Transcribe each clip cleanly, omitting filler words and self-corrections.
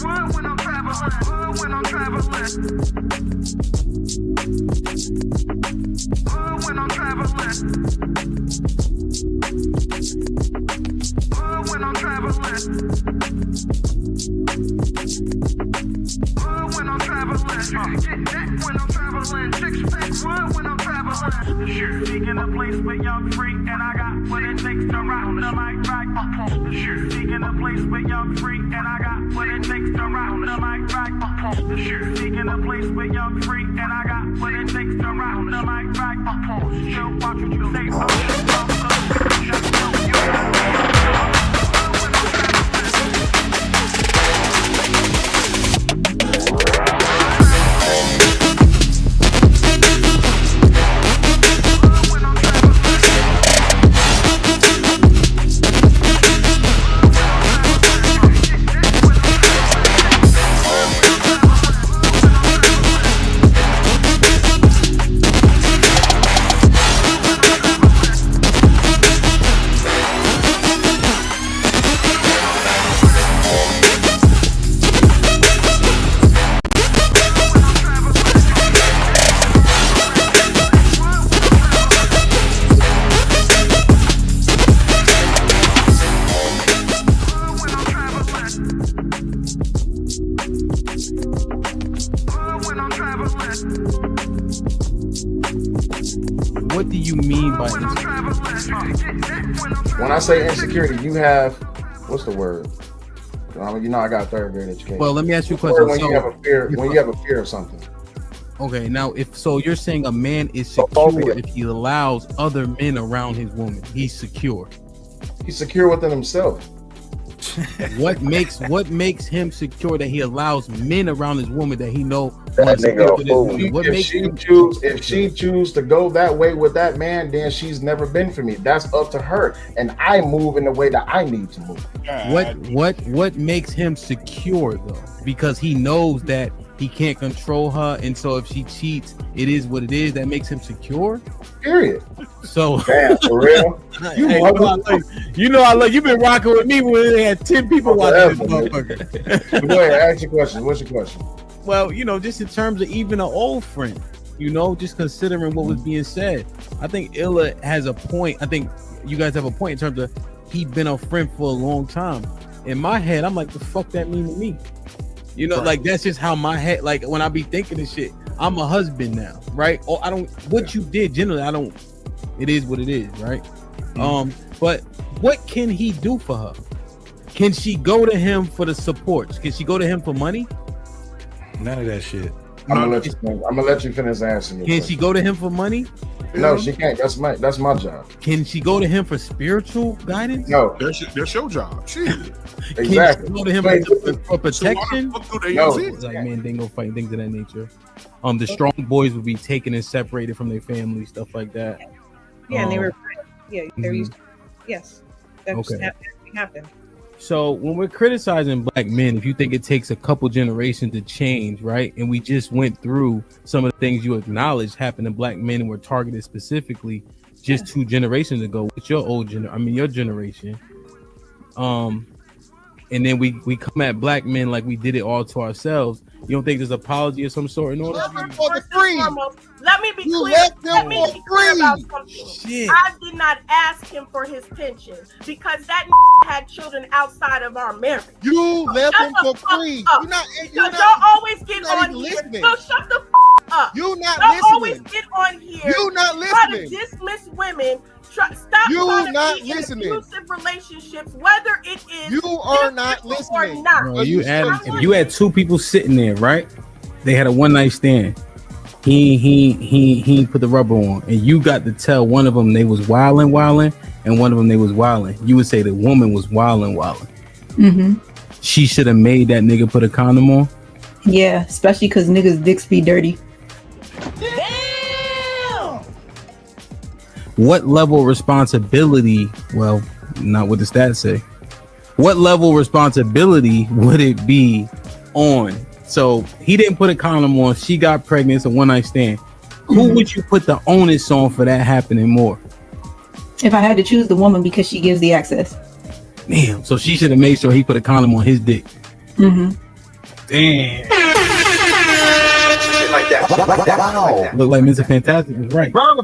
Hood when I'm traveling. Hood when I'm traveling. Hood when I'm traveling. Hood when I'm traveling. Hood when I'm traveling. Get that when I'm traveling. Six pack wood when I'm traveling. Seeking a place with young free, and I got what it takes to rock the mic right. Seeking a place with young free, and I got what it takes to rock the mic right. Seeking a place with young free, and I got what it takes to rock the mic right. Still watch what you say. What do you mean by when I say insecurity? You have what's the word? You know, I got third grade education. Well, let me ask you a question. When you have a fear, when you have a fear of something. Okay, now if so, you're saying a man is secure if he allows other men around his woman. He's secure. He's secure within himself. What makes him secure that he allows men around his woman that he know? That nigga, if she choose to go that way with that man, then she's never been for me. That's up to her, and I move in the way that I need to move. What makes him secure though? Because he knows that he can't control her, and so if she cheats, it is what it is. That makes him secure. Period. So damn, for real. You know I love you've been rocking with me when they had 10 people watching this motherfucker. Go ahead, ask your question. What's your question? Well, you know, just in terms of even an old friend, you know, just considering what was being said, I think Illa has a point. I think you guys have a point in terms of he been a friend for a long time. In my head, I'm like, the fuck that mean to me? You know, like that's just how my head, like when I be thinking this shit, I'm a husband now, right? Oh, I don't, what you did generally, I don't, it is what it is, right? But what can he do for her? Can she go to him for the supports? Can she go to him for money? None of that shit. I'm gonna let you finish answering. Can she go to him for money? No, she can't. That's my job. Can she go to him for spiritual guidance? No, that's your job. Shit. Exactly. Can she go to him for protection? No, like men, they go fight things of that nature. The strong boys would be taken and separated from their family, stuff like that. Yeah, and they were they're used to, yes. That's happened. So when we're criticizing black men, if you think it takes a couple generations to change, right? And we just went through some of the things you acknowledged happened to black men and were targeted specifically just 2 generations ago with your your generation. And then we come at black men like we did it all to ourselves. You don't think there's an apology of some sort in order? Let me be clear. Let me be clear about something. Shit. I did not ask him for his pension because that had children outside of our marriage. You left him for free. Y'all always get on here. So shut the up. You not Y'all listening. always get on here. You not Try to listening. dismiss women. Stop You trying not to be listening. in abusive relationships, whether it is You are not listening. or not. Bro, if you had 2 people sitting there, right? They had a one night stand. He put the rubber on, and you got to tell one of them they was wilding, and one of them they was wilding. You would say the woman was wilding. Mm-hmm. She should have made that nigga put a condom on. Yeah, especially because niggas' dicks be dirty. Damn! What level of responsibility? Well, not what the stats say. What level of responsibility would it be on? So he didn't put a condom on. She got pregnant. It's a one night stand. Who would you put the onus on for that happening more? If I had to choose the woman because she gives the access. Damn. So she should have made sure he put a condom on his dick. Mm-hmm. Damn. Shit like that. Wow. Look like Mr. Fantastic was right. Brother.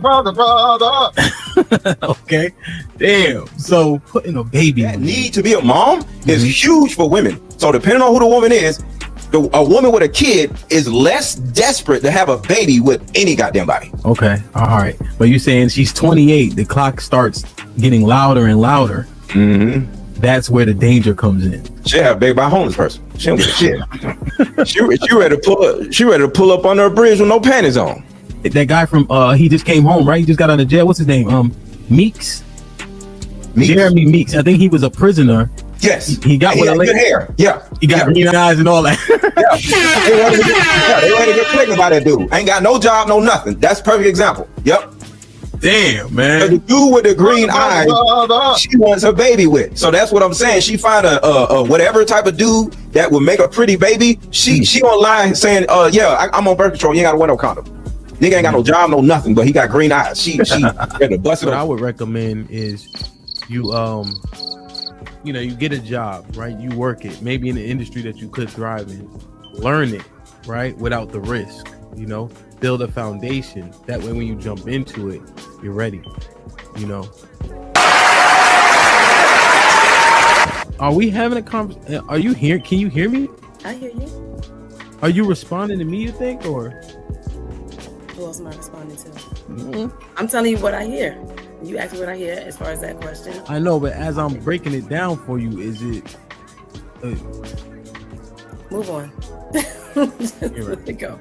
Okay. Damn. So putting a baby That in need to be a mom is huge for women. So depending on who the woman is, a woman with a kid is less desperate to have a baby with any goddamn body. Okay. All right. But you're saying she's 28. The clock starts getting louder and louder. Mm-hmm. That's where the danger comes in. She have a baby by a homeless person. She don't give a shit. she ready to pull up on her bridge with no panties on. That guy from he just came home, right? He just got out of jail. What's his name? Meeks. Jeremy Meeks. I think he was a prisoner. Yes. He got good hair. Yeah. He got green eyes and all that. They wanted to get pregnant by that dude. Ain't got no job, no nothing. That's a perfect example. Yep. Damn, man. The dude with the green eyes, she wants her baby with. So that's what I'm saying. She find a whatever type of dude that would make a pretty baby. She online saying, I'm on birth control. You ain't got to wear no condom. Nigga ain't got no job, no nothing, but he got green eyes. She gonna bust it. What I would recommend is you you get a job, right? You work it, maybe in the industry that you could thrive in. Learn it, right? Without the risk, build a foundation. That way when you jump into it, you're ready, Are we having a conversation? Are you here? Can you hear me? I hear you. Are you responding to me, you think, or? Who else am I responding to? Mm-hmm. I'm telling you what I hear. You asked me what I hear as far as that question. I know, but as I'm breaking it down for you, is it? Move on. Let it go.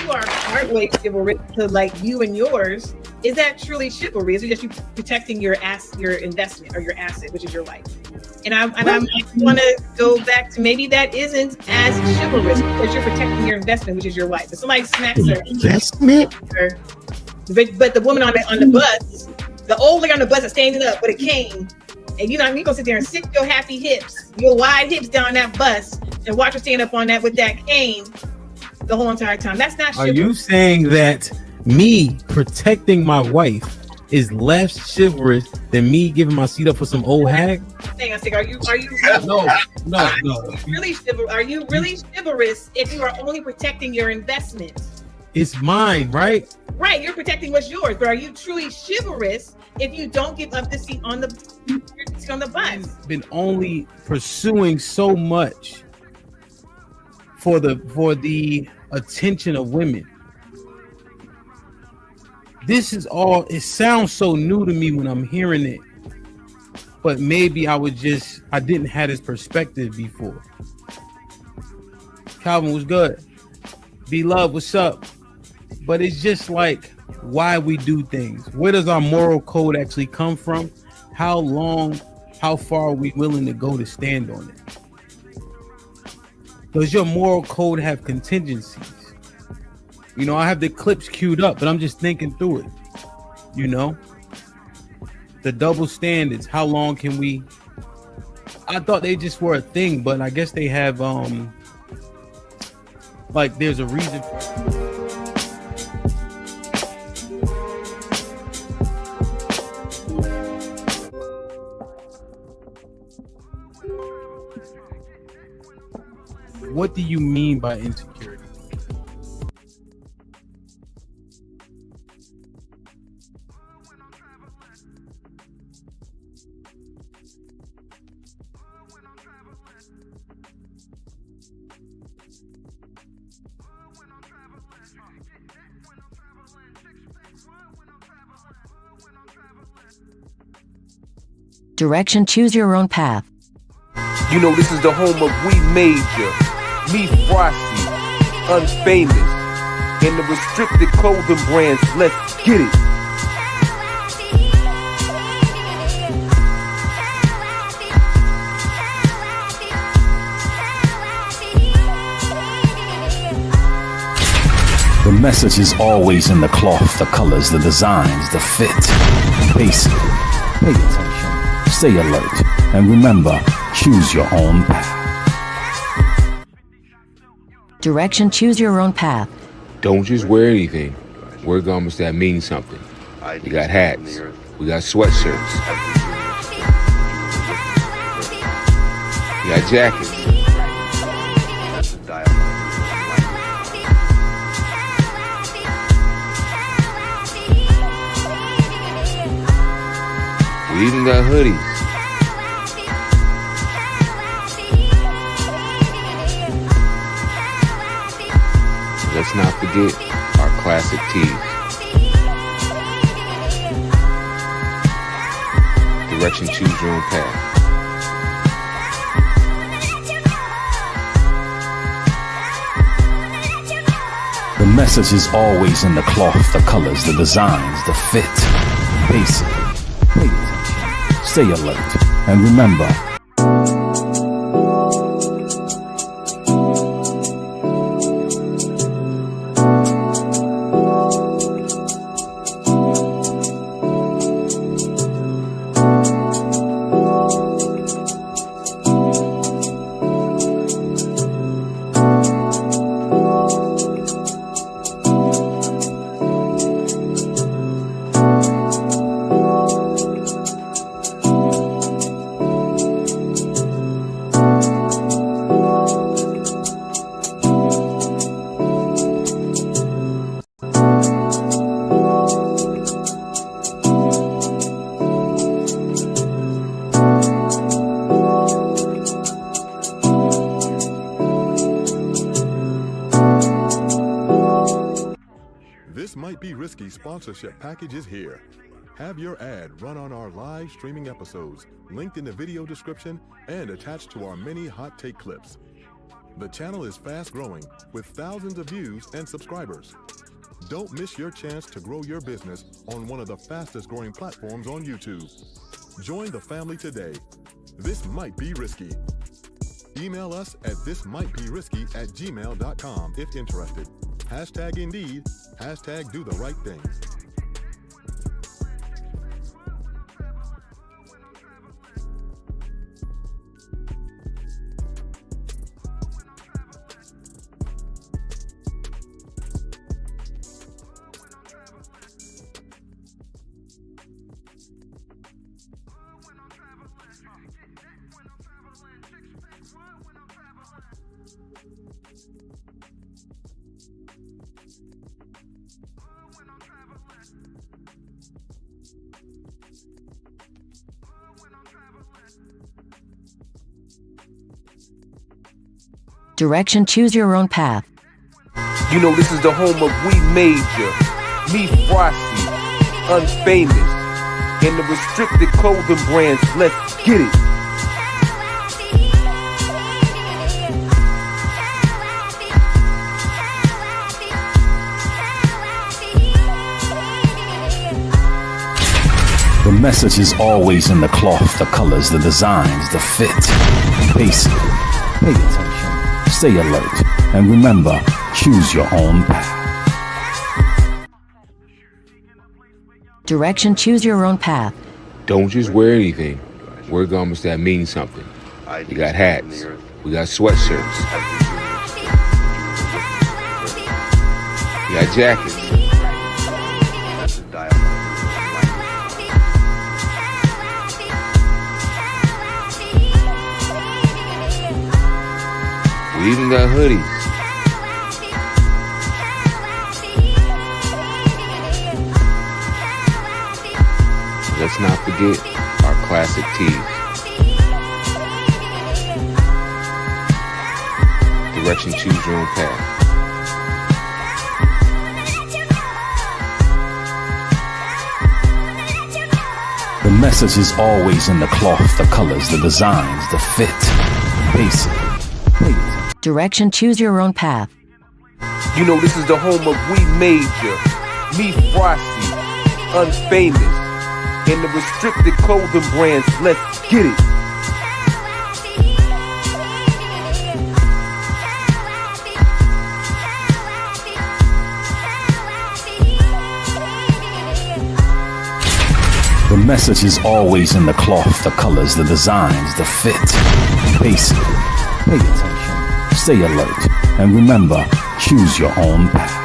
You are partway chivalrous to like you and yours. Is that truly chivalry? Is it just you protecting your investment or your asset, which is your life? And I want to go back to maybe that isn't as chivalrous because you're protecting your investment, which is your life. If somebody smacks her investment, but the woman on the bus, the old lady on the bus is standing up with a cane, and you're gonna sit there and sit your happy hips, your wide hips down that bus, and watch her stand up on that with that cane the whole entire time. That's not chivalry. Are you saying that me protecting my wife is less chivalrous than me giving my seat up for some old hag? Are you no. Are you really chivalrous if you are only protecting your investment? It's mine, right? Right, you're protecting what's yours, but are you truly chivalrous if you don't give up the seat on the bus? Been only pursuing so much for the attention of women. This is all, it sounds so new to me when I'm hearing it, but maybe I didn't have this perspective before. Calvin, was good? B-Love, what's up? But it's just like why we do things. Where does our moral code actually come from? How far are we willing to go to stand on it? Does your moral code have contingencies? I have the clips queued up, but I'm just thinking through it. The double standards. How long can we? I thought they just were a thing, but I guess they have there's a reason for it. What do you mean by insecurity? Direction, choose your own path. This is the home of We Major, Me Frosty, Unfamous, and the restricted clothing brands. Let's get it. The message is always in the cloth, the colors, the designs, the fit. Basic. Pay attention, stay alert, and remember, choose your own path. Direction, choose your own path. Don't just wear anything. Wear garments that mean something. We got hats. We got sweatshirts. We got jackets. We even got hoodies. Let's not forget our classic tees. Direction, choose your own path. The message is always in the cloth, the colors, the designs, the fit. Basically, pay attention, stay alert, and remember, This Might Be Risky sponsorship package is here. Have your ad run on our live streaming episodes, linked in the video description and attached to our many hot take clips. The channel is fast growing with thousands of views and subscribers. Don't miss your chance to grow your business on one of the fastest growing platforms on YouTube. Join the family today. This might be risky. Email us at thismightberisky@gmail.com if interested. Hashtag Indeed, hashtag do the right thing. Direction, choose your own path. You know this is the home of We Major, Me Frosty, Unfamous, and the restricted clothing brands. Let's get it. the message is always in the cloth, the colors, the designs, the fit. Basically, pay attention, stay alert, and remember, choose your own path. Direction, choose your own path. Don't just wear anything. Wear garments that mean something. We got hats. We got sweatshirts. We got jackets. We even got hoodies. Let's not forget our classic tees. Direction, choose your own path. The message is always in the cloth, the colors, the designs, the fit. Basically, pay attention. Direction, choose your own path. You know this is the home of We Major, Me Frosty, Unfamous, and the restricted clothing brands. Let's get it. The message is always in the cloth, the colors, the designs, the fit. Basically, pay attention, stay alert, and remember, choose your own path.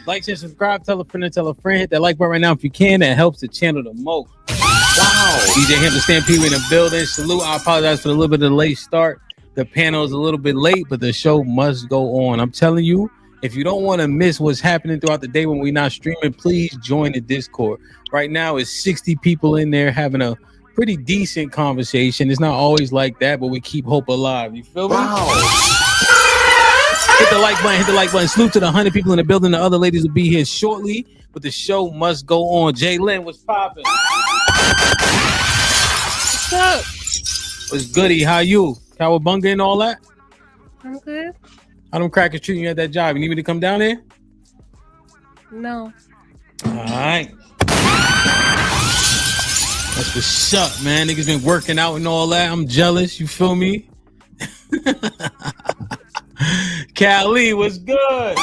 Like, share, subscribe, tell a friend, hit that like button right now if you can. That helps the channel the most. Wow. DJ Hamp, the Stampede in the building. Salute. I apologize for a little bit of the late start. The panel is a little bit late, but the show must go on. I'm telling you, if you don't want to miss what's happening throughout the day when we're not streaming, please join the Discord. Right now, it's 60 people in there having a pretty decent conversation. It's not always like that, but we keep hope alive. You feel me? Wow. Hit the like button, hit the like button. Salute to the 100 people in the building. The other ladies will be here shortly, but the show must go on. Jay Lynn, what's popping? What's up? What's goody? How you? Cowabunga and all that? I'm good. How them crackers treating you at that job? You need me to come down there? No. All right. That's what's up, man. Niggas been working out and all that. I'm jealous. You feel me? Cali, what's good?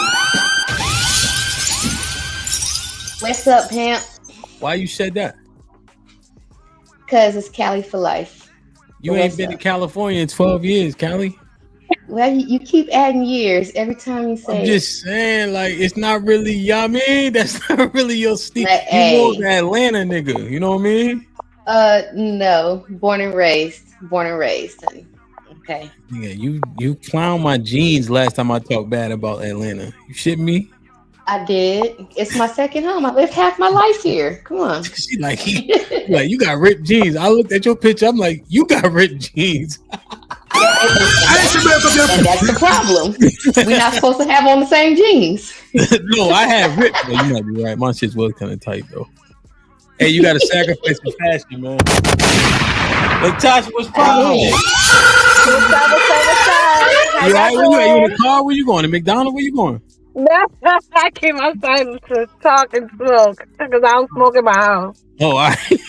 What's up, Hamp? Why you said that? Because it's Cali for life. You ain't been to California in 12 years, Cali. Well, you keep adding years every time you say. I'm just saying, like, it's not really, you know what I mean? That's not really your Steve. Like, you more of an Atlanta nigga, you know what I mean? No, born and raised. Okay. Yeah, you clown my jeans last time I talked bad about Atlanta. You shit me? I did. It's my second home. I lived half my life here. Come on. She like you got ripped jeans. I looked at your picture. I'm like, you got ripped jeans. And that's the problem. We're not supposed to have on the same jeans. No, I had ripped. But you might be right. My shit was kind of tight though. Hey, you got to sacrifice for fashion, man. Latasha, what's poppin'? You all right? You in the car? Where you going? To McDonald's? Where you going? I came outside to talk and smoke because I don't smoke in my house. Oh, all right.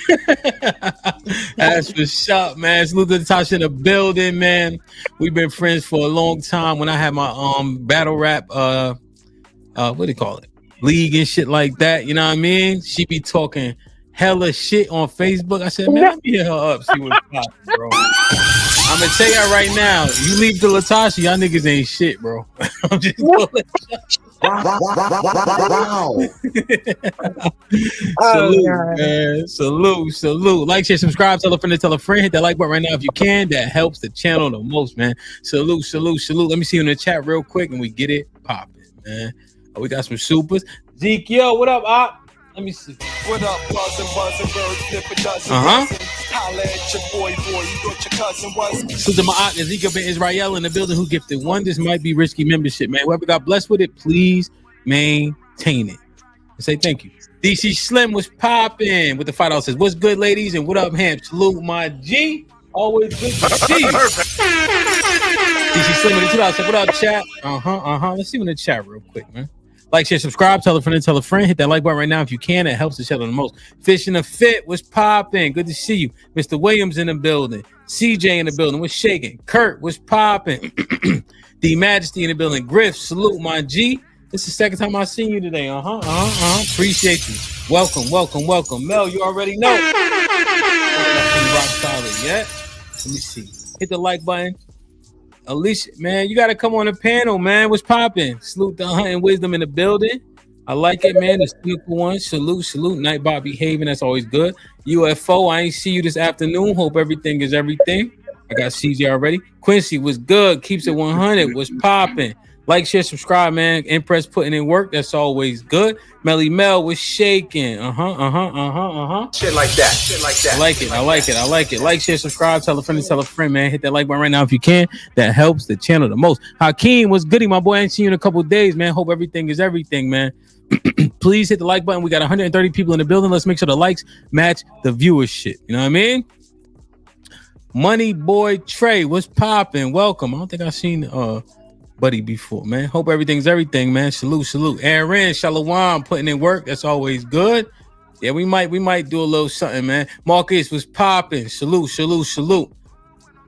That's what's up, man. Salute to Latasha in the building, man. We've been friends for a long time. When I had my battle rap, what do you call it? League and shit like that. You know what I mean? She be talking hella shit on Facebook. I said, man, let me hit her up, see what's poppin', bro. I'm gonna tell y'all right now. You leave to Latasha, y'all niggas ain't shit, bro. I'm just Wow. Salute, man. Salute. Like, share, subscribe, tell a friend. Hit that like button right now if you can. That helps the channel the most, man. Salute. Let me see you in the chat real quick and we get it popping, man. Oh, we got some supers. Zeke, yo, what up, Op? Let me see. What up, buzzing, bird, flip a dozen. Holla at your boy, you thought your cousin was. So to my aunt Ezekiel Ben Israel in the building who gifted one. This might be risky membership, man. Whoever got blessed with it, please maintain it. And say thank you. DC Slim was popping with the $5 says, what's good, ladies? And what up, Hamp? Salute my G. Always good to see you. DC Slim with the $2 said, what up, chat? Let's see you in the chat real quick, man. Like, share, subscribe, tell a friend. Hit that like button right now if you can. It helps the channel the most. Fish in the Fit was popping. Good to see you. Mr. Williams in the building. CJ in the building was shaking. Kurt was popping. D Majesty in the building. Griff, salute my G. This is the second time I've seen you today. Appreciate you. Welcome. Mel, you already know. Rock solid yet? Let me see. Hit the like button. Alicia, man, you got to come on the panel, man. What's popping? Salute the hunting wisdom in the building. I like it, man. The cynical one. Salute. Nightbot behaving. That's always good. UFO, I ain't see you this afternoon. Hope everything is everything. I got CJ already. Quincy was good. Keeps it 100. Was popping. Like, share, subscribe, man. Impress putting in work. That's always good. Melly Mel was shaking. Shit like that. I like it. Like, share, subscribe, tell a friend, man. Hit that like button right now if you can. That helps the channel the most. Hakeem was goody, my boy. I ain't seen you in a couple of days, man. Hope everything is everything, man. Please hit the like button. We got 130 people in the building. Let's make sure the likes match the viewership. You know what I mean? Money Boy Trey was popping. Welcome. I don't think I've seen Buddy before, man. Hope everything's everything, man. Salute. Aaron, Shalom, putting in work. That's always good. Yeah, we might do a little something, man. Marcus was popping. Salute.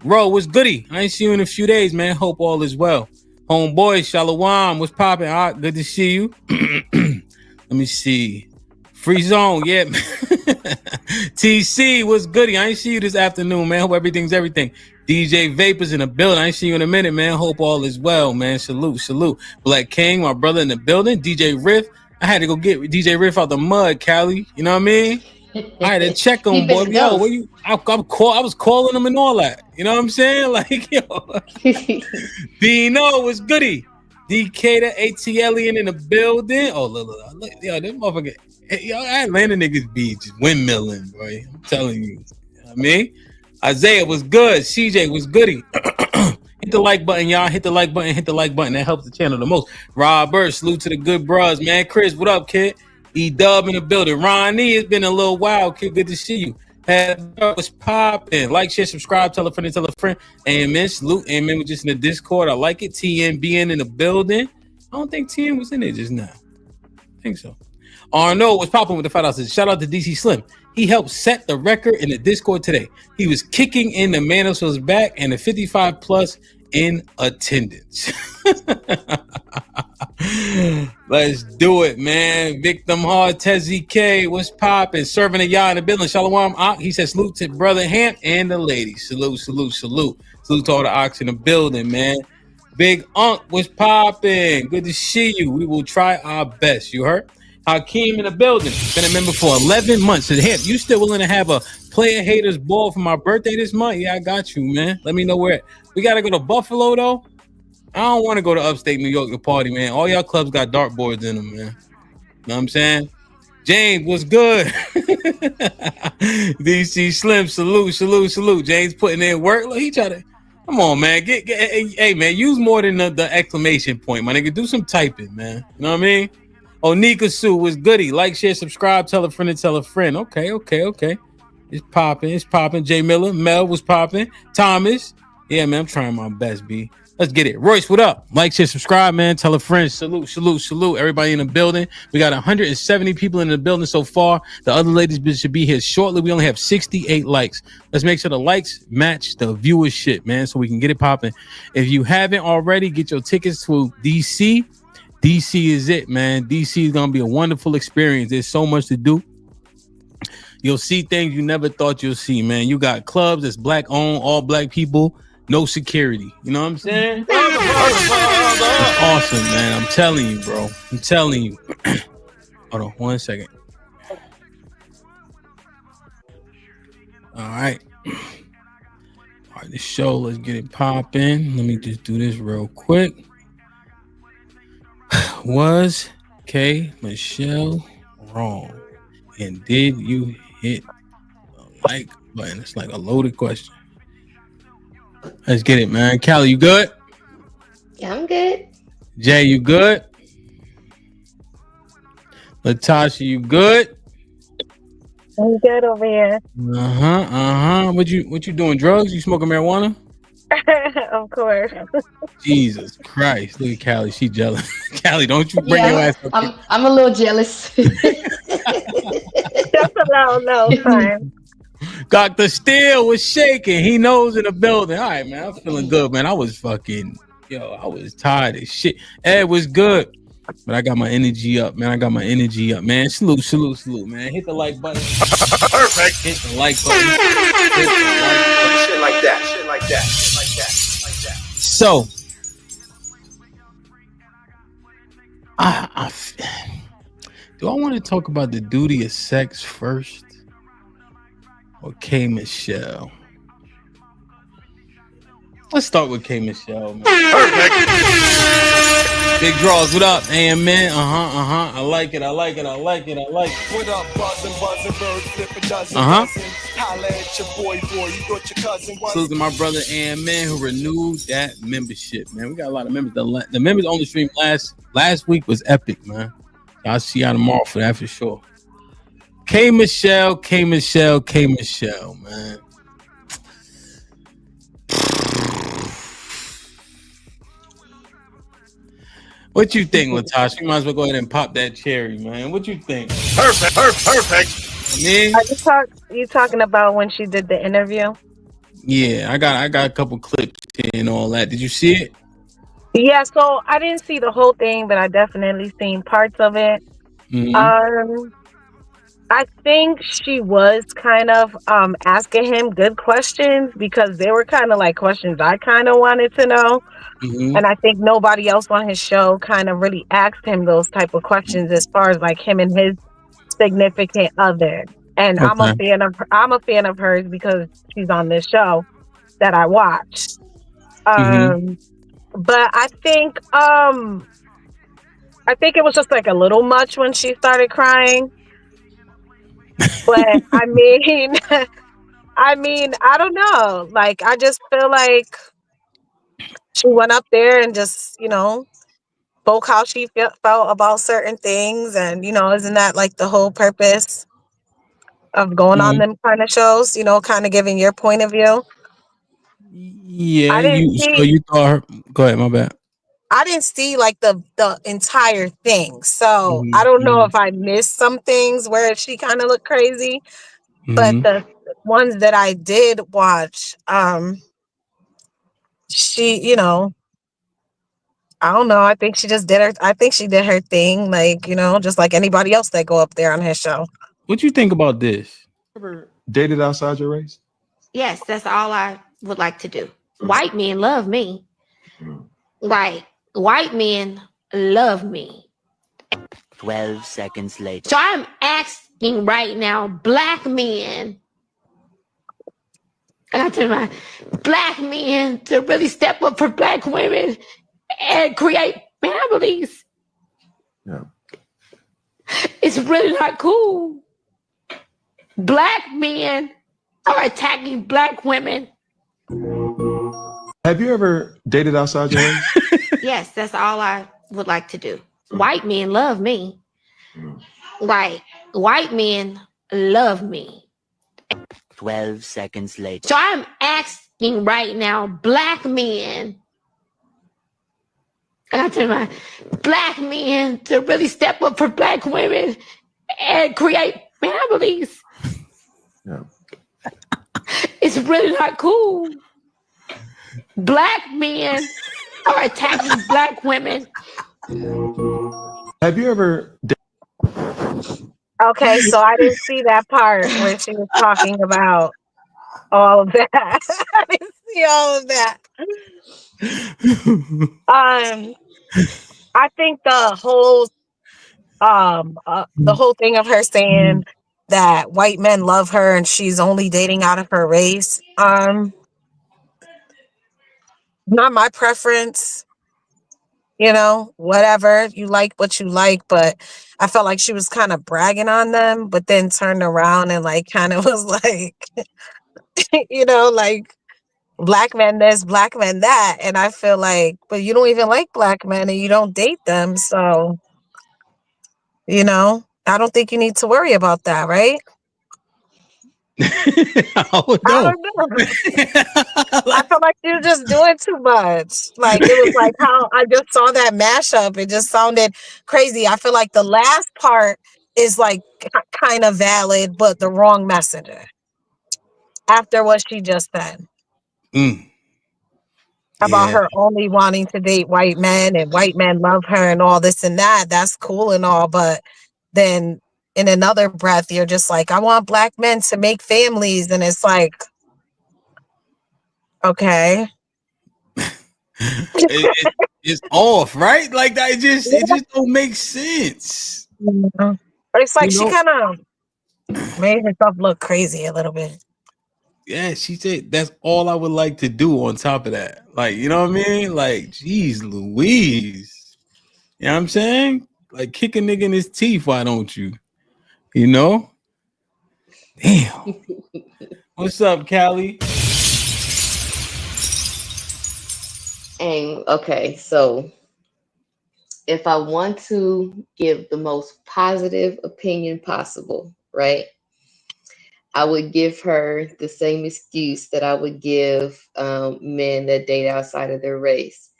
Ro was goody. I ain't seen you in a few days, man. Hope all is well. Homeboy, Shalom was popping. All right, good to see you. Let me see. Free zone, yeah. TC was goody. I ain't see you this afternoon, man. Hope everything's everything. DJ Vapors in the building. I ain't see you in a minute, man. Hope all is well, man. Salute. Black King, my brother in the building. DJ Riff. I had to go get DJ Riff out the mud, Cali. You know what I mean? I had to check on boy. Yo, where you? I was calling him and all that. You know what I'm saying? Like, yo. Dino was goody. DK the ATLian in the building. Oh, look. Yo, this motherfucker. Yo, Atlanta niggas be just windmilling, boy. I'm telling you. You know what I mean? Isaiah was good. CJ was goody. Hit the like button, y'all. Hit the like button. That helps the channel the most. Robert, salute to the good bros, man. Chris, what up, kid? E-Dub in the building. Ronnie, it's been a little while, kid. Good to see you. Was popping. Like, share, subscribe, tell a friend. Amen. Salute. Amen. We're just in the Discord. I like it. TN being in the building. I don't think TN was in there just now. I think so. Arno was popping with the $5. Shout out to DC Slim. He helped set the record in the Discord today. He was kicking in the Manos's back and the 55 plus in attendance. Let's do it, man. Victim Hard Tezzy K was popping. Serving a y'all in the building. Shalom. He said salute to brother Hamp and the ladies. Salute. Salute to all the ox in the building, man. Big Unk was popping. Good to see you. We will try our best. You heard? Hakeem in the building. Been a member for 11 months. Said, Hamp, you still willing to have a player haters ball for my birthday this month? Yeah, I got you, man. Let me know where. We got to go to Buffalo, though. I don't want to go to upstate New York to party, man. All y'all clubs got dartboards in them, man. Know what I'm saying? James, what's good? DC Slim, salute. James putting in work. Look, he try to. Come on, man. Hey, man, use more than the exclamation point, my nigga. Do some typing, man. You know what I mean? Onika Sue was goody. Like, share, subscribe, tell a friend. Okay. It's popping. Jay Miller, Mel was popping. Thomas. Yeah, man, I'm trying my best, B. Let's get it. Royce, what up? Like, share, subscribe, man. Tell a friend. Salute. Everybody in the building. We got 170 people in the building so far. The other ladies should be here shortly. We only have 68 likes. Let's make sure the likes match the viewership, man, so we can get it popping. If you haven't already, get your tickets to DC. DC is it, man. DC is going to be a wonderful experience. There's so much to do. You'll see things you never thought you'll see, man. You got clubs that's black owned, all black people. no security. You know what I'm saying? It's awesome, man. I'm telling you, bro. I'm telling you. Hold on 1 second. All right. All right, the show, let's get it popping. Let me just do this real quick. Was K Michelle wrong? And did you hit the like button? It's like a loaded question. Let's get it, man. Callie, you good? Yeah, I'm good. Jay, you good? Latasha, you good? I'm good over here. What you doing? Drugs? You smoking marijuana? Of course. Jesus Christ! Look at Callie. She jealous. Callie, don't you bring your ass up here. I'm a little jealous. Just a little time. Dr. Steele was shaking. He knows in the building. All right, man. I'm feeling good, man. I was tired as shit. Ed was good. But I got my energy up, man. Salute, man. Hit the like button. Perfect. Hit the like button. Shit like that. So, do I want to talk about the duty of sex first? Or K Michelle? Let's start with K Michelle, man. Perfect. Big draws, what up? Amen. I like it. What up, buzzing, bird, flip a dozen. Holla at your boy, you thought your cousin was. Salute to my brother Amen who renewed that membership, man. We got a lot of members. The members only stream last week was epic, man. I'll see y'all tomorrow for that for sure. K Michelle, man. What you think, Latasha? You might as well go ahead and pop that cherry, man. What you think? Perfect. Are you talking about when she did the interview? Yeah, I got a couple clips and all that. Did you see it? Yeah, so I didn't see the whole thing, but I definitely seen parts of it. Mm-hmm. I think she was kind of asking him good questions because they were kind of like questions I kind of wanted to know. Mm-hmm. And I think nobody else on his show kind of really asked him those type of questions as far as like him and his significant other. And Okay. I'm a fan of hers because she's on this show that I watch. But I think it was just like a little much when she started crying. But I mean, I don't know. Like, I just feel like she went up there and just, spoke how she felt about certain things. And, isn't that like the whole purpose of going on them kind of shows, kind of giving your point of view? Yeah, you thought her. Go ahead, my bad. I didn't see like the entire thing. So I don't know if I missed some things where she kind of looked crazy. But the ones that I did watch, she, I don't know. I think she just did her thing, like, just like anybody else that go up there on his show. What you think about this? Ever dated outside your race? Yes, that's all I would like to do. White men love me. Like, white men love me. 12 seconds later. So I'm asking right now, black men, I got to tell my black men to really step up for black women and create families. Yeah. It's really not cool. Black men are attacking black women. Have you ever dated outside your race? Yes, that's all I would like to do. White men love me. Like, white men love me. 12 seconds later. So I'm asking right now, black men, I got to tell my black men to really step up for black women and create families. Yeah. It's really not cool. Black men are attacking black women. Have you ever Okay, so I didn't see that part where she was talking about all of that. I didn't see see all of that. I think the whole thing of her saying that white men love her and she's only dating out of her race, not my preference. You know, whatever, you like what you like, but I felt like she was kind of bragging on them, but then turned around and like kind of was like, you know, like black men this, black men that. And I feel like, but you don't even like black men and you don't date them. So, you know, I don't think you need to worry about that, right? I I don't know. I feel like you're just doing too much. Like it was like how I just saw that mashup. It just sounded crazy. I feel like the last part is like kind of valid, but the wrong messenger after what she just said about Yeah. her only wanting to date white men and white men love her and all this and that. That's cool and all, but then in another breath, you're just like, I want black men to make families. And it's like, okay. It's off, right? Like that. It just don't make sense. But it's like You she know? kind of made herself look crazy a little bit. Yeah, she said that's all I would like to do on top of that. Like, you know what I mean? Like, geez, Louise. You know what I'm saying? Like, kick a nigga in his teeth, why don't you? You know? Damn. What's up, Callie? And okay, so if I want to give the most positive opinion possible, right? I would give her the same excuse that I would give men that date outside of their race.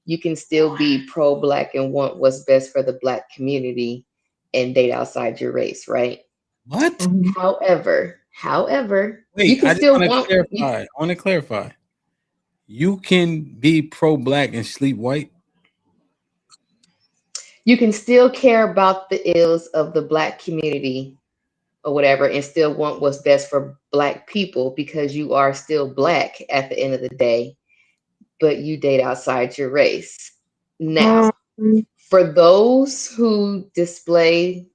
You can still be pro-black and want what's best for the black community and date outside your race, right? What? However, you Wait, can I just still want to want clarify. I want to clarify. You can be pro-black and sleep white. you can still care about the ills of the black community or whatever and still want what's best for black people because you are still black at the end of the day, but you date outside your race. Now, for those who display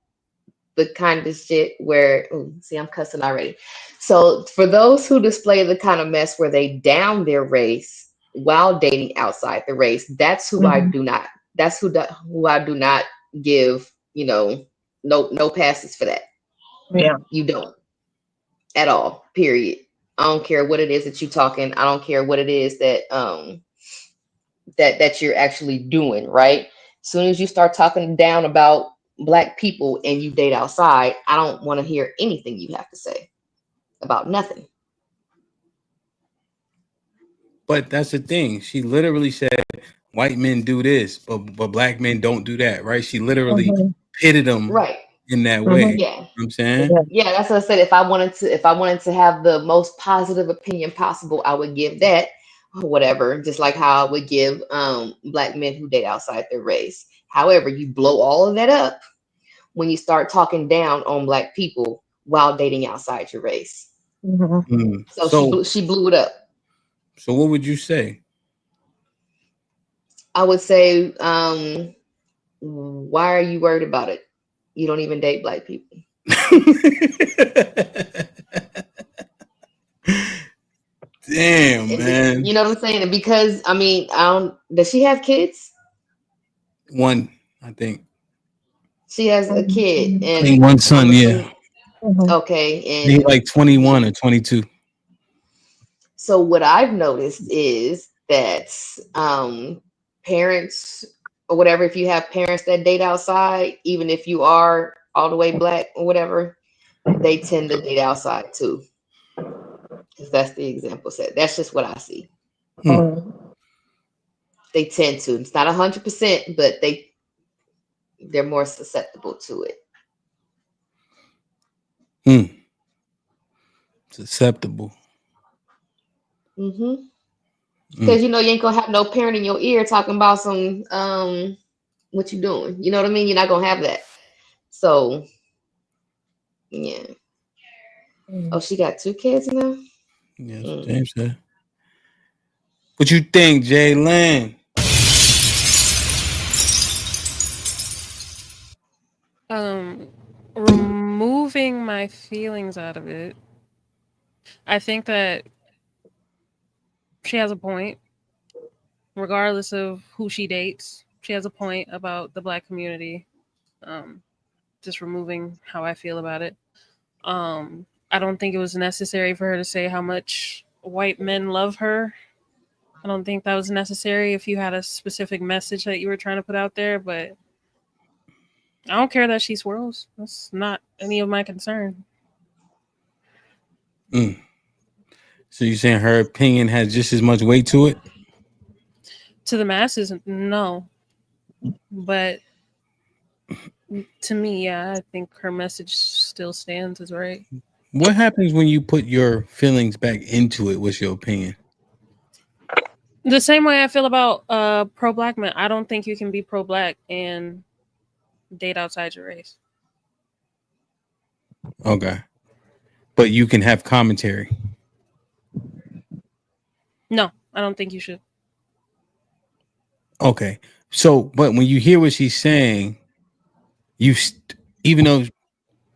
the kind of shit where, see, I'm cussing already. So for those who display the kind of mess where they down their race while dating outside the race, that's who I do not. That's who I do not give. You know, no passes for that. Yeah, you don't at all. Period. I don't care what it is that you're talking. I don't care what it is that that you're actually doing. Right. As soon as you start talking down about black people and you date outside, I don't want to hear anything you have to say about nothing. But that's the thing. She literally said white men do this, but black men don't do that, right? She literally pitted them Right. in that way. Yeah. You know what I'm saying? Yeah, that's what I said. If I wanted to have the most positive opinion possible, I would give that or whatever, just like how I would give black men who date outside their race. However, you blow all of that up when you start talking down on black people while dating outside your race. So she blew it up. So what would you say? I would say, why are you worried about it? You don't even date black people. Damn, man. You know what I'm saying? And because I mean, does she have kids? One, I think. She has a kid, I and think one son, yeah. Okay, He's and like 21 or 22. so what I've noticed is that parents or whatever, if you have parents that date outside, even if you are all the way black or whatever, they tend to date outside too. Because that's the example set. That's just what I see. They tend to. It's not 100%, but they're more susceptible to it. Susceptible. Because you know you ain't gonna have no parent in your ear talking about some what you doing. You know what I mean? You're not gonna have that. So yeah. Oh, she got 2 kids now? Yeah, that's what James said. What you think, Jalen? Removing my feelings out of it, I think that she has a point. Regardless of who she dates, she has a point about the Black community. Just removing how I feel about it. I don't think it was necessary for her to say how much white men love her. I don't think that was necessary if you had a specific message that you were trying to put out there, but I don't care that she swirls. That's not any of my concern. So you're saying her opinion has just as much weight to it? To the masses, no. But to me, yeah, I think her message still stands as right. What happens when you put your feelings back into it? What's your opinion? The same way I feel about pro-Black men. I don't think you can be pro-Black and date outside your race. Okay. But you can have commentary. No, I don't think you should. Okay. So, but when you hear what she's saying, even though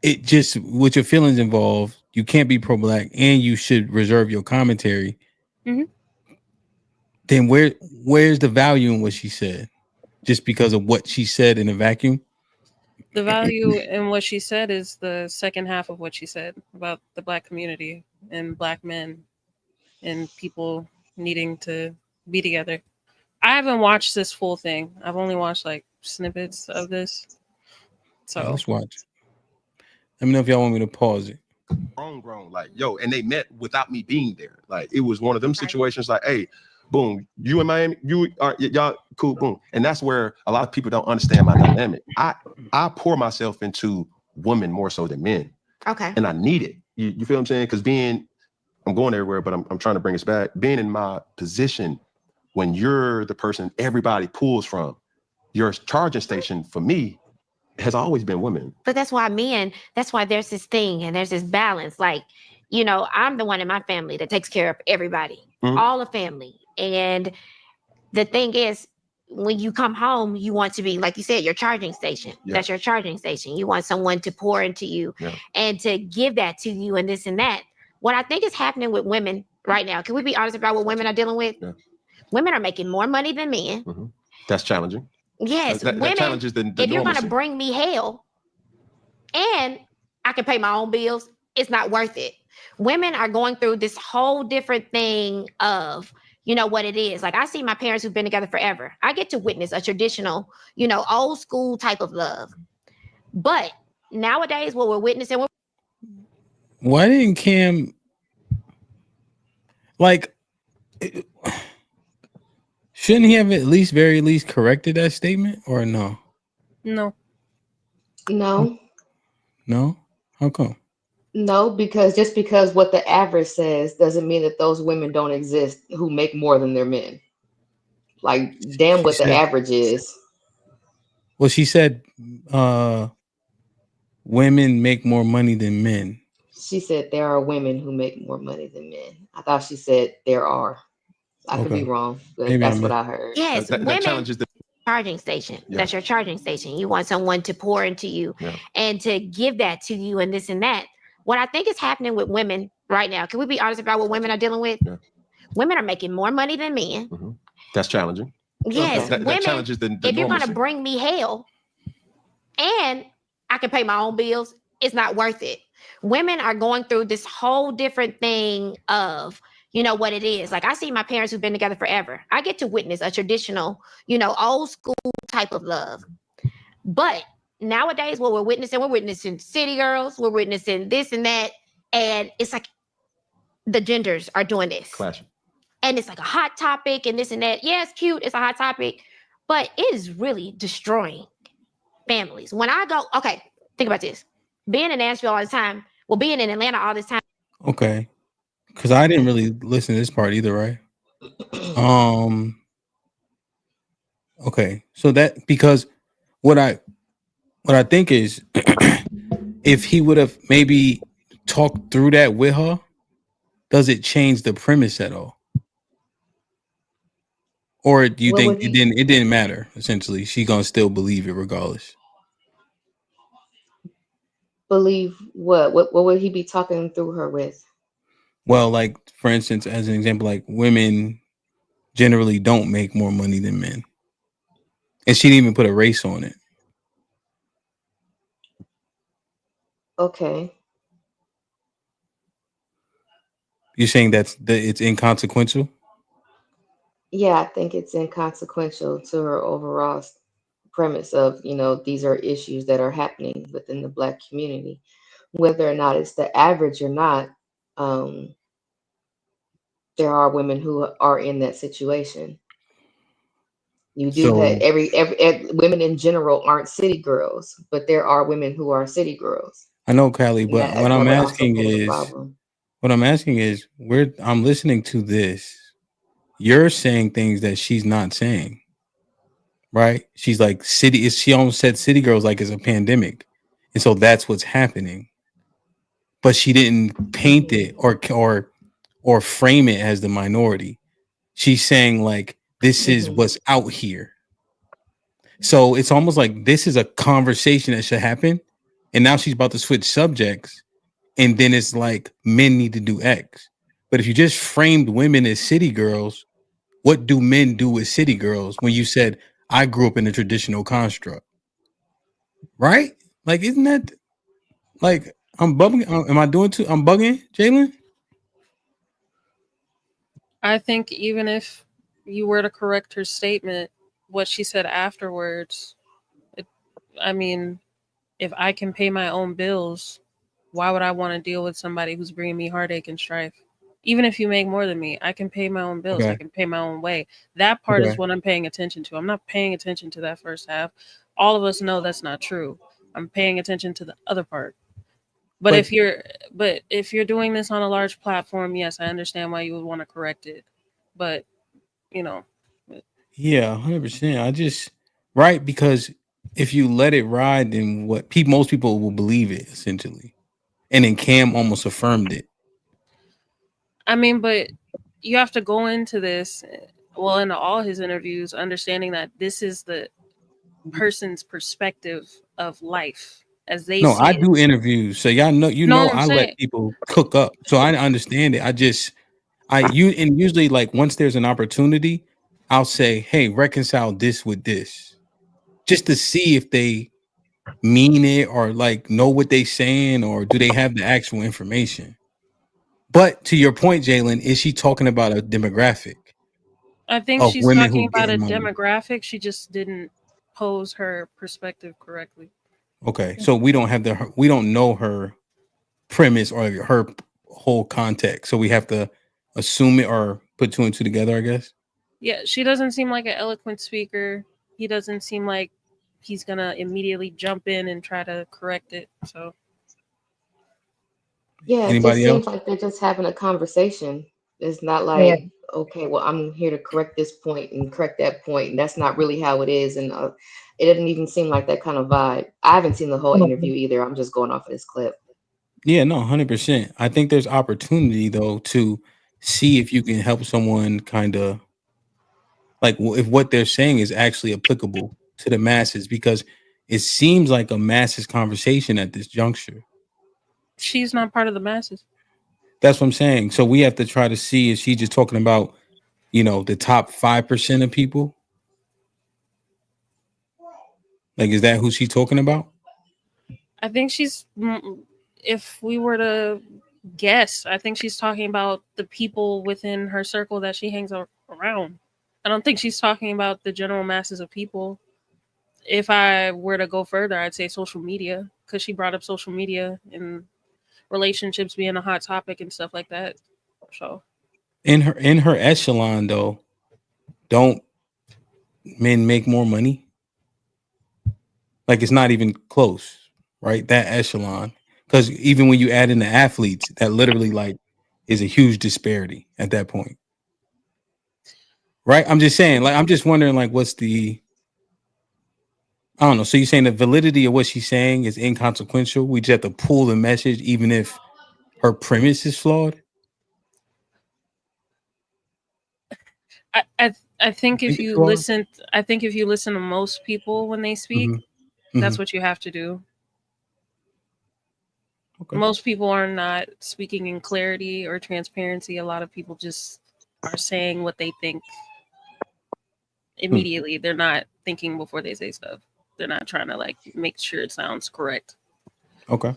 it just with your feelings involved, you can't be pro-Black and you should reserve your commentary. Mm-hmm. Then where's the value in what she said? Just because of what she said in a vacuum? The value in what she said is the second half of what she said about the Black community and Black men and people needing to be together. I haven't watched this full thing. I've only watched like snippets of this. So let's watch. Let me know if y'all want me to pause it. Grown, like, yo, and they met without me being there. Like, it was one of them situations like, hey, boom, you in Miami, y'all cool, boom. And that's where a lot of people don't understand my dynamic. I pour myself into women more so than men. Okay. And I need it. You feel what I'm saying? Because I'm going everywhere, but I'm trying to bring us back. Being in my position when you're the person everybody pulls from, your charging station for me has always been women. But that's why there's this thing and there's this balance. Like, I'm the one in my family that takes care of everybody, all the family. And the thing is, when you come home, you want to be, like you said, your charging station. Yeah. That's your charging station. You want someone to pour into you and to give that to you and this and that. What I think is happening with women right now, can we be honest about what women are dealing with? Yeah. Women are making more money than men. Mm-hmm. That's challenging. Yes, that women, challenges the if you're going to bring me hell and I can pay my own bills, it's not worth it. Women are going through this whole different thing of, what it is. Like, I see my parents who've been together forever. I get to witness a traditional, old school type of love. But nowadays, what we're witnessing... Why didn't Cam... shouldn't he have very least corrected that statement or no? No. No? How come? No, because just because what the average says doesn't mean that those women don't exist who make more than their men. Like, damn what the average is. Well, she said women make more money than men. She said there are women who make more money than men. I thought she said there are. I could be wrong, but maybe that's what I heard. Yes, that challenges the charging station. Yeah. That's your charging station. You want someone to pour into you and to give that to you and this and that. What I think is happening with women right now, can we be honest about what women are dealing with? Yeah. Women are making more money than men. Mm-hmm. That's challenging. Yes, that challenges the if you're going to bring me hell and I can pay my own bills, it's not worth it. Women are going through this whole different thing of, what it is. Like, I see my parents who've been together forever. I get to witness a traditional, old school type of love. But nowadays, what we're witnessing city girls, we're witnessing this and that. And it's like the genders are doing this. Clashing. And it's like a hot topic and this and that. Yeah, it's cute. It's a hot topic. But it is really destroying families. When I go, okay, think about this. Being in Nashville all the time, being in Atlanta all this time. Okay. Because I didn't really listen to this part either, right? Okay. So that, because what I think is if he would have maybe talked through that with her, does it change the premise at all? Or do you What think would it he didn't matter? Essentially, she gonna still believe it regardless. believe? What would he be talking through her with? Well, like for instance, as an example, like women generally don't make more money than men, and she didn't even put a race on it. Okay. You're saying it's inconsequential? Yeah, I think it's inconsequential to her overall premise of, these are issues that are happening within the Black community. Whether or not it's the average or not, um, there are women who are in that situation. You do have So every women in general aren't city girls, but there are women who are city girls, I know, Callie, and but that would also pose a problem. what I'm asking is, where I'm listening to this, you're saying things that she's not saying, right? She's like she almost said city girls like it's a pandemic, and so that's what's happening. But she didn't paint it or frame it as the minority. She's saying like this is what's out here. So it's almost like this is a conversation that should happen, and now she's about to switch subjects, and then it's like men need to do X. But if you just framed women as city girls, what do men do as city girls when you said I grew up in a traditional construct? Right? Like, isn't that like I'm bugging? Am I doing too? I'm bugging, Jalen? I think even if you were to correct her statement, what she said afterwards, I mean, if I can pay my own bills, why would I want to deal with somebody who's bringing me heartache and strife? Even if you make more than me, I can pay my own bills. I Okay. can pay my own way. That part is Okay. what I'm paying attention to. I'm not paying attention to that first half. All of us know that's not true. I'm paying attention to the other part. But But if you're doing this on a large platform, yes, I understand why you would want to correct it. But you know, yeah, 100%. I just right because if you let it ride, then most people will believe it essentially, and then Cam almost affirmed it. I mean, but you have to go into this, well, into all his interviews, understanding that this is the person's perspective of life as they No, see I it. do interviews, so y'all know. No, I'm I let saying, people cook up, so I understand it. And usually like once there's an opportunity, I'll say, "Hey, reconcile this with this," just to see if they mean it or like know what they saying or do they have the actual information. But to your point, Jalen, is she talking about a demographic I think of she's women talking who about a getting money? demographic. She just didn't pose her perspective correctly. Okay, so we don't know her premise or her whole context, so we have to assume it or put two and two together, I guess. Yeah, she doesn't seem like an eloquent speaker. He doesn't seem like he's gonna immediately jump in and try to correct it. So Yeah, it just Anybody else? seems like they're just having a conversation. It's not like, okay, well, I'm here to correct this point and correct that point, and that's not really how it is. And it doesn't even seem like that kind of vibe. I haven't seen the whole interview either. I'm just going off of this clip. Yeah, no, 100%. I think there's opportunity though to see if you can help someone kind of like if what they're saying is actually applicable to the masses because it seems like a masses conversation at this juncture. she's not part of the masses. That's what I'm saying. So we have to try to see if she's just talking about, the top 5% of people. Like, is that who she's talking about? I think if we were to guess, I think she's talking about the people within her circle that she hangs around. I don't think she's talking about the general masses of people. If I were to go further, I'd say social media, because she brought up social media and relationships being a hot topic and stuff like that. So In her echelon though, don't men make more money? Like it's not even close, right? That echelon. Because even when you add in the athletes, that literally like is a huge disparity at that point. Right? I'm just saying, like, I'm just wondering, like, I don't know. So you're saying the validity of what she's saying is inconsequential. We just have to pull the message, even if her premise is flawed. I think if Think you you are? listen, I think if you listen to most people when they speak, that's what you have to do. Okay. Most people are not speaking in clarity or transparency. A lot of people just are saying what they think immediately. They're not thinking before they say stuff. They're not trying to like make sure it sounds correct. Okay.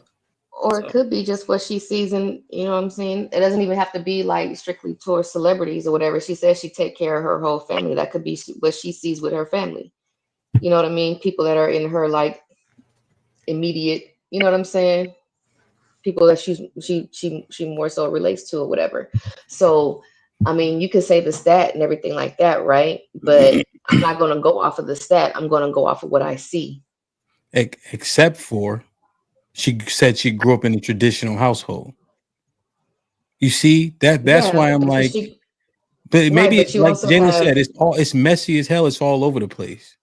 Or it could be just what she sees, and you know what I'm saying. It doesn't even have to be like strictly towards celebrities or whatever. She says she take care of her whole family. That could be what she sees with her family. You know what I mean? People that are in her like immediate. You know what I'm saying? People that she more so relates to or whatever. So, I mean, you could say the stat and everything like that, right? But I'm not going to go off of the stat. I'm going to go off of what I see. Except for she said she grew up in a traditional household. You see that's Yeah, why I'm but like, she but right, maybe but you like also Jalen have said, it's messy as hell. It's all over the place,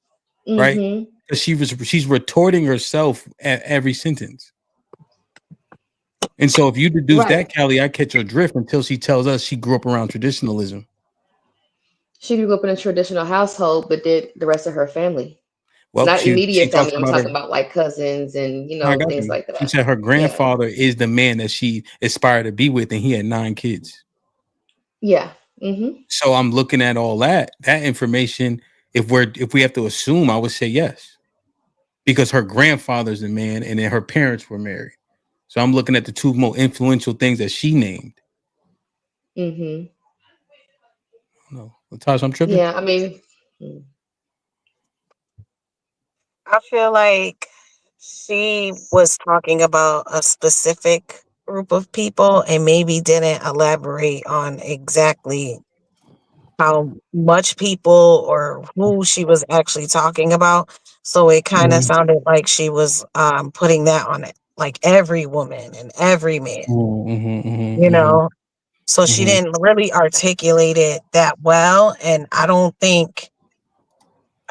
right? Because she's retorting herself at every sentence. And so if you deduce right. that, Callie, I catch her drift until she tells us she grew up around traditionalism. She grew up in a traditional household, but did the rest of her family. Well, Not she immediate talks family. I'm about talking her. about like cousins and I got things you. like She that. said her Yeah. grandfather is the man that she aspired to be with, and he had 9 kids. Yeah. So I'm looking at all that information. If we have to assume, I would say yes, because her grandfather's the man, and then her parents were married. So I'm looking at the 2 most influential things that she named. No, Latasha, I'm tripping. Yeah, I mean, I feel like she was talking about a specific group of people and maybe didn't elaborate on exactly how much people or who she was actually talking about. So it kind of sounded like she was putting that on it, like every woman and every man, you know. So she didn't really articulate it that well. And I don't think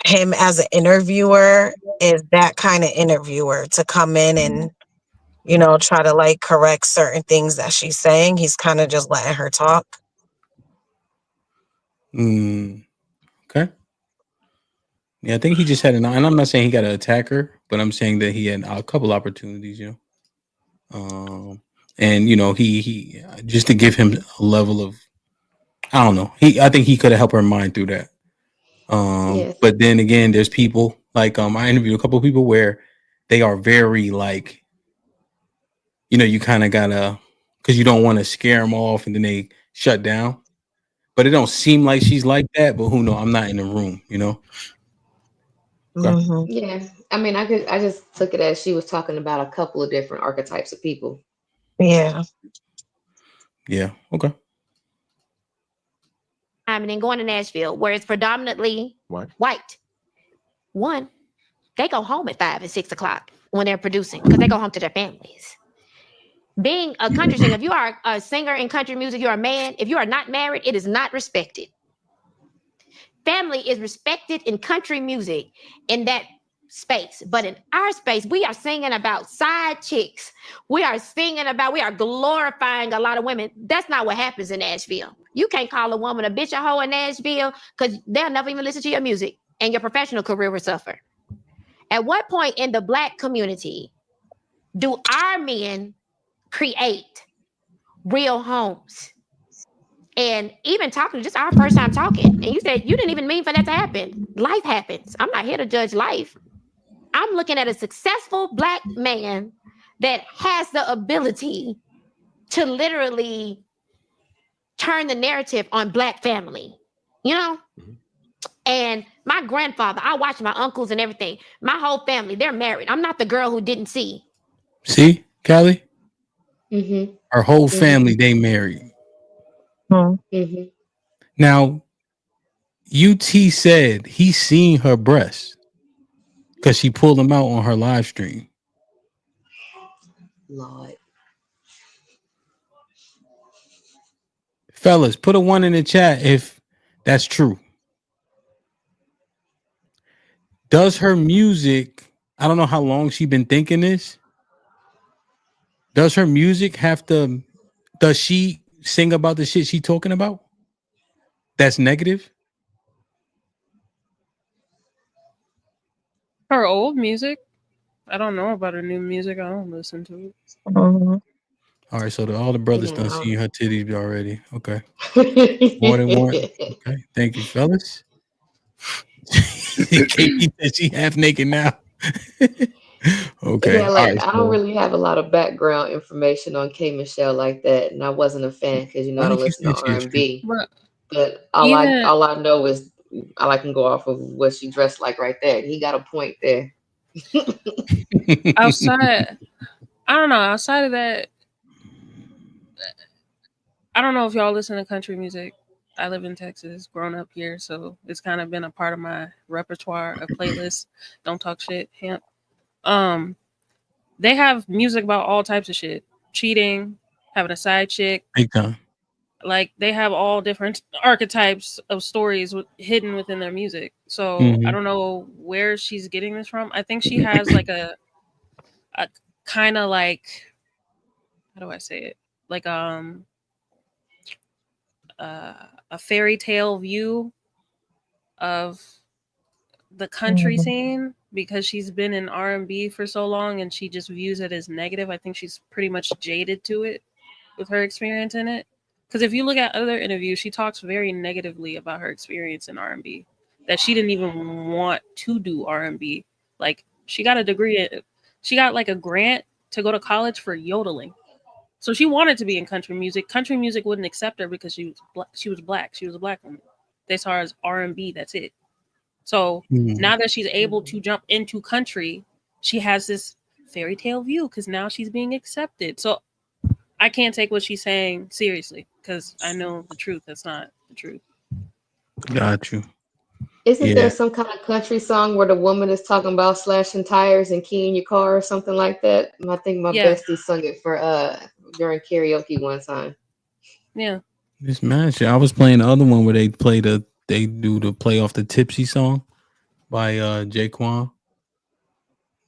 him as an interviewer is that kind of interviewer to come in and, you know, try to like correct certain things that she's saying. He's kind of just letting her talk. Okay. Yeah, I think he just had and I'm not saying he got to attack her, but I'm saying that he had a couple opportunities, you know. And you know, he just to give him a level of, I don't know. I think he could have helped her mind through that. Yes. But then again, there's people like I interviewed a couple of people where they are very like, you know, you kind of gotta, because you don't want to scare them off, and then they shut down. But it don't seem like she's like that. But who knows? I'm not in the room, you know. Okay. Yeah. I mean, I just took it as she was talking about a couple of different archetypes of people. Yeah. Yeah. Okay. And then going to Nashville, where it's predominantly white. One, they go home at 5 and 6 o'clock when they're producing because they go home to their families. Being a country singer, if you are a singer in country music, you're a man. If you are not married, it is not respected. Family is respected in country music in that space. But in our space, we are singing about side chicks. We are glorifying a lot of women. That's not what happens in Nashville. You can't call a woman a bitch, a hoe in Nashville, because they'll never even listen to your music and your professional career will suffer. At what point in the Black community do our men create real homes? And even talking, just our first time talking, and you said you didn't even mean for that to happen. Life happens. I'm not here to judge life. I'm looking at a successful Black man that has the ability to literally turn the narrative on Black family, you know? And my grandfather, I watched my uncles and everything. My whole family, they're married. I'm not the girl who didn't see. See, Callie? Her whole family, they married. Now, UT said he seen her breasts because she pulled them out on her live stream. Lord. Fellas, put a 1 in the chat if that's true. Does her music, I don't know how long she been thinking this. Does her music does she sing about the shit she talking about? That's negative? Her old music. I don't know about her new music. I don't listen to it. Mhm. All right, so all the brothers done Yeah. seen her titties already. Okay. More than one. Okay. Thank you, fellas. Katie said she half naked now. Okay. Yeah, All like right. I don't So really have a lot of background information on K Michelle like that, and I wasn't a fan because I why don't did you listen to say she a stripper? R&B. But But even all I know is all I can go off of what she dressed like right there. He got a point there. outside, I don't know. Outside of that, I don't know if y'all listen to country music. I live in Texas, grown up here, so it's kind of been a part of my repertoire of playlists. Don't talk shit, HAMP. Um, they have music about all types of shit: cheating, having a side chick. Big time. Like they have all different archetypes of stories hidden within their music. So I Mhm. don't know where she's getting this from. I think she has like a kind of like, how do I say it? Like a fairy tale view of the country Mhm. scene because she's been in R&B for so long and she just views it as negative. I think she's pretty much jaded to it with her experience in it. Because if you look at other interviews, she talks very negatively about her experience in R&B, that she didn't even want to do R&B. Like she got a degree, she got like a grant to go to college for yodeling. So she wanted to be in country music. Country music wouldn't accept her because she was black. She was a black woman. They saw her as R&B. That's it. So Mhm. now that she's able to jump into country, she has this fairy tale view because now she's being accepted. So I can't take what she's saying seriously because I know the truth. That's not the truth. Got you. Isn't there Yeah. some kind of country song where the woman is talking about slashing tires and keying your car or something like that? I think my Yeah, bestie sung it for during karaoke one time. yeah. This match. I was playing the other one where they do the play off the Tipsy song by Jaquan.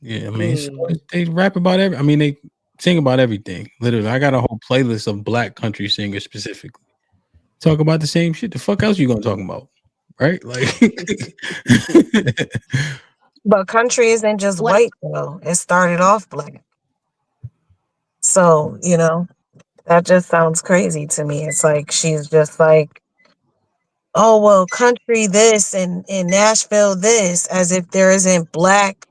Yeah, I mean Mm. they rap about every. I mean they sing about everything. Literally, I got a whole playlist of black country singers specifically. Talk about the same shit. The fuck else you gonna talk about, right? Like, But country isn't just What white though. It started off black. So, that just sounds crazy to me. It's like she's just like, oh well, country this and in Nashville this, as if there isn't black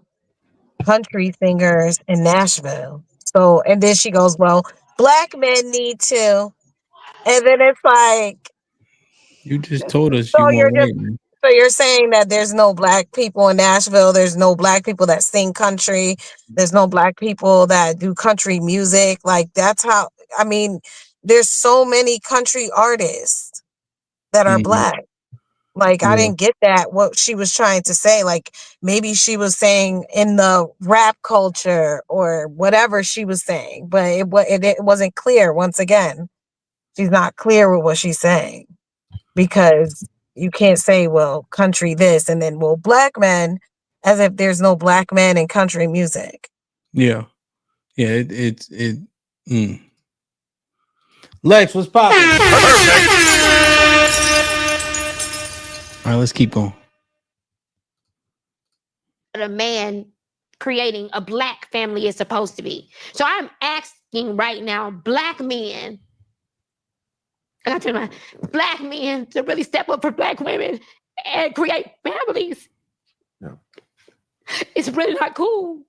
country singers in Nashville. So and then she goes, well, black men need to. And then it's like, you just told us you so want you're just white man. so you're saying that there's no black people in Nashville, there's no black people that sing country, there's no black people that do country music. Like that's how I mean, there's so many country artists that are Mhm. black. Like I Yeah, didn't get that what she was trying to say. Like maybe she was saying in the rap culture or whatever she was saying, but it wasn't clear. Once again, she's not clear with what she's saying because you can't say, well, country this and then, well, black men, as if there's no black men in country music. yeah, yeah. It. Mm. Lex, what's popping? All right, let's keep going. a man creating a black family is supposed to be. So I'm asking right now, black men, I got to my black men to really step up for black women and create families. Yeah. It's really not cool.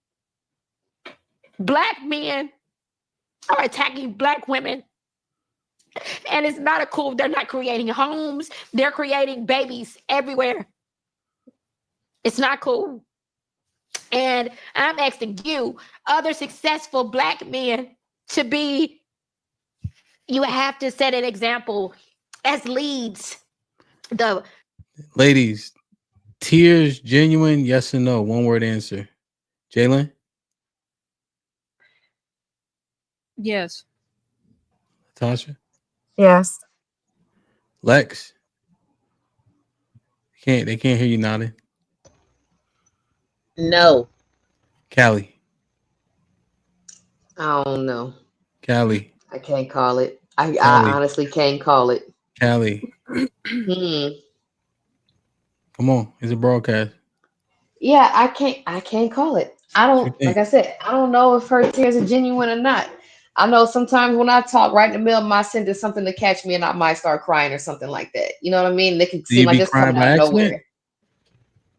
Black men are attacking black women. And it's not a cool, they're not creating homes, they're creating babies everywhere. It's not cool. And I'm asking you, other successful black men, to be, you have to set an example as leads. The Ladies, tears, genuine, yes or no? One word answer. Jalen, Yes. Tasha, Yes. Lex. They can't hear you nodding. No, Callie, I don't know. Callie, I can't call it. I Callie, honestly can't call it. Callie. Hmm. Come on, it's a broadcast. Yeah, I can't call it. I What you don't, like think? I said, I don't know if her tears are genuine or not. I know sometimes when I talk right in the middle of my sentence, something to catch me and I might start crying or something like that. You know what I mean? They can Do seem you like be it's crying coming by out of accident? nowhere.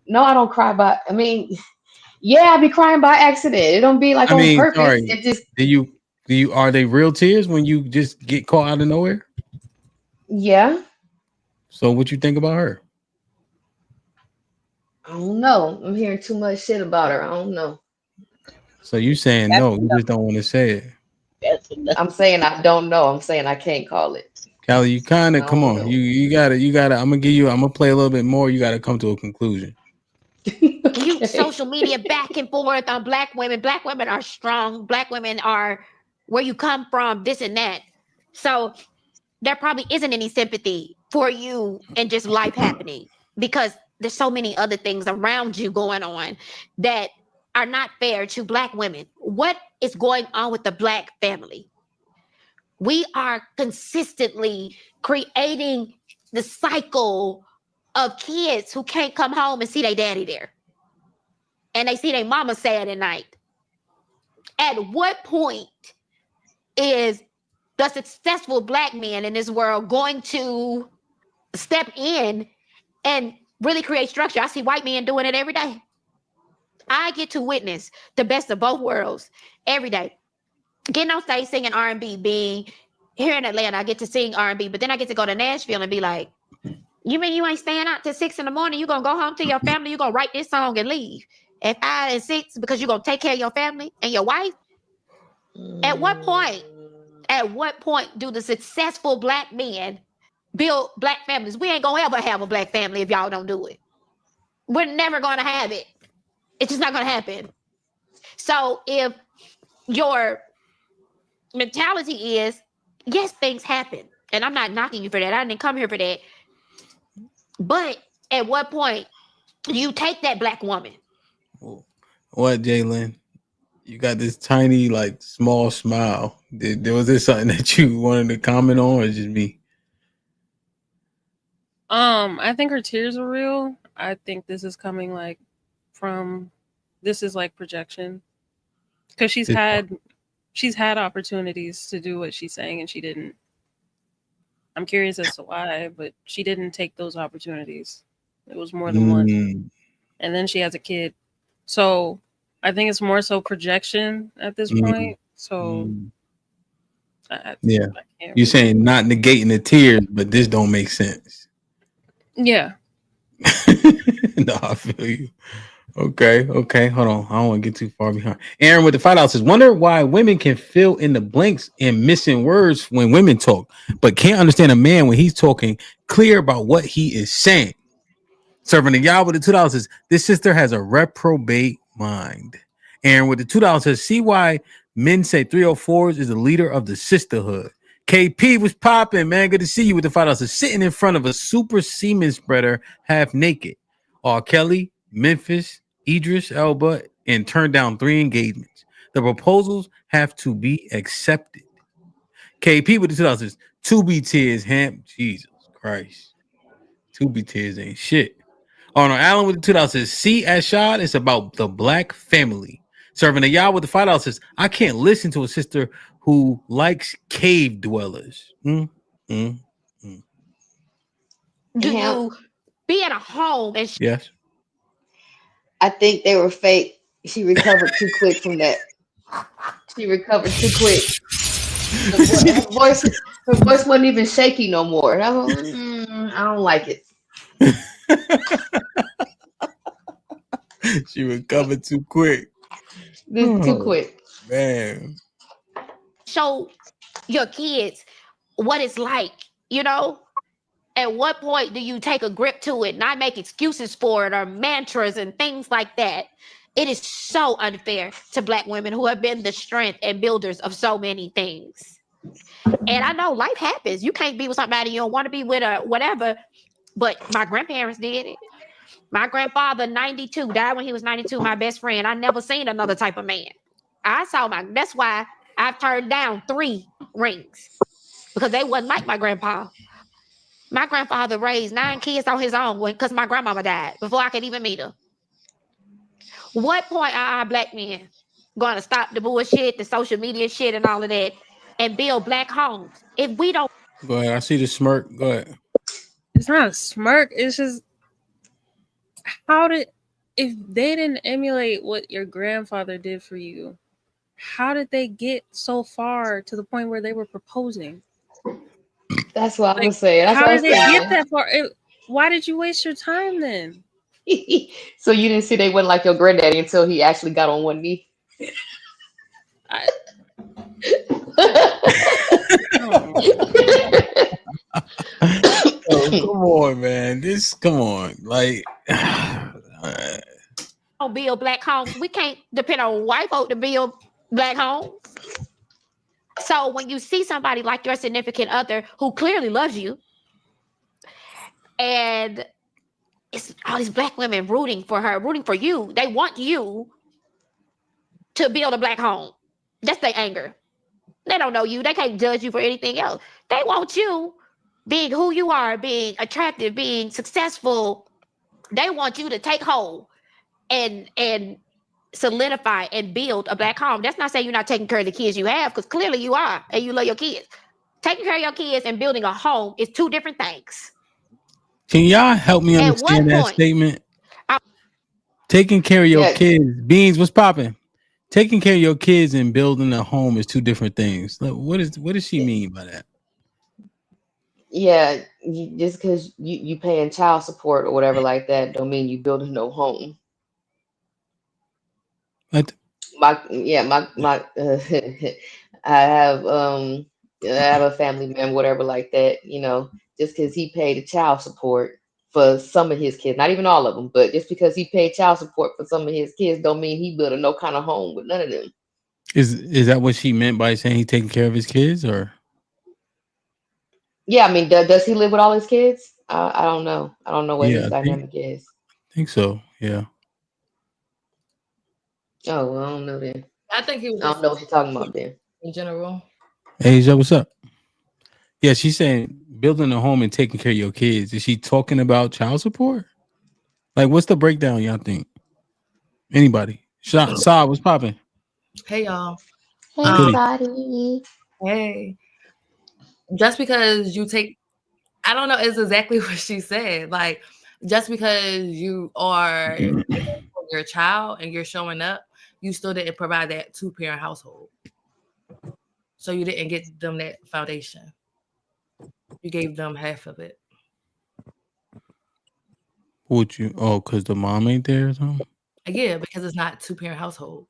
No, I don't cry by, I mean, yeah, I be crying by accident. It don't be like I on mean, purpose. sorry. It just, Do you are they real tears when you just get caught out of nowhere? yeah, So what you think about her? I don't know. I'm hearing too much shit about her. I don't know. So you saying That's no, you just don't want to say it. I'm saying I don't know. I'm saying I can't call it. Callie, you kind I of come don't on. know. You gotta. I'm gonna play a little bit more. You gotta come to a conclusion. You social media back and forth on black women. Black women are strong. Black women are where you come from, this and that. So there probably isn't any sympathy for you and just life happening because there's so many other things around you going on that are not fair to black women. What is going on with the black family? We are consistently creating the cycle of kids who can't come home and see their daddy there. And they see their mama sad at night. At what point is the successful black man in this world going to step in and really create structure? I see white men doing it every day. I get to witness the best of both worlds every day. Getting on stage singing R&B, being here in Atlanta, I get to sing R&B, but then I get to go to Nashville and be like, you mean you ain't staying out till 6 a.m? You're going to go home to your family, you're going to write this song and leave at 5 and 6 because you're going to take care of your family and your wife? At what point do the successful black men build black families? We ain't going to ever have a black family if y'all don't do it. We're never going to have it. It's just not going to happen. So if your mentality is, yes, things happen, and I'm not knocking you for that. I didn't come here for that. But at what point do you take that black woman? What, Jalen? You got this tiny, like, small smile. Was there something that you wanted to comment on, or just me? I think her tears are real. I think this is coming this is like projection, because she's had opportunities to do what she's saying and she didn't. I'm curious as to why, but she didn't take those opportunities. It was more than one, and then she has a kid, so I think it's more so projection at this point. So Yeah, you're saying not negating the tears, but this don't make sense. Yeah. No, I feel you. Okay. Hold on. I don't want to get too far behind. Aaron with the $5 says, wonder why women can fill in the blanks and missing words when women talk, but can't understand a man when he's talking clear about what he is saying. Serving the y'all with the $2 says, this sister has a reprobate mind. Aaron with the $2 says, see why men say 304s is the leader of the sisterhood. KP was popping, man. Good to see you with the $5 says, sitting in front of a super semen spreader half naked. R. Kelly, Memphis, Idris Elba, and turned down 3 engagements. The proposals have to be accepted. KP with the $2 says, 2B tears, HAMP. Jesus Christ. 2B tears ain't shit. Oh no, Alan with the $2 says, see as Shad, it's about the black family. Serving the y'all with the $5 says, I can't listen to a sister who likes cave dwellers. Do you be at a home and Yes. I think they were fake. She recovered too quick from that. She recovered too quick. Her voice wasn't even shaky no more. I don't like it. She recovered too quick. Too quick. Man. show your kids what it's like, At what point do you take a grip to it, not make excuses for it or mantras and things like that? It is so unfair to black women who have been the strength and builders of so many things. And I know life happens. You can't be with somebody you don't want to be with or whatever. But my grandparents did it. My grandfather, 92, died when he was 92, my best friend. I never seen another type of man. That's why I've turned down 3 rings, because they wasn't like my grandpa. My grandfather raised 9 kids on his own because my grandmama died before I could even meet her. What point are our black men going to stop the bullshit, the social media shit, and all of that, and build black homes? If we don't, Go ahead. I see the smirk. Go ahead. It's not a smirk. It's just if they didn't emulate what your grandfather did for you, how did they get so far to the point where they were proposing? That's what I was saying. That's How what I did was they saying. get that far? Why did you waste your time then? So you didn't see they wasn't like your granddaddy until he actually got on one knee. Oh, come on, man. Come on. Like, don't build black homes, we can't depend on white folk to build black homes. So when you see somebody like your significant other who clearly loves you, and it's all these black women rooting for her, rooting for you, they want you to build a black home. That's their anger. They don't know you. They can't judge you for anything else. They want you being who you are, being attractive, being successful. They want you to take hold and solidify and build a black home. That's not saying you're not taking care of the kids you have, because clearly you are, and you love your kids. Taking care of your kids and building a home is two different things. can y'all help me understand that statement? Taking care of your kids. Beans, what's popping? Taking care of your kids and building a home is two different things. What does she mean by that? Yeah, just because you paying child support or whatever like that, don't mean you building no home. What? My I have a family member, whatever like that. You know, just because he paid the child support for some of his kids, not even all of them, but just because he paid child support for some of his kids, don't mean he building no kind of home with none of them. Is that what she meant by saying he taking care of his kids, or? Yeah, I mean, does he live with all his kids? I don't know. I don't know what his Yeah, dynamic is. I think so. Yeah. Oh, well, I don't know then. I think he was I don't know what you're talking about then. in general. Asia, what's up? Yeah, she's saying building a home and taking care of your kids. Is she talking about child support? Like, what's the breakdown, y'all think? Anybody? Saw, what's popping? Hey y'all. Hey, Scotty. Hey. Just because you take, I don't know, it's exactly what she said. Like, just because you are your child and you're showing up, you still didn't provide that 2-parent household. So you didn't get them that foundation. You gave them half of it. Would you? Oh, because the mom ain't there or something? Yeah, because it's not 2-parent household.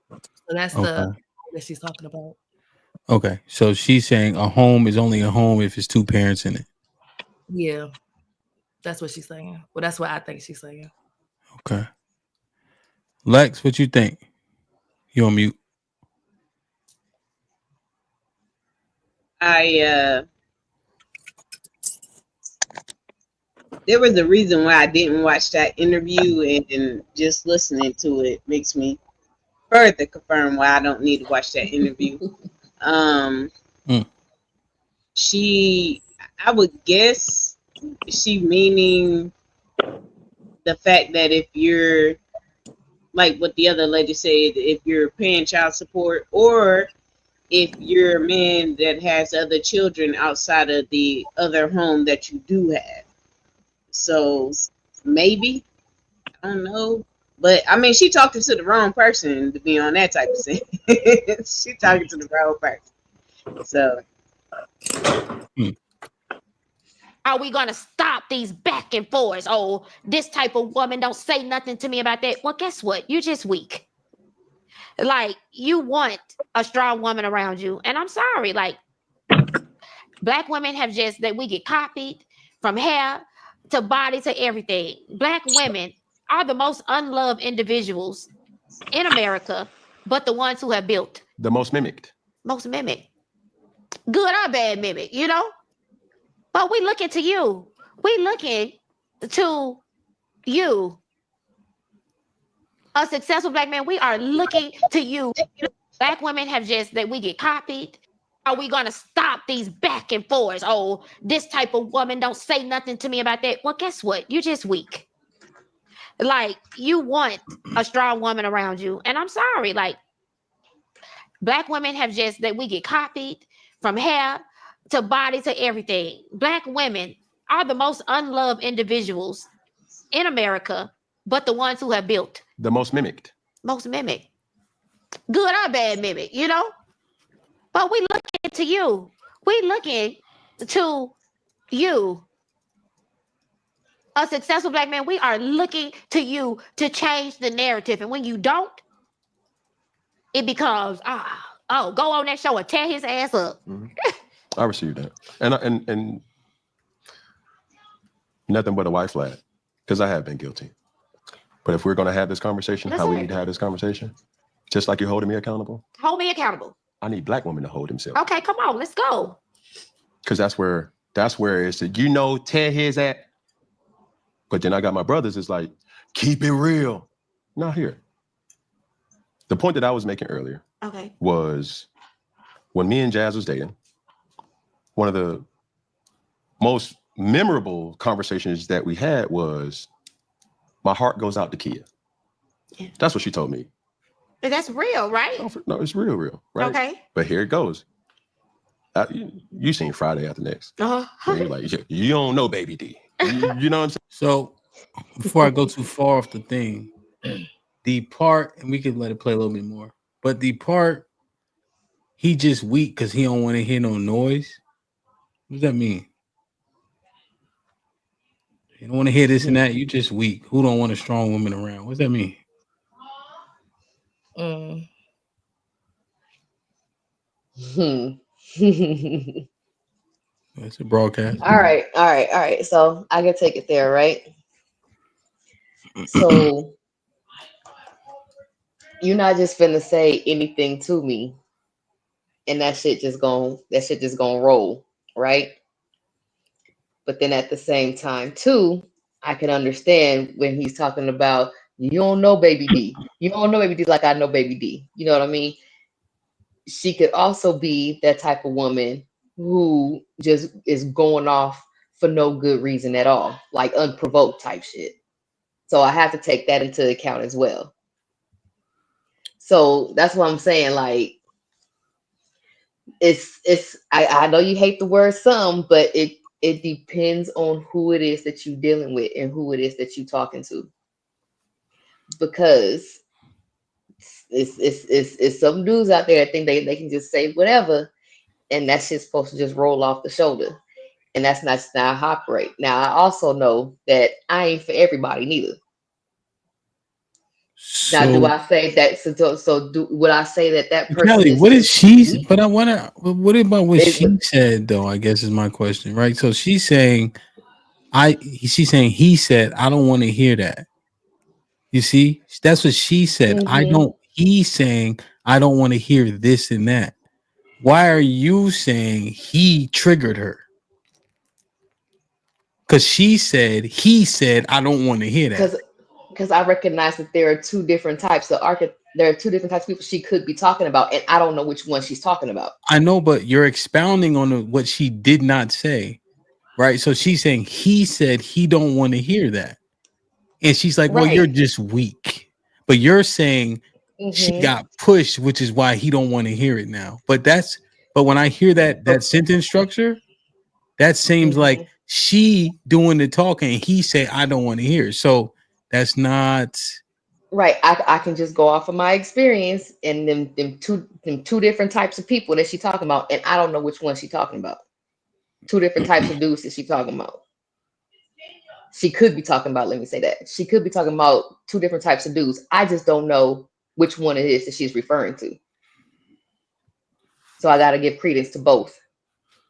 So that's the that she's talking about. Okay, so she's saying a home is only a home if it's two parents in it. Yeah, that's what she's saying. Well, that's what I think she's saying. Okay. Lex, what you think? You on mute? There was a reason why I didn't watch that interview, and just listening to it makes me further confirm why I don't need to watch that interview. I would guess she meaning the fact that if you're like what the other lady said, if you're paying child support, or if you're a man that has other children outside of the other home that you do have. So maybe, I don't know. But I mean, she talking to the wrong person to be on that type of thing. She talking to the wrong person. So are we going to stop these back and forths? Oh, this type of woman, don't say nothing to me about that. Well, guess what? You're just weak. Like, you want a strong woman around you. And I'm sorry, like, black women have just, that we get copied from hair to body to everything. Black women are the most unloved individuals in America, but the ones who have built. The most mimicked. Most mimicked. Good or bad mimic, you know? But we looking to you. We looking to you. A successful black man, we are looking to you. Black women have just, that we get copied. Are we going to stop these back and forths? Oh, this type of woman, don't say nothing to me about that. Well, guess what? You're just weak. Like, you want a strong woman around you. And I'm sorry, like, Black women have just, that we get copied from hair to body to everything. Black women are the most unloved individuals in America, but the ones who have built. The most mimicked. Most mimic. Good or bad mimic, you know? But we looking to you. We looking to you. A successful Black man, we are looking to you to change the narrative. And when you don't, it becomes, go on that show and tear his ass up. Mm-hmm. I received that. And nothing but a white flag, because I have been guilty. But if we're going to have this conversation, how we need to have this conversation, just like you're holding me accountable. Hold me accountable. I need Black women to hold themselves. Okay, come on, let's go. Because that's where it's, tear his ass. But then I got my brothers, it's like, keep it real. Not here. The point that I was making earlier was when me and Jazz was dating, one of the most memorable conversations that we had was, my heart goes out to Kia. Yeah. That's what she told me. That's real, right? No, it's real, right? Okay. But here it goes. You seen Friday After Next. You're like, you don't know Baby D. You know what I'm saying? So before I go too far off the thing, the part, and we can let it play a little bit more, but the part, he just weak because he don't want to hear no noise. What does that mean? You don't want to hear this and that. You just weak. Who don't want a strong woman around? What does that mean? That's a broadcast. All right. So I can take it there, right? So you're not just finna say anything to me, and that shit just gonna roll, right? But then at the same time, too, I can understand when he's talking about, you don't know Baby D. You don't know Baby D like I know Baby D. You know what I mean? She could also be that type of woman who just is going off for no good reason at all, like unprovoked type shit. So I have to take that into account as well. So that's what I'm saying. Like, I know you hate the word some, but it depends on who it is that you're dealing with and who it is that you're talking to. Because it's some dudes out there that think they can just say whatever, and that shit's supposed to just roll off the shoulder. And that's not how I operate. Now, I also know that I ain't for everybody neither. So, now, do I say that? Would I say that person? Kelly, what is she? But I want to. What about what she said, though? I guess is my question, right? So she's saying, She's saying he said, I don't want to hear that. You see, that's what she said. I don't. He's saying, I don't want to hear this and that. Why are you saying he triggered her? Because he said, I don't want to hear that. Because I recognize that there are two different types of there are two different types of people she could be talking about, and I don't know which one she's talking about. I know, but you're expounding on what she did not say, right? So she's saying he said he don't want to hear that, and she's like, "Well, you're just weak." But you're saying she got pushed, which is why he don't want to hear it now. But when I hear that sentence structure, that seems like she doing the talking. He say, "I don't want to hear." So that's not right. I can just go off of my experience and them two different types of people that she talking about, and I don't know which one she talking about. Two different types of dudes that she talking about. She could be talking about. Let me say that she could be talking about two different types of dudes. I just don't know which one it is that she's referring to. So I got to give credence to both,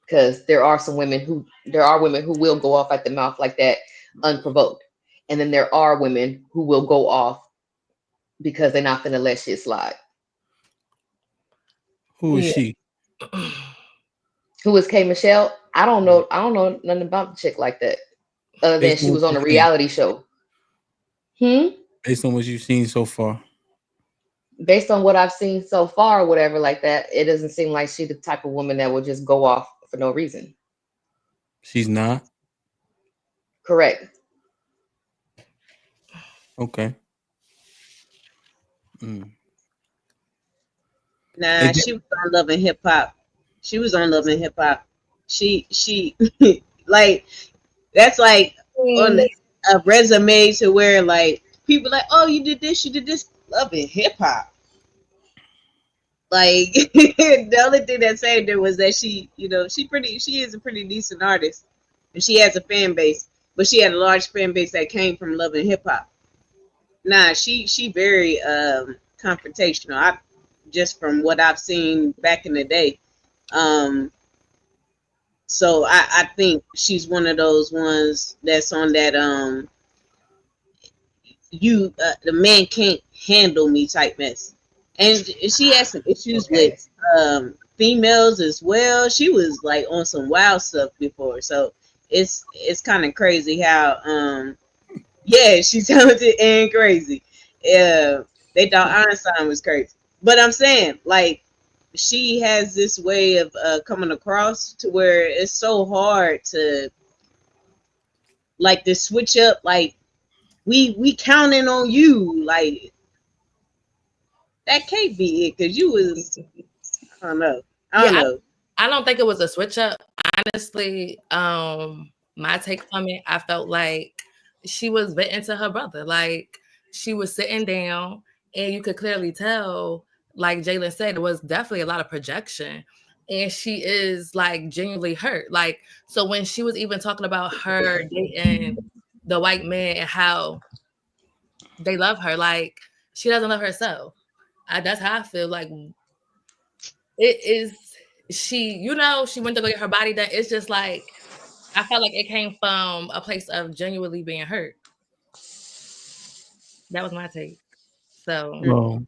because there are women who will go off at the mouth like that unprovoked. And then there are women who will go off because they're not going to let shit slide. Who is she? Who is K. Michelle? I don't know. I don't know nothing about the chick like that. Other than she was on a reality show. Based on what you've seen so far. Based on what I've seen so far, or whatever like that, it doesn't seem like she's the type of woman that will just go off for no reason. She's not? Correct. Okay. Nah, she was on Love and Hip Hop. She was on Love and Hip Hop. She like that's like on a resume to where like people like, oh, you did this, Love and Hip Hop. Like the only thing that saved her was that she is a pretty decent artist, and she has a fan base, but she had a large fan base that came from Love and Hip Hop. Nah, she very confrontational. I just from what I've seen back in the day. So I think she's one of those ones that's on that the man can't handle me type mess. And she had some issues with females as well. She was like on some wild stuff before. So it's kind of crazy how yeah, she's talented and crazy. Yeah, they thought Einstein was crazy. But I'm saying, like, she has this way of coming across to where it's so hard to like to switch up. Like, we counting on you. Like, that can't be it because you was I don't know. I don't think it was a switch up. Honestly, my take from it, I felt like she was venting to her brother. Like she was sitting down, and you could clearly tell, like Jalen said, it was definitely a lot of projection. And she is like genuinely hurt. Like, so when she was even talking about her dating the white man and how they love her, like she doesn't love herself. That's how I feel. Like it is she went to go get her body done. It's just like I felt like it came from a place of genuinely being hurt. That was my take. So Well,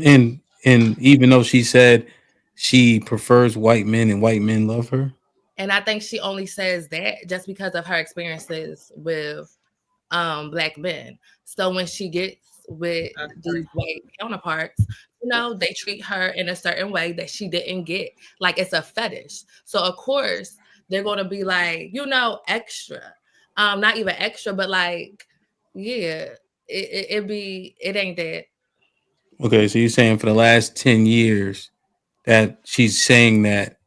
and even though she said she prefers white men and white men love her. and I think she only says that just because of her experiences with black men. So when she gets with these white counterparts, they treat her in a certain way that she didn't get. Like it's a fetish. So of course they're gonna be like, extra. Not even extra, but like, yeah, it ain't that. Okay, so you're saying for the last 10 years that she's saying that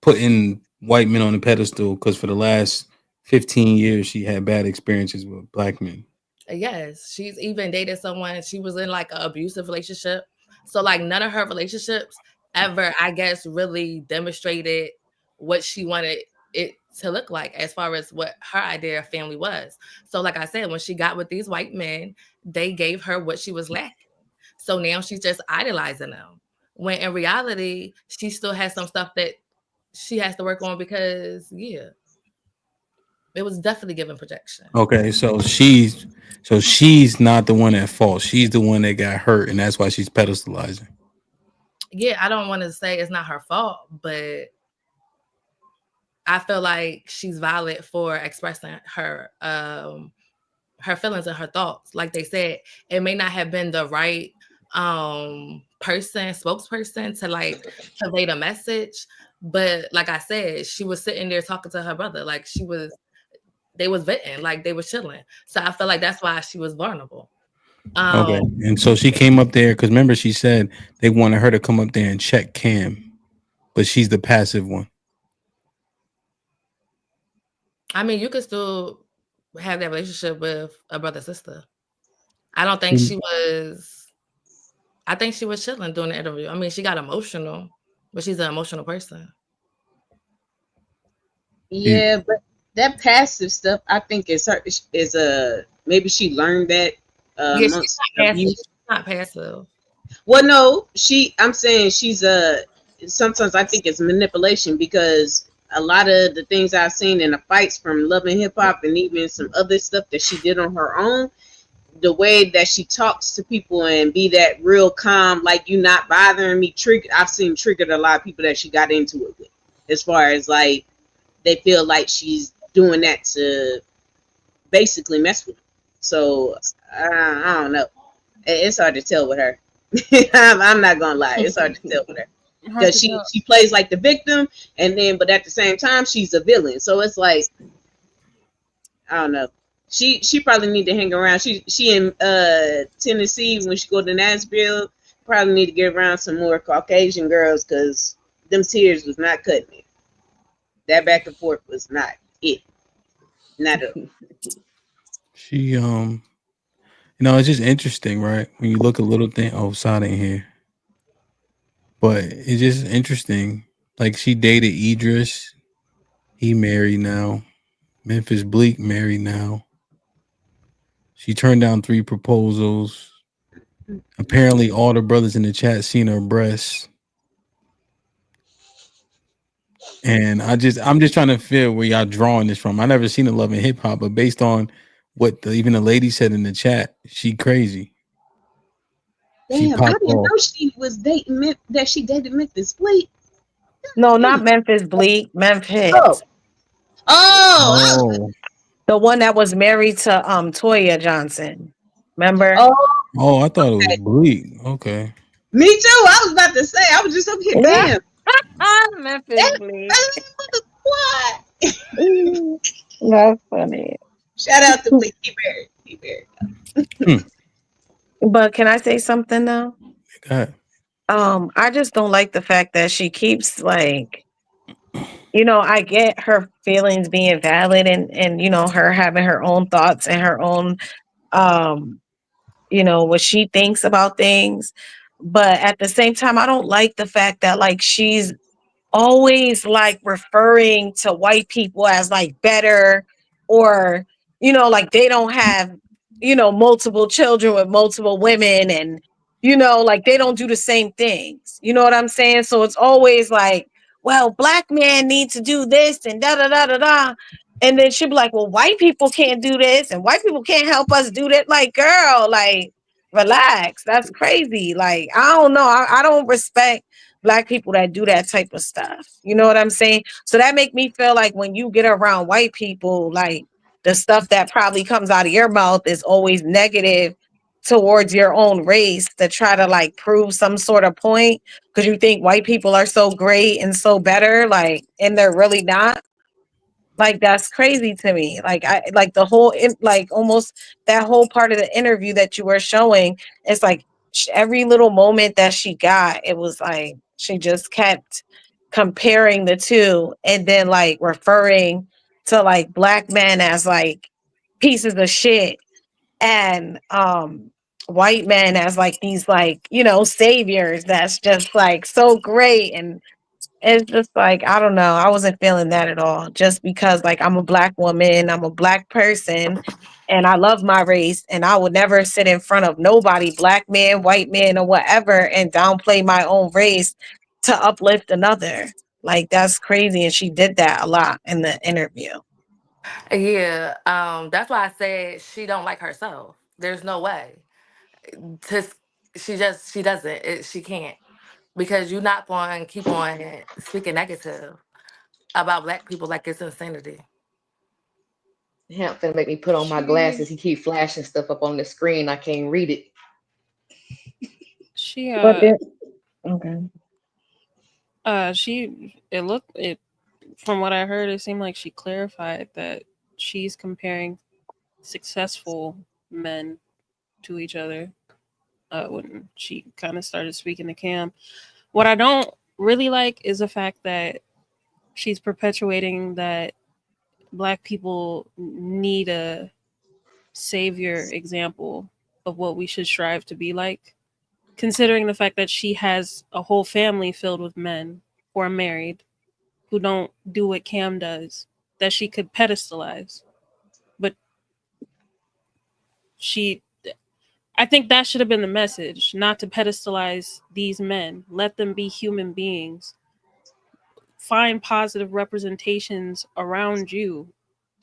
putting white men on the pedestal because for the last 15 years she had bad experiences with black men. Yes, she's even dated someone. She was in like an abusive relationship. So like none of her relationships ever, I guess, really demonstrated what she wanted it to look like as far as what her idea of family was. So like I said, when she got with these white men, they gave her what she was lacking. So now she's just idolizing them. When in reality, she still has some stuff that she has to work on because it was definitely given projection. Okay, so she's not the one at fault. She's the one that got hurt, and that's why she's pedestalizing. Yeah, I don't want to say it's not her fault, but I feel like she's valid for expressing her feelings and her thoughts. Like they said, it may not have been the right spokesperson to like convey the message, but like I said, she was sitting there talking to her brother, like they was venting, like they were chilling. So I feel like that's why she was vulnerable. Okay, and so she came up there because remember she said they wanted her to come up there and check Cam, but she's the passive one. I mean, you could still have that relationship with a brother sister. I don't think she was. I think she was chilling during the interview. I mean, she got emotional, but she's an emotional person. Yeah, but that passive stuff, I think is maybe she learned that. Yeah, she's not passive. Well, no, I'm saying she's sometimes I think it's manipulation because a lot of the things I've seen in the fights from Love and Hip Hop and even some other stuff that she did on her own, the way that she talks to people and be that real calm, like you not bothering me. I've seen triggered a lot of people that she got into it with, as far as like they feel like she's doing that to basically mess with them. So I don't know. It's hard to tell with her. I'm not gonna lie. It's hard to tell with her because she plays like the victim, but at the same time she's a villain. So it's like I don't know. She probably need to hang around. She in Tennessee when she go to Nashville. Probably need to get around some more Caucasian girls because them tears was not cutting it. That back and forth was not it. Not it. She it's just interesting, right? When you look a little thing. Oh, Sada ain't here, but it's just interesting. Like she dated Idris. He married now. Memphis Bleak married now. She turned down 3 proposals. Apparently, all the brothers in the chat seen her breasts. And I'm just trying to feel where y'all drawing this from. I never seen a Love and Hip Hop, but based on what even the lady said in the chat, she crazy. She Damn, I popped didn't off. know she was dating that she dated Memphis Bleak. No, not Memphis Bleak. Memphis. Oh, I was Oh, The one that was married to Toya Johnson. Remember? oh, I thought it was Bleak. Okay. me too. I was about to say. I was just up here. Damn. Memphis Bleak. What? That's funny. Shout out to Bleak. He married. He married. But can I say something though? God. I just don't like the fact that she keeps like, I get her feelings being valid and her having her own thoughts and her own what she thinks about things. But at the same time, I don't like the fact that like she's always like referring to white people as like better or like they don't have multiple children with multiple women and like they don't do the same things, you know what I'm saying? So it's always like, well, black men need to do this and da da da da da, and then she'd be like, well, white people can't do this and white people can't help us do that. Like, girl, like, relax. That's crazy. Like, I don't know. I don't respect black people that do that type of stuff. You know what I'm saying? So that make me feel like when you get around white people, like the stuff that probably comes out of your mouth is always negative towards your own race to try to like prove some sort of point because you think white people are so great and so better, like, and they're really not. Like that's crazy to me. Like I like the whole like almost that whole part of the interview that you were showing. It's like every little moment that she got, it was like she just kept comparing the two and then like referring to like black men as like pieces of shit and white men as like these like saviors that's just like so great. And it's just like, I don't know. I wasn't feeling that at all. Just because like I'm a black woman, I'm a black person, and I love my race, and I would never sit in front of nobody, black man, white man, or whatever, and downplay my own race to uplift another. Like that's crazy. And she did that a lot in the interview. Yeah, that's why I said she don't like herself. There's no way. To she doesn't. She can't because you're not going to keep on speaking negative about black people like it's insanity. Hamp finna make me put on my glasses. He keep flashing stuff up on the screen. I can't read it. She okay. It from what I heard, it seemed like she clarified that she's comparing successful men to each other when she kind of started speaking to Cam. What I don't really like is the fact that she's perpetuating that black people need a savior example of what we should strive to be like, considering the fact that she has a whole family filled with men who are married who don't do what Cam does, that she could pedestalize. But I think that should have been the message, not to pedestalize these men. Let them be human beings. Find positive representations around you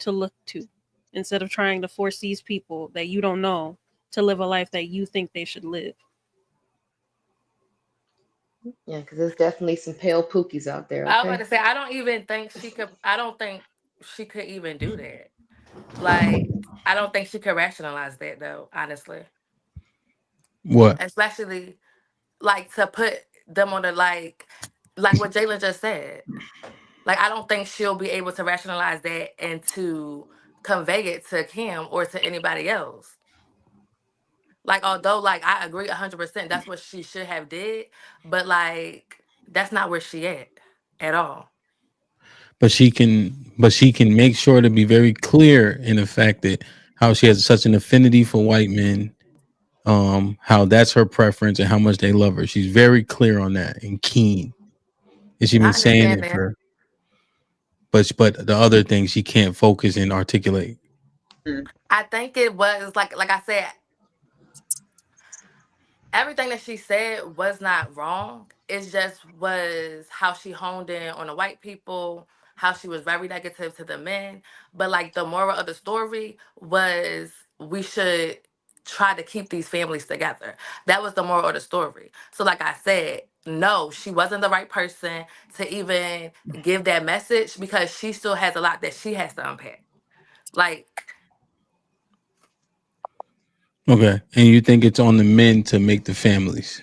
to look to instead of trying to force these people that you don't know to live a life that you think they should live. Yeah, because there's definitely some pale pookies out there. I was Okay. about to say I don't even think she could. I don't think she could even do that. Like I don't think she could rationalize that though. Honestly, What? especially like to put them on the like what Jalen just said. Like I don't think she'll be able to rationalize that and to convey it to Kim or to anybody else. Like, although, like, I agree 100%, that's what she should have did, but like, that's not where she at all. But she can make sure to be very clear in the fact that how she has such an affinity for white men, how that's her preference and how much they love her. She's very clear on that and keen. And she's I been saying understand it that. for, but the other things she can't focus and articulate. I think it was like I said, everything that she said was not wrong. It just was how she honed in on the white people, how she was very negative to the men. But like the moral of the story was we should try to keep these families together. That was the moral of the story. So like I said, no, she wasn't the right person to even give that message because she still has a lot that she has to unpack. Like, Okay. And you think it's on the men to make the families?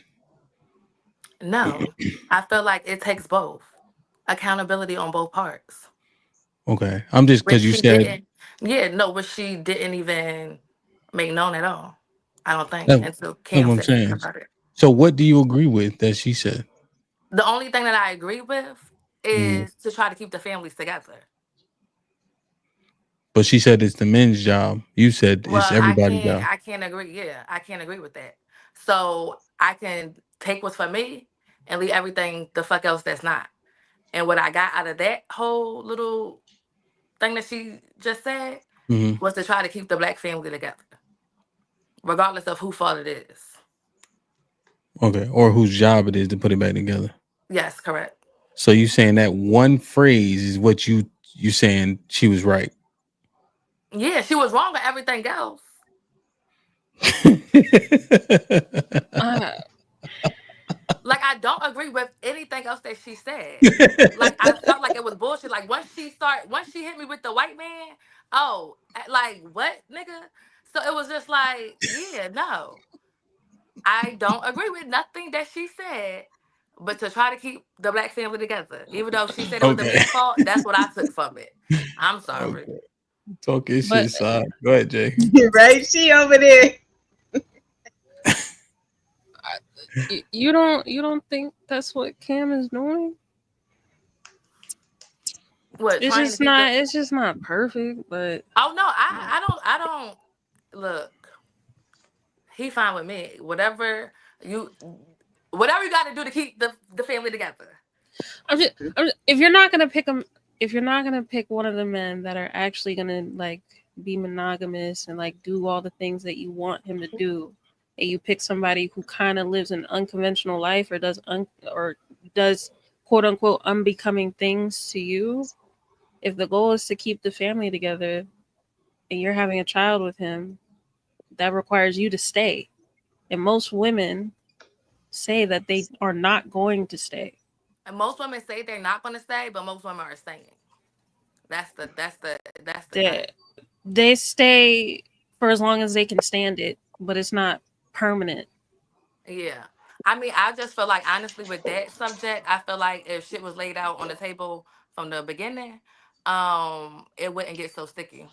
no, I feel like it takes both accountability on both parts. Okay. I'm just Which because you she said didn't. Yeah, no, which she didn't even make known at all. I don't think that, until that's Cam what I'm said something saying. about it. So what do you agree with that she said? The only thing that I agree with Mhm. is to try to keep the families together. But she said it's the men's job. You said it's Well, everybody's job. I can't agree. Yeah, I can't agree with that. So I can take what's for me and leave everything the fuck else that's not. And what I got out of that whole little thing that she just said Mhm. was to try to keep the black family together, regardless of whose fault it is. Okay. Or whose job it is to put it back together. Yes, correct. So you saying that one phrase is what you saying she was right. Yeah, she was wrong with everything else. Like, I don't agree with anything else that she said. Like, I felt like it was bullshit. Like, once she hit me with the white man, oh, like, what, nigga? So it was just like, yeah, no. I don't agree with nothing that she said, but to try to keep the black family together. Even though she said it was the Okay. man's fault, that's what I took from it. I'm sorry. Okay. Talking shit But aside. Go ahead, Jay. Right? She over there. you don't think that's what Cam is doing? What, It's trying to just keep the... not. It's just not perfect. But Oh, no, I don't... Look, he fine with me. Whatever you got to do to keep the family together. if you're not gonna pick them, if you're not gonna pick one of the men that are actually gonna like be monogamous and like do all the things that you want him to do, and you pick somebody who kind of lives an unconventional life or does quote unquote unbecoming things to you. If the goal is to keep the family together, and you're having a child with him, that requires you to stay. And most women say that they are not going to stay. And most women say they're not going to stay, but most women are staying. That's the thing. They stay for as long as they can stand it, but it's not permanent. Yeah. I mean, I just feel like, honestly, with that subject, I feel like if shit was laid out on the table from the beginning, it wouldn't get so sticky.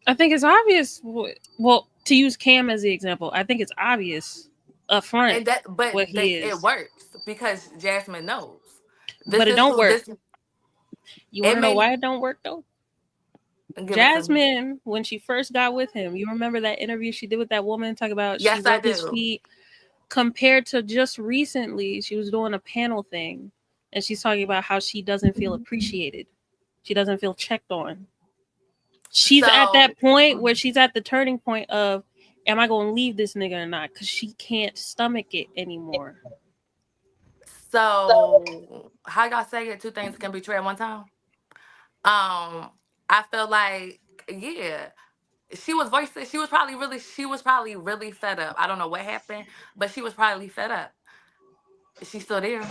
I think it's obvious. Well, to use Cam as the example, I think it's obvious up front what he is. It works because Jasmine knows. But it don't work. You want to know why it don't work though? Jasmine, when she first got with him, you remember that interview she did with that woman talking about she rubbed his feet. Compared to just recently, she was doing a panel thing, and she's talking about how she doesn't feel appreciated. She doesn't feel checked on. She's at that point where she's at the turning point of, am I going to leave this nigga or not? Because she can't stomach it anymore. So, how y'all say it? Two things can be true at one time. I feel like, yeah, she was voicing. She was probably really fed up. I don't know what happened, but she was probably fed up. She's still there.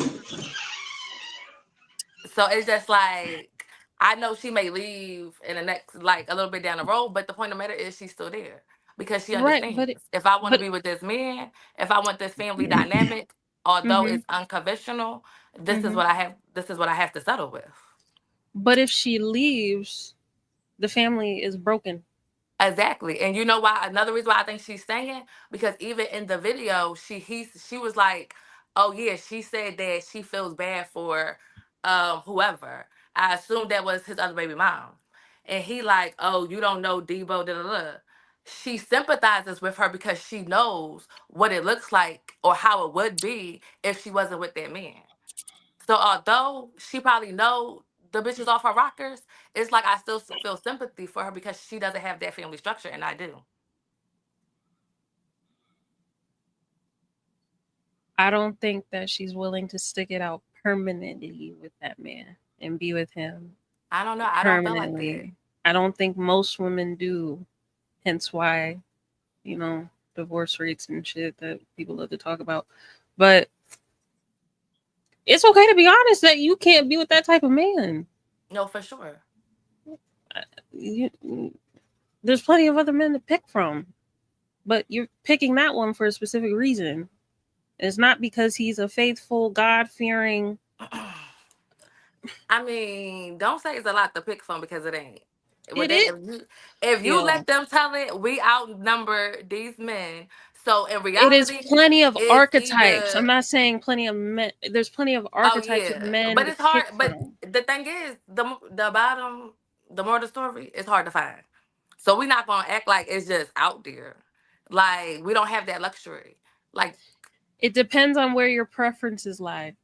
So it's just like, I know she may leave in the next, like, a little bit down the road, but the point of the matter is she's still there because she understands. Right, if I want to be with this man, if I want this family dynamic, although it's unconventional, this is what I have. This is what I have to settle with. But if she leaves, the family is broken. Exactly. And you know why? Another reason why I think she's staying, because even in the video, she was like, "Oh yeah, she said that she feels bad for whoever." I assume that was his other baby mom. And he like, "Oh, you don't know Debo, da da da." She sympathizes with her because she knows what it looks like or how it would be if she wasn't with that man. So although she probably know the bitches off her rockers, it's like I still feel sympathy for her because she doesn't have that family structure, and I do. I don't think that she's willing to stick it out permanently with that man and be with him I don't know. I don't feel like that. permanently. I don't think most women do. Hence why, you know, divorce rates and shit that people love to talk about. But it's okay to be honest that you can't be with that type of man. No, for sure. You, there's plenty of other men to pick from, but you're picking that one for a specific reason. It's not because he's a faithful, God-fearing. I mean, don't say it's a lot to pick from because it ain't. It is. If you let them tell it, we outnumber these men. So in It is reality, plenty of it's archetypes. I'm either not saying plenty of men. There's plenty of oh archetypes of yeah, men but to it's hard. pick But from. the thing is, the bottom, the more the story, it's hard to find. So we're not gonna act like it's just out there. Like we don't have that luxury. Like It depends on where your preferences lie.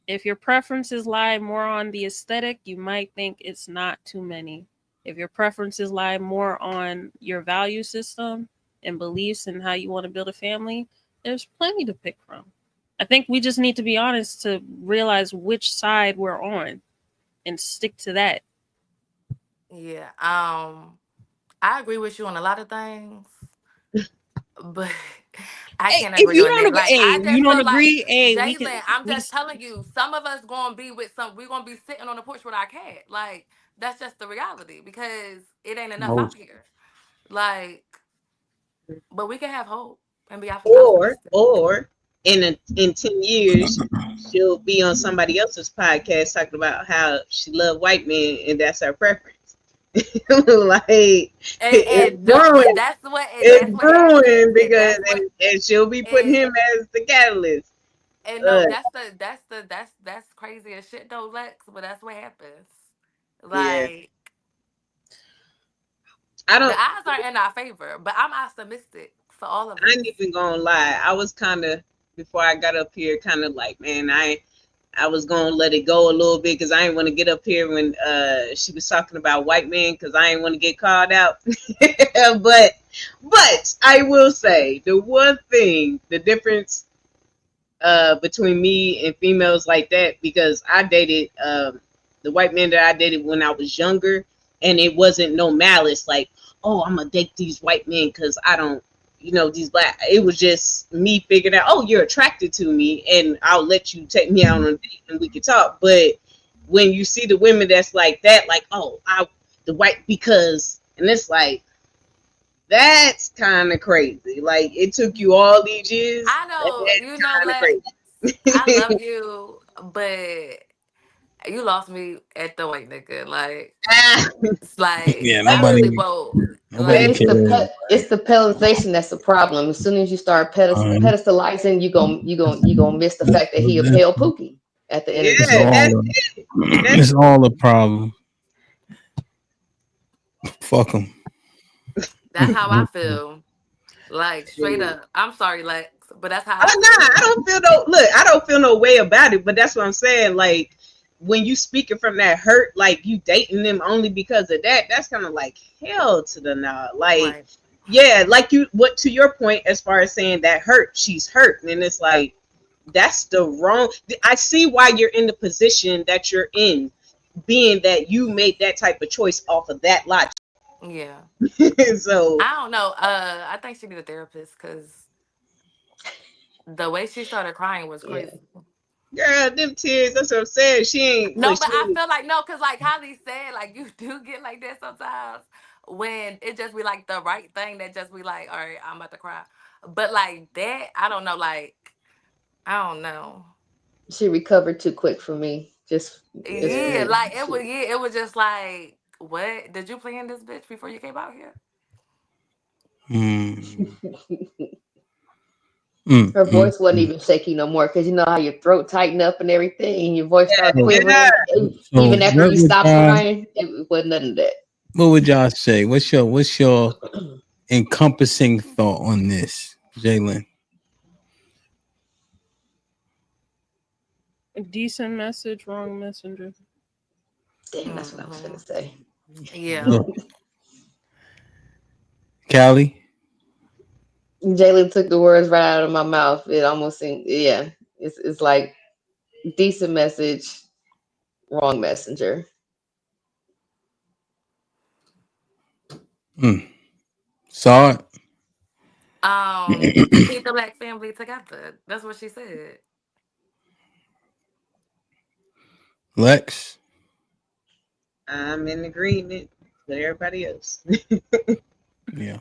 If your preferences lie more on the aesthetic, you might think it's not too many. If your preferences lie more on your value system and beliefs and how you want to build a family, there's plenty to pick from. I think we just need to be honest to realize which side we're on and stick to that. yeah, I agree with you on a lot of things, but I can't If agree you on don't that. agree, Like I you just don't feel like agree, we can. Jalen, I'm just telling you, some of us gonna be with some. We're gonna be sitting on the porch with our cat. Like that's just the reality because it ain't enough out here. Like, but we can have hope and be optimistic. Or in 10 years, she'll be on somebody else's podcast talking about how she loved white men and that's her preference. Like it's And no, brewing. and that's what It's happens, brewing and because that's what and she'll be putting and him as the catalyst. and no, that's crazy as shit though, Lex. But that's what happens. Yeah. Like I the don't odds are in our favor, but I'm optimistic for all of I us. ain't even gonna lie. I was kind of before I got up here, kind of like, man, I was gonna let it go a little bit because I didn't want to get up here when she was talking about white men because I didn't want to get called out. but I will say the one thing, the difference between me and females like that, because I dated the white men that I dated when I was younger, and it wasn't no malice like, oh, I'm gonna date these white men because I don't, these black. It was just me figuring out, oh, you're attracted to me, and I'll let you take me out on a date and we can talk. But when you see the women that's like that, like, oh, the white because, and it's like, that's kind of crazy. Like it took you all these years. I know, That's you know, kind of Lex. I crazy. love you, but you lost me at the white nigga. Like it's like Yeah, I nobody, really won't. nobody But Like it's the cares. it's the pedalization that's the problem. As soon as you start Um, pedestalizing, you gonna miss the fact that he a pale pookie at the end of the it's Yeah, day. that's all, it. That's it's all a problem. Fuck them. that's how I feel. Like straight up. I'm sorry, Lex, but that's how I oh nah, feel. I don't feel no look, I don't feel no way about it, but that's what I'm saying. Like when you speaking from that hurt, like you dating them only because of that, that's kind of like hell to the nah. Like, Right. yeah, like you what to your point as far as saying that hurt, she's hurt. And it's like that's the wrong. I see why you're in the position that you're in, being that you made that type of choice off of that logic. Yeah. So I don't know. I think she need a therapist because the way she started crying was yeah. crazy. Girl, them tears, that's what I'm saying. She ain't No, look, but she I ain't, feel like no, because like Holly said, like you do get like that sometimes when it just be like the right thing that just be like, all right, I'm about to cry. But like that, I don't know. Like I don't know. She recovered too quick for me. Just Yeah, for like she, it was just like What? Did you plan this bitch before you came out here? Her voice wasn't even shaky no more because you know how your throat tightened up and everything, and your voice started quivering. Even after you stopped crying, it wasn't none of that. What would y'all say? What's your encompassing thought on this, Jalen? A decent message, wrong messenger. Damn, that's what I was gonna say. Yeah. Callie? Jalen took the words right out of my mouth. It almost seemed, yeah. It's like decent message, wrong messenger. Saw it. Keep the black family together. That's what she said. Lex? I'm in agreement with everybody else. Yeah.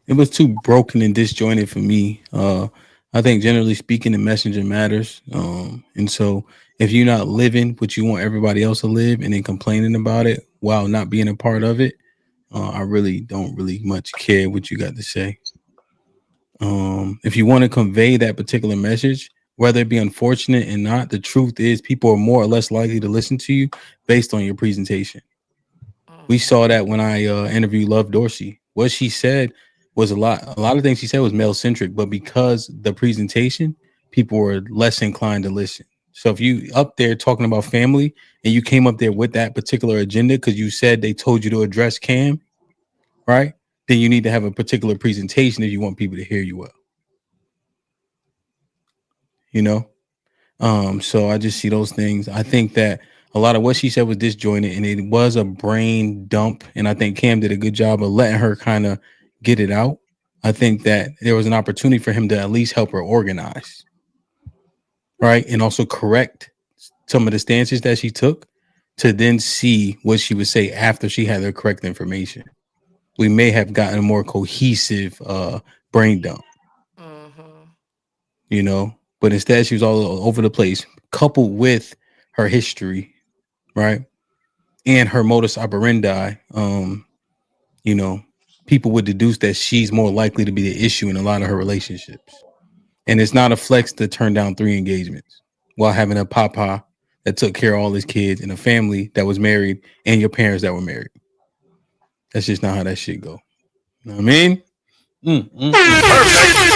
It was too broken and disjointed for me. I think generally speaking, the messenger matters. And so if you're not living what you want everybody else to live and then complaining about it while not being a part of it, I really don't much care what you got to say. If you want to convey that particular message, whether it be unfortunate or not, the truth is people are more or less likely to listen to you based on your presentation. We saw that when I interviewed Love Dorsey. What she said was a lot of things she said was male centric, but because the presentation, people were less inclined to listen. So if you up there talking about family and you came up there with that particular agenda because you said they told you to address Cam, right? Then you need to have a particular presentation if you want people to hear you well. You know? So I just see those things. I think that a lot of what she said was disjointed and it was a brain dump. And I think Cam did a good job of letting her kind of get it out. I think that there was an opportunity for him to at least help her organize. Right. And also correct some of the stances that she took to then see what she would say after she had the correct information. We may have gotten a more cohesive brain dump. You know, but instead she was all over the place, coupled with her history, right? And her modus operandi. You know, people would deduce that she's more likely to be the issue in a lot of her relationships. And it's not a flex to turn down 3 engagements while having a papa that took care of all his kids and a family that was married and your parents that were married. That's just not how that shit go. You know what I mean? Perfect.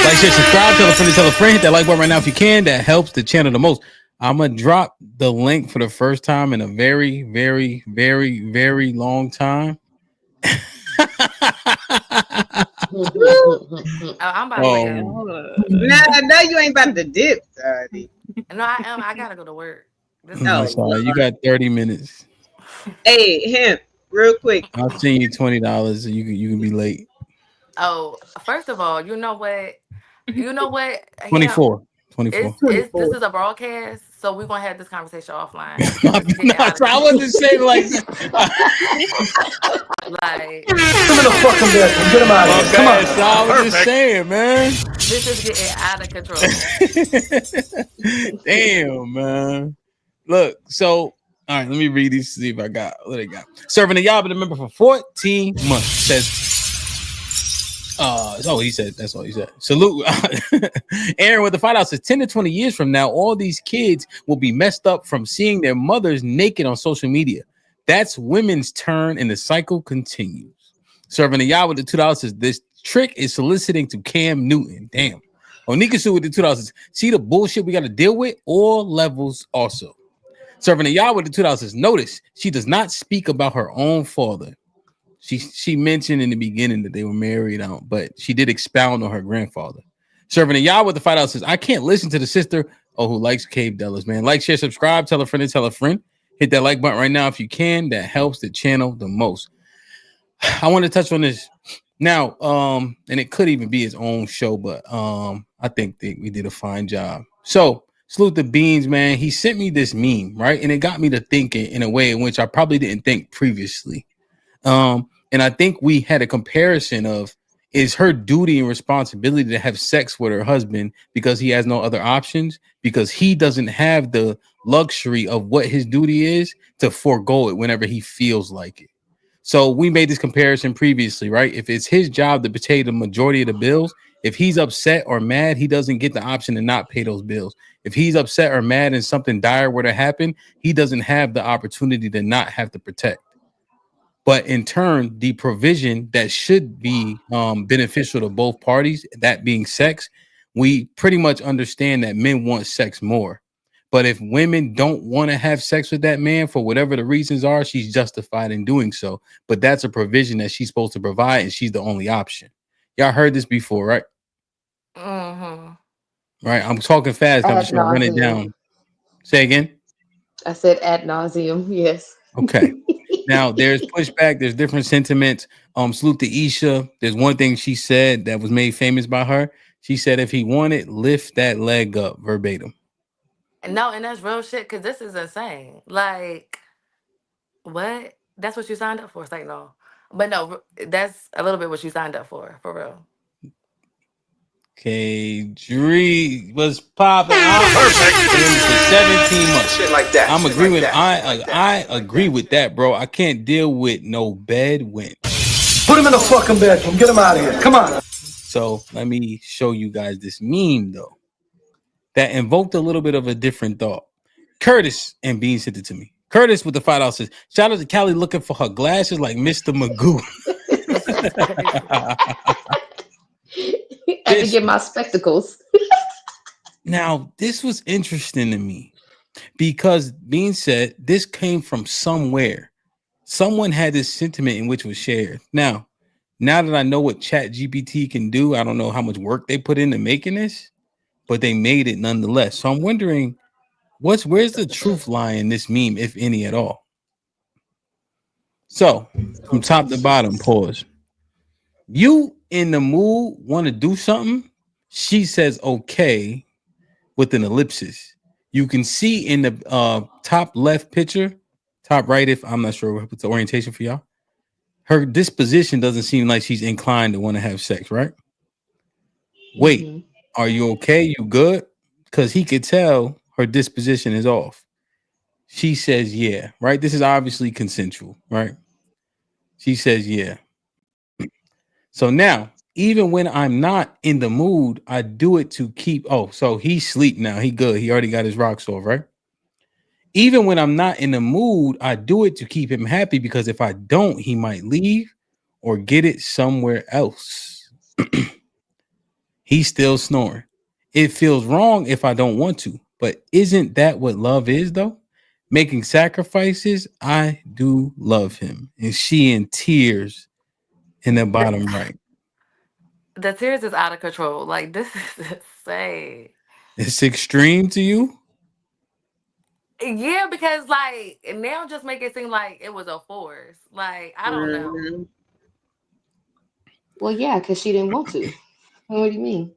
Like, share, subscribe, tell a friend, hit that like button right now if you can. That helps the channel the most. I'm gonna drop the link for the first time in a very, very, very, very long time. I'm about to go. No, you ain't about to dip, Daddy. No, I am. I gotta go to work. You got 30 minutes. Hey, him, real quick. I'll send you $20 and you can be late. Oh, first of all, you know what? 24. This is a broadcast, so we're gonna have this conversation offline. I wasn't saying like like Give me the fucking business. Get him out of here. Come on. I was just saying, man. This is getting out of control. Damn, man. Look, so all right, let me read these to see if I got what I got. Serving a job been a member for 14 months. Says that's all he said. That's all he said. Salute. Aaron with the $5 says 10 to 20 years from now, all these kids will be messed up from seeing their mothers naked on social media. That's women's turn and the cycle continues. Serving a Yah with the $2 says this trick is soliciting to Cam Newton. Damn. Onika Sue with the $2 says see the bullshit we got to deal with, all levels also. Serving a Yah with the $2 says notice she does not speak about her own father. She mentioned in the beginning that they were married out, but she did expound on her grandfather. Serving a Yah with the $5 says, I can't listen to the sister who likes Cave Dellas, man. Like, share, subscribe, tell a friend and tell a friend. Hit that like button right now if you can. That helps the channel the most. I want to touch on this now, and it could even be his own show, but I think that we did a fine job. So salute the Beans, man. He sent me this meme, right? And it got me to thinking in a way in which I probably didn't think previously. And I think we had a comparison of is her duty and responsibility to have sex with her husband because he has no other options, because he doesn't have the luxury of what his duty is to forego it whenever he feels like it. So we made this comparison previously, right? If it's his job to pay the majority of the bills, if he's upset or mad, he doesn't get the option to not pay those bills. If he's upset or mad and something dire were to happen, he doesn't have the opportunity to not have to protect. But in turn, the provision that should be beneficial to both parties, that being sex, we pretty much understand that men want sex more. But if women don't want to have sex with that man for whatever the reasons are, she's justified in doing so. But that's a provision that she's supposed to provide, and she's the only option. Y'all heard this before, right? Right. I'm talking fast. I'm Ad just trying to run it nauseum. down. Say again. I said ad nauseum. Yes. Okay. Now there's pushback. There's different sentiments. Salute to Isha. There's one thing she said that was made famous by her. She said, "If he wanted, lift that leg up," verbatim. No, and that's real shit because this is insane. Like, what? That's what you signed up for? It's like, no. But no, that's a little bit what you signed up for real. Okay, Dree was popping. Perfect. For 17 months. Shit like that. I'm agreeing with I agree with that, bro. I can't deal with no bed wench. Put him in the fucking bedroom. Get him out of here. Come on. So let me show you guys this meme though that invoked a little bit of a different thought. Curtis and Bean sent it to me. Curtis with the $5 says, "Shout out to Callie looking for her glasses like Mr. Magoo." I had to get my spectacles. Now, this was interesting to me because Bean said this came from somewhere. Someone had this sentiment in which was shared. Now that I know what Chat GPT can do, I don't know how much work they put into making this, but they made it nonetheless. So I'm wondering, where's the truth lie in this meme, if any at all? So from top to bottom, pause. You in the mood want to do something? She says okay with an ellipsis. You can see in the top left picture, top right, if I'm not sure what's the orientation for y'all. Her disposition doesn't seem like she's inclined to want to have sex, right? Wait, are you okay? You good? Because he could tell her disposition is off. She says, yeah, right? This is obviously consensual, right? She says, yeah. So now, even when I'm not in the mood, I do it to keep. Oh, so he's asleep now. He good. He already got his rocks off, right? Even when I'm not in the mood, I do it to keep him happy because if I don't, he might leave or get it somewhere else. He's still snoring. It feels wrong if I don't want to, but isn't that what love is, though? Making sacrifices. I do love him. And she in tears in the bottom right. The tears is out of control. Like, this is insane. It's extreme to you? Yeah, because like now just make it seem like it was a force. Like, I don't know. Well, yeah, because she didn't want to. What do you mean?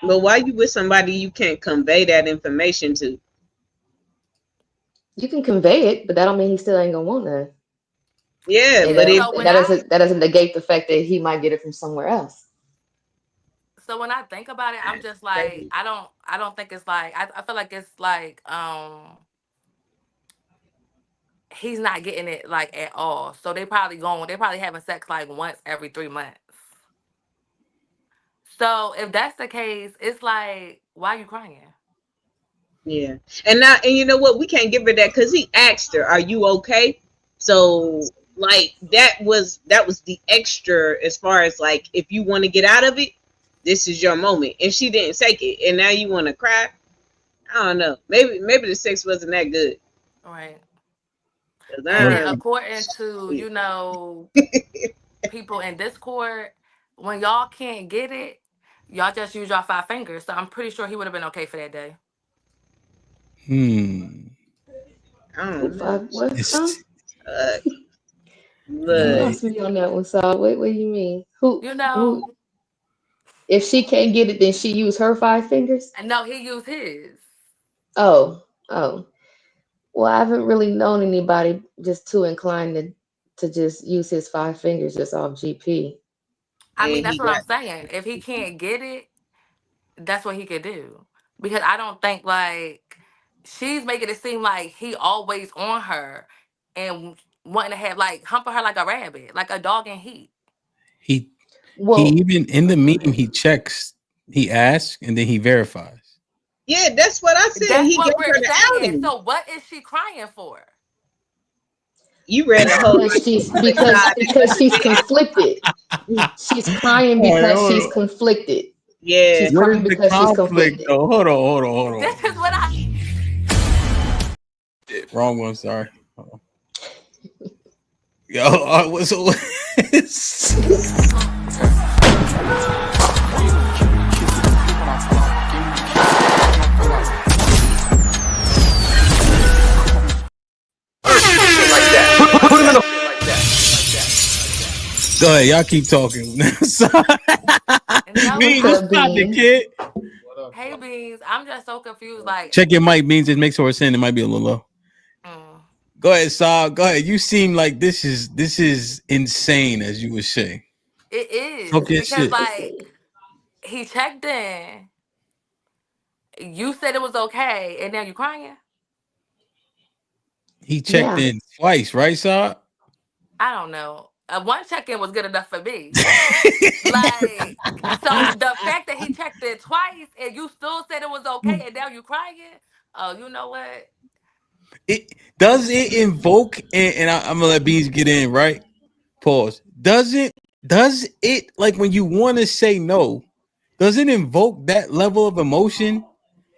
But why you with somebody you can't convey that information to? You can convey it, but that don't mean he still ain't gonna want that. Yeah, And but that doesn't negate the fact that he might get it from somewhere else. So when I think about it, I'm just like, I don't think it's like I feel like it's like he's not getting it like at all. So they probably having sex like once every 3 months. So if that's the case, it's like, why are you crying? Yeah. And you know what? We can't give her that because he asked her, "Are you okay?" So like that was the extra as far as like, if you want to get out of it, this is your moment. And she didn't take it, and now you want to cry. I don't know. Maybe the sex wasn't that good. Right. And according to people in Discord, when y'all can't get it, y'all just use your 5 fingers. So I'm pretty sure he would have been okay for that day. What? You Look. lost me on that one, so what do you mean? Who? Who? If she can't get it, then she use her 5 fingers? No, he used his. Oh. Well, I haven't really known anybody just too inclined to just use his 5 fingers just off GP. I mean, that's what I'm saying. If he can't get it, that's what he could do. Because I don't think like she's making it seem like he always on her and wanting to have like humping her like a rabbit, like a dog in heat. He Well, even in the meme he checks, he asks, and then he verifies. Yeah, that's what I said. That's He gave what we're her the saying. outing. So what is she crying for? You read the whole because she's conflicted. She's crying because she's conflicted. Yeah. She's What crying is the because she's conflict conflicted. though? Hold on. This is what I Wrong one, sorry. Hold on. Yo, what's Go ahead, y'all keep talking. Beans, stop it, kid. Hey Beans, I'm just so confused. Like, Check your mic, Beans. It makes sure it's in. It might be a little low. Go ahead, Saab. Go ahead. You seem like this is insane, as you would say. it is Talk your because shit. like he checked in. You said it was okay, and now you crying. He checked in twice, right, Saab? I don't know. One check-in was good enough for me. Like, so the fact that he checked in twice and you still said it was okay, and now you crying. Oh, you know what? Does it invoke? And I'm gonna let Beans get in, right? Pause. Does it like when you want to say no? Does it invoke that level of emotion?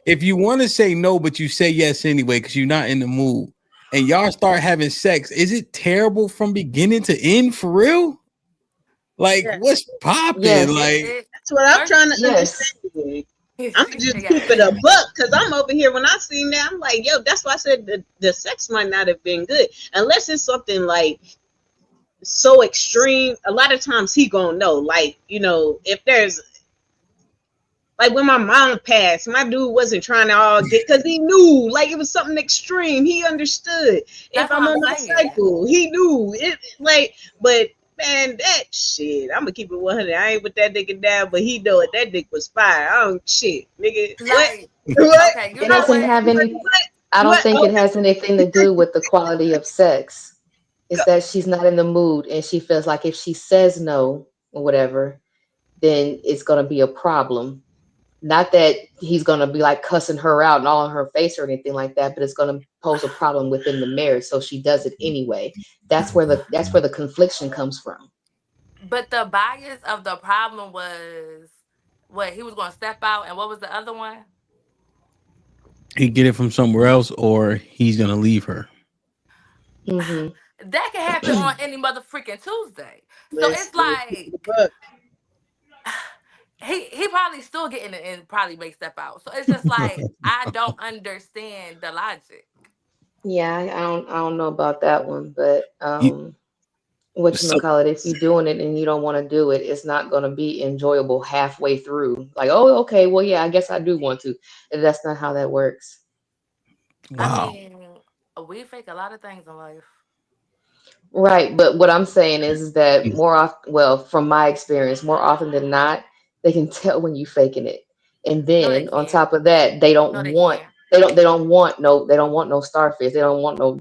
If you want to say no, but you say yes anyway because you're not in the mood, and y'all start having sex, is it terrible from beginning to end for real? Like, what's popping? Yes. Like, That's what I'm trying to understand. I'm just keep it a buck because I'm over here. When I seen that, I'm like, yo, that's why I said the sex might not have been good unless it's something like so extreme. A lot of times he gonna know, like, you know, if there's like when my mom passed, my dude wasn't trying to all get because he knew like it was something extreme. He understood. That's if I'm what on I'm my saying. cycle, he knew it. Like, but man, that shit, I'm gonna keep it 100. I ain't with that nigga down, but he know it. That dick was fire. I don't shit, nigga. Like, What? okay, you It know doesn't what? have any. I don't think it has anything to do with the quality of sex. It's that she's not in the mood, and she feels like if she says no or whatever, then it's gonna be a problem. Not that he's gonna be like cussing her out and all in her face or anything like that, but it's gonna pose a problem within the marriage. So she does it anyway. That's where the confliction comes from. But the bias of the problem was what he was going to step out, and what was the other one? he get it from somewhere else, or he's gonna leave her. Mm-hmm. That can happen on any motherfucking Tuesday. So it's like he probably still getting it and probably may step out. So it's just like I don't understand the logic. Yeah, I don't know about that one, but whatchamacallit, if you're doing it and you don't want to do it, it's not going to be enjoyable halfway through. Like, oh, okay, well, yeah, I guess I do want to. And that's not how that works. Wow. I mean, we fake a lot of things in life. Right, but what I'm saying is that more often, well, from my experience, more often than not, they can tell when you faking it. And then on top of that, they don't want no starfish. They don't want no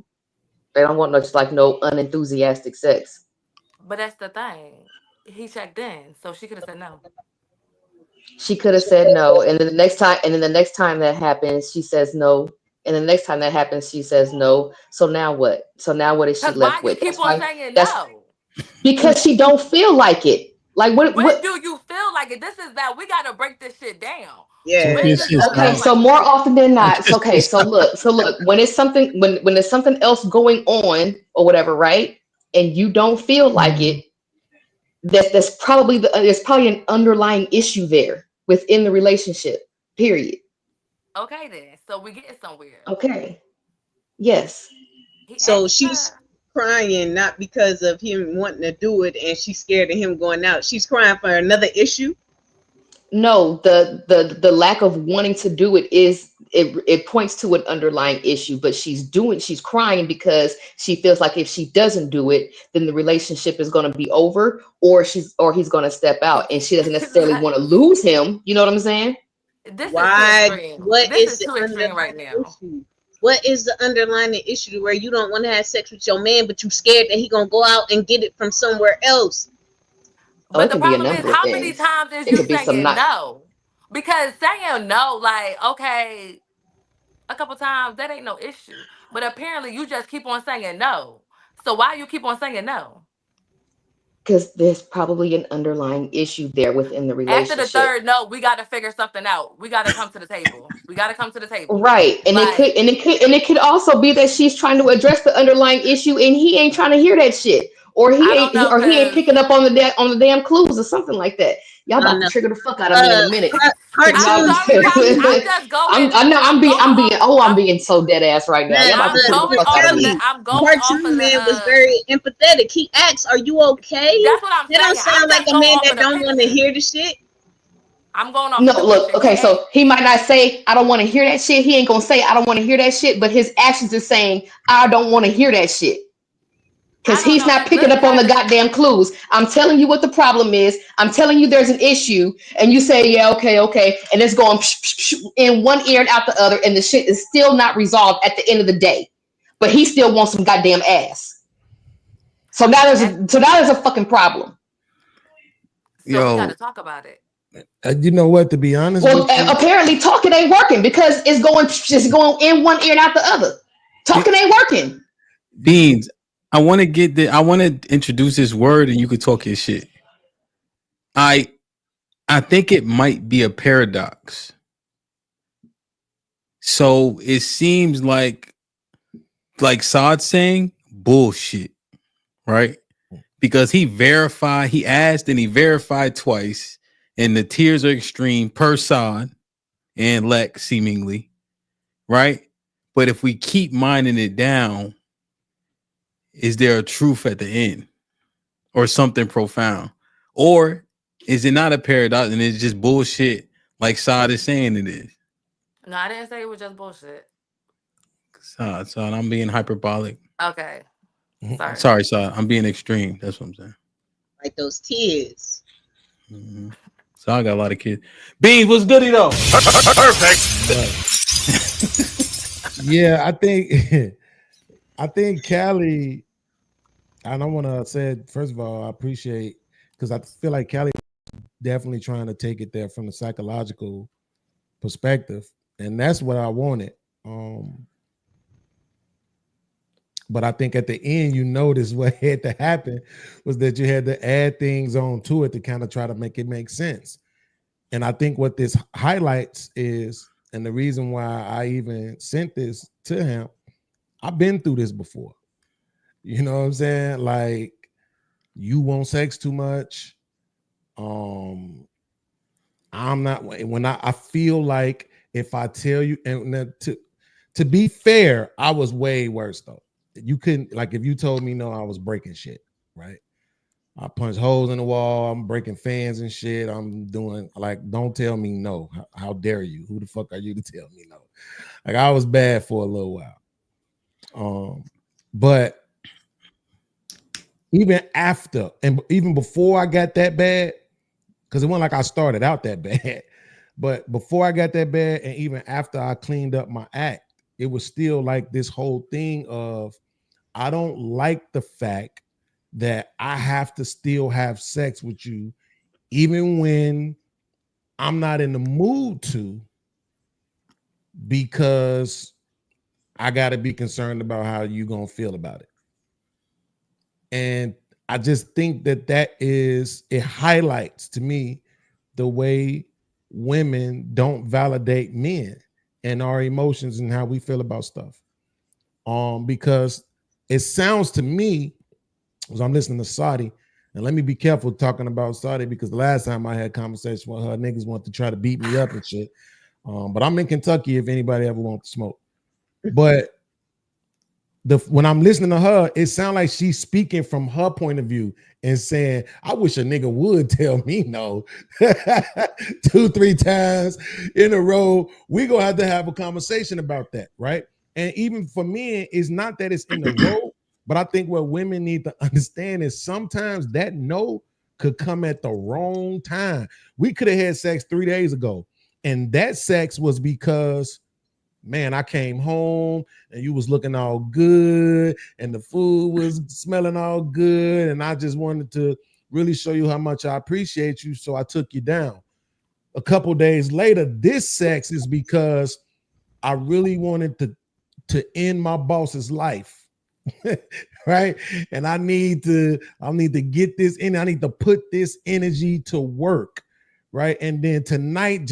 just like no unenthusiastic sex. But that's the thing. He checked in, so she could have said no. She could have said no, and then the next time that happens, she says no, and the next time that happens, she says no. So now what? So now what is she left with? Keep on saying no. Because she don't feel like it. Like what do you feel like it? This is that we gotta break this shit down. Yeah. Okay, so more often than not, so look, when it's something when there's something else going on or whatever, right? And you don't feel like it, there's probably an underlying issue there within the relationship. Period. Okay then. So we getting somewhere. Okay. Yes. So she's crying not because of him wanting to do it and she's scared of him going out. She's crying for another issue. No, the lack of wanting to do it it points to an underlying issue, but she's crying because she feels like if she doesn't do it, then the relationship is going to be over, or he's going to step out, and she doesn't necessarily want to lose him. You know what I'm saying? This is too extreme. What this is is too extreme right now. What is the underlying issue to where you don't want to have sex with your man, but you scared that he gonna go out and get it from somewhere else? Oh, But it the can be a problem is, number of how many things. times is It you could be some saying not. no? Because saying no, like, okay, a couple times, that ain't no issue. But apparently you just keep on saying no. So why you keep on saying no? Because there's probably an underlying issue there within the After the relationship. third no, we got to figure something out. We got to come to the table. We got to come to the table. Right. And Like, it could also be that she's trying to address the underlying issue and he ain't trying to hear that shit. Or I don't know, he ain't cause picking up on the damn clues or something like that. Y'all I don't about to know. trigger the fuck out of me in a minute. I'm Cartoons sorry, pretty Poppy. I'm much. just going. I know I'm going off. I'm being so dead ass right now. Y'all about to I'm trigger the going fuck off out of of the. me. Kelly, I'm going off of Cartoon Man was the. very empathetic. He asked, "Are you okay?" That's what I'm That don't saying. I'm sound like just a going man off that of the don't want to picture. hear the shit. I'm going off No, of the look, picture. okay, so he might not say I don't want to hear that shit. He ain't gonna say I don't want to hear that shit, but his actions is saying I don't want to hear that shit. I Because don't he's know. not It's picking good up on the because goddamn clues. I'm telling you what the problem is. I'm telling you there's an issue, and you say, yeah, okay, and it's going in one ear and out the other, and the shit is still not resolved at the end of the day. But he still wants some goddamn ass. So now there's a fucking problem. so we got Yo, to talk about it. You know what? To be honest Well, with you, apparently talking ain't working because it's going in one ear and out the other. Talking ain't working. Beans, I want to introduce this word and you could talk your shit. I think it might be a paradox. So it seems like Saad saying bullshit, right? Because he asked and he verified twice, and the tiers are extreme per Saad and Lex seemingly, right? But if we keep mining it down, is there a truth at the end or something profound? Or is it not a paradox and it's just bullshit like Saad is saying it is? No, I didn't say it was just bullshit. Saad, I'm being hyperbolic. Okay. Sorry, Saad. I'm being extreme. That's what I'm saying. Like those tears. Mm-hmm. So I got a lot of kids. Beans, what's goody though? perfect. Yeah, I think Callie, and I want to say, first of all, I appreciate, because I feel like Callie definitely trying to take it there from the psychological perspective, and that's what I wanted. But I think at the end, you notice what had to happen was that you had to add things on to it to kind of try to make it make sense. And I think what this highlights is, and the reason why I even sent this to him, I've been through this before. You know what I'm saying? Like, you want sex too much. I'm not, when I feel like if I tell you, and to be fair, I was way worse though. You couldn't, like, if you told me no, I was breaking shit, right? I punch holes in the wall. I'm breaking fans and shit. I'm doing, like, don't tell me no. How dare you? Who the fuck are you to tell me no? Like, I was bad for a little while. But even after, and even before I got that bad, because it wasn't like I started out that bad, but before I got that bad, and even after I cleaned up my act, it was still like this whole thing of, I don't like the fact that I have to still have sex with you, even when I'm not in the mood to, because I got to be concerned about how you gonna feel about it. And I just think that it highlights to me the way women don't validate men and our emotions and how we feel about stuff. Because it sounds to me, as I'm listening to Saudi, and let me be careful talking about Saudi, because the last time I had conversation with her, niggas want to try to beat me up and shit. But I'm in Kentucky if anybody ever wants to smoke. But when I'm listening to her, it sounds like she's speaking from her point of view and saying, I wish a nigga would tell me no 2-3 times in a row. We're gonna have to have a conversation about that, right? And even for men, it's not that it's in the row, but I think what women need to understand is sometimes that no could come at the wrong time. We could have had sex 3 days ago, and that sex was because man, I came home and you was looking all good and the food was smelling all good. And I just wanted to really show you how much I appreciate you. So I took you down. A couple days later, this sex is because I really wanted to end my boss's life. Right. And I need to get this in. I need to put this energy to work. Right. And then tonight,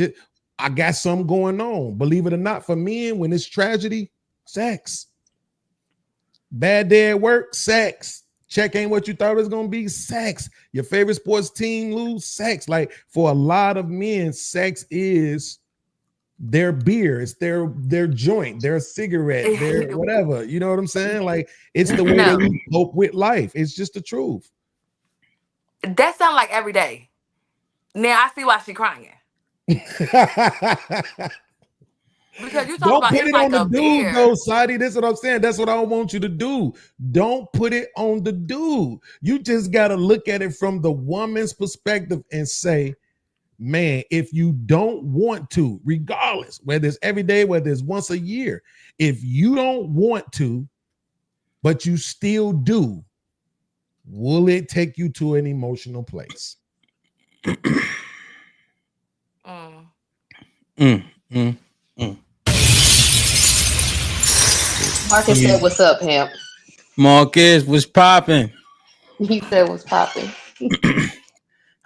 I got something going on. Believe it or not, for men, when it's tragedy, sex. Bad day at work, sex. Check ain't what you thought it was gonna be, sex. Your favorite sports team lose, sex. Like for a lot of men, sex is their beer, it's their joint, their cigarette, their whatever. You know what I'm saying? Like it's the way No. they cope with life. It's just the truth. That sounds like every day. Now I see why she crying. Because you talk Don't about put it's it like on the a dude, beer. though, Sadi. That's what I'm saying. That's what I want you to do. Don't put it on the dude. You just got to look at it from the woman's perspective and say, man, if you don't want to, regardless, whether it's every day, whether it's once a year, if you don't want to, but you still do, will it take you to an emotional place? Marcus said, "What's up, Hamp?" Marcus, what's popping? He said, "What's popping?"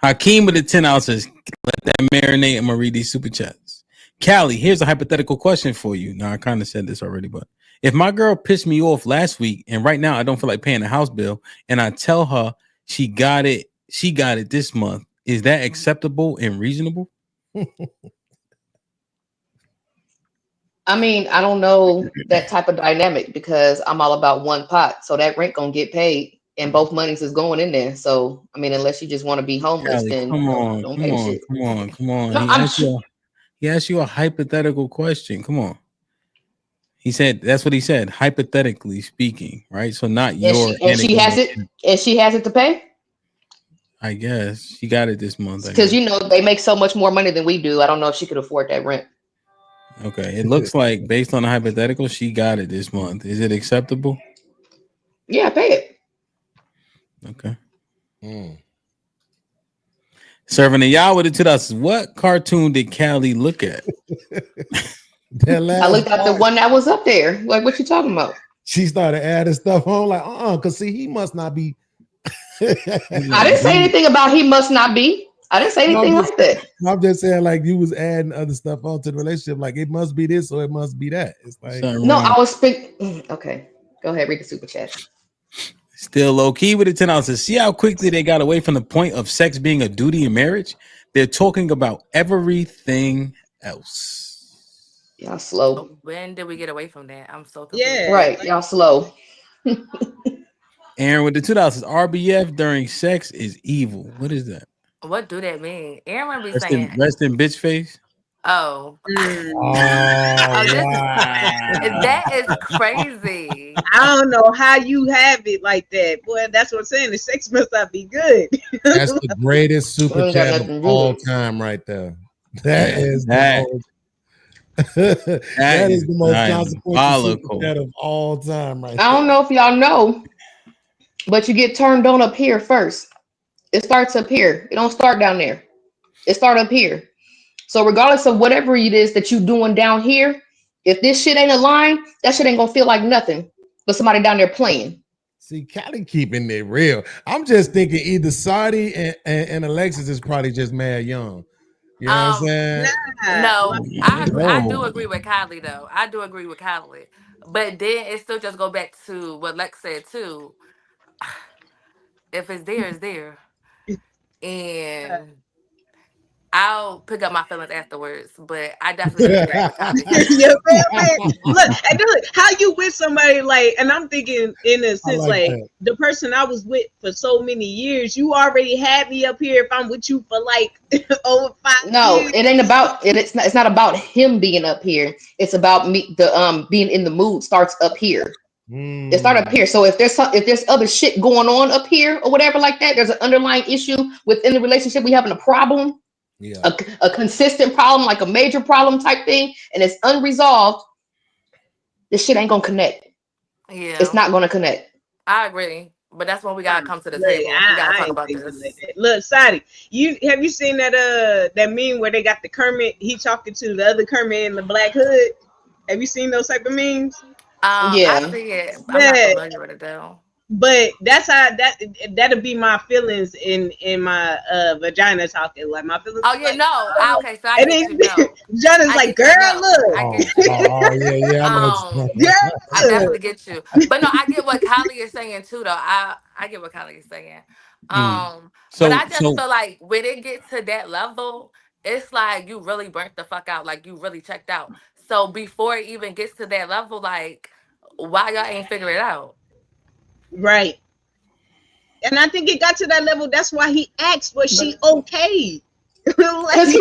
Hakeem with the 10 ounces. Let that marinate. I'm gonna read these super chats. Callie, here's a hypothetical question for you. Now I kind of said this already, but if my girl pissed me off last week and right now I don't feel like paying the house bill, and I tell her she got it this month, is that acceptable and reasonable? I mean, I don't know that type of dynamic because I'm all about one pot. So that rent gonna get paid and both monies is going in there. So, I mean, unless you just want to be homeless, Callie, then come on, don't come pay the on, shit. come on. No, He asked you a hypothetical question. Come on. He said that's what he said, hypothetically speaking, right? So not your and she has it to pay I guess she got it this month. because you know they make so much more money than we do. I don't know if she could afford that rent. Okay, it looks like based on the hypothetical, she got it this month. Is it acceptable? Yeah, pay it. Okay. Serving the y'all with it to us. What cartoon did Callie look at? I looked at the one that was up there. Like, what you talking about? She started adding stuff on, like, because see, he must not be. I didn't say anything about he must not be. I didn't say anything like that. I'm just saying, like, you was adding other stuff onto the relationship, like it must be this or it must be that. It's like No, I was okay. Go ahead, read the super chat. Still low key with the 10 ounces. See how quickly they got away from the point of sex being a duty in marriage? They're talking about everything else. Y'all slow. When did we get away from that? I'm so confused. Yeah, right. Y'all slow. Aaron with the $2. RBF during sex is evil. What is that? What do that mean? Aaron be Rest saying, in bitch face. "Oh, that is crazy." I don't know how you have it like that, boy. That's what I'm saying. The sex must not be good. That's the greatest super chat of all time, right there. That is the most consequential super chat of all time, right there. I don't know if y'all know, but you get turned on up here first. It starts up here. It don't start down there. It starts up here. So regardless of whatever it is that you doing down here, if this shit ain't aligned, that shit ain't gonna feel like nothing but somebody down there playing. See, Callie keeping it real. I'm just thinking either Saudi and Alexis is probably just mad young. You know what I'm saying? No, I do agree with Kylie though. I do agree with Kylie, but then it still just go back to what Lex said too. If it's there, it's there, and I'll pick up my feelings afterwards. But I definitely agree with Kylie. Yeah, man. Look, and look, how you with somebody like, and I'm thinking in a sense like the person I was with for so many years, you already had me up here. If I'm with you for like over 5 years. It ain't about it. It's not about him being up here. It's about me. The being in the mood starts up here. It starts up here. So if there's other shit going on up here or whatever like that, there's an underlying issue within the relationship. We having a problem. Yeah. A consistent problem, like a major problem type thing, and it's unresolved, this shit ain't gonna connect. Yeah, It's not gonna connect. I agree. But that's when we gotta come to the Look, table. We gotta I talk ain't about thinking this. like that. Look, Sadi, have you seen that meme where they got the Kermit? He talking to the other Kermit in the black hood. Have you seen those type of memes? I see it. I'm not Yeah. familiar with it though. But that's how that'll be my feelings in my vagina talking. Like my feelings. Oh yeah, Like, no. Okay, so I and get then you. No, vagina's I like, get you. girl, No, look. I get you. Yeah, I know what you're saying. I definitely get you. But no, I get what Kylie is saying too, though. I get what Kylie is saying. But I just feel like when it gets to that level, it's like you really burnt the fuck out. Like you really checked out. So before it even gets to that level, like why y'all ain't figure it out? Right. And I think it got to that level. That's why he asked, was she okay? Because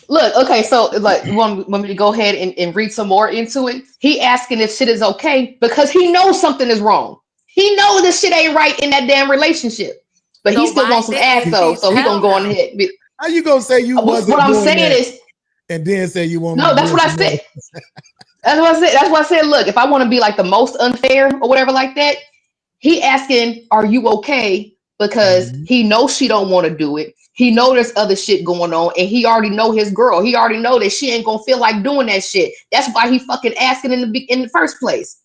look, okay, so like want me to go ahead and read some more into it? He asking if shit is okay because he knows something is wrong. He knows this shit ain't right in that damn relationship. But he So still why wants some ass didn't though. she So he gonna tell go on him? ahead. How you gonna say you wasn't What I'm doing saying that is and then say you want me no, to that's do what I some more? said. That's what I said. That's what I said. Look, if I want to be like the most unfair or whatever like that, he asking, "Are you okay?" Because he knows she don't want to do it. He know there's other shit going on, and he already know his girl. He already know that she ain't gonna feel like doing that shit. That's why he fucking asking in the first place.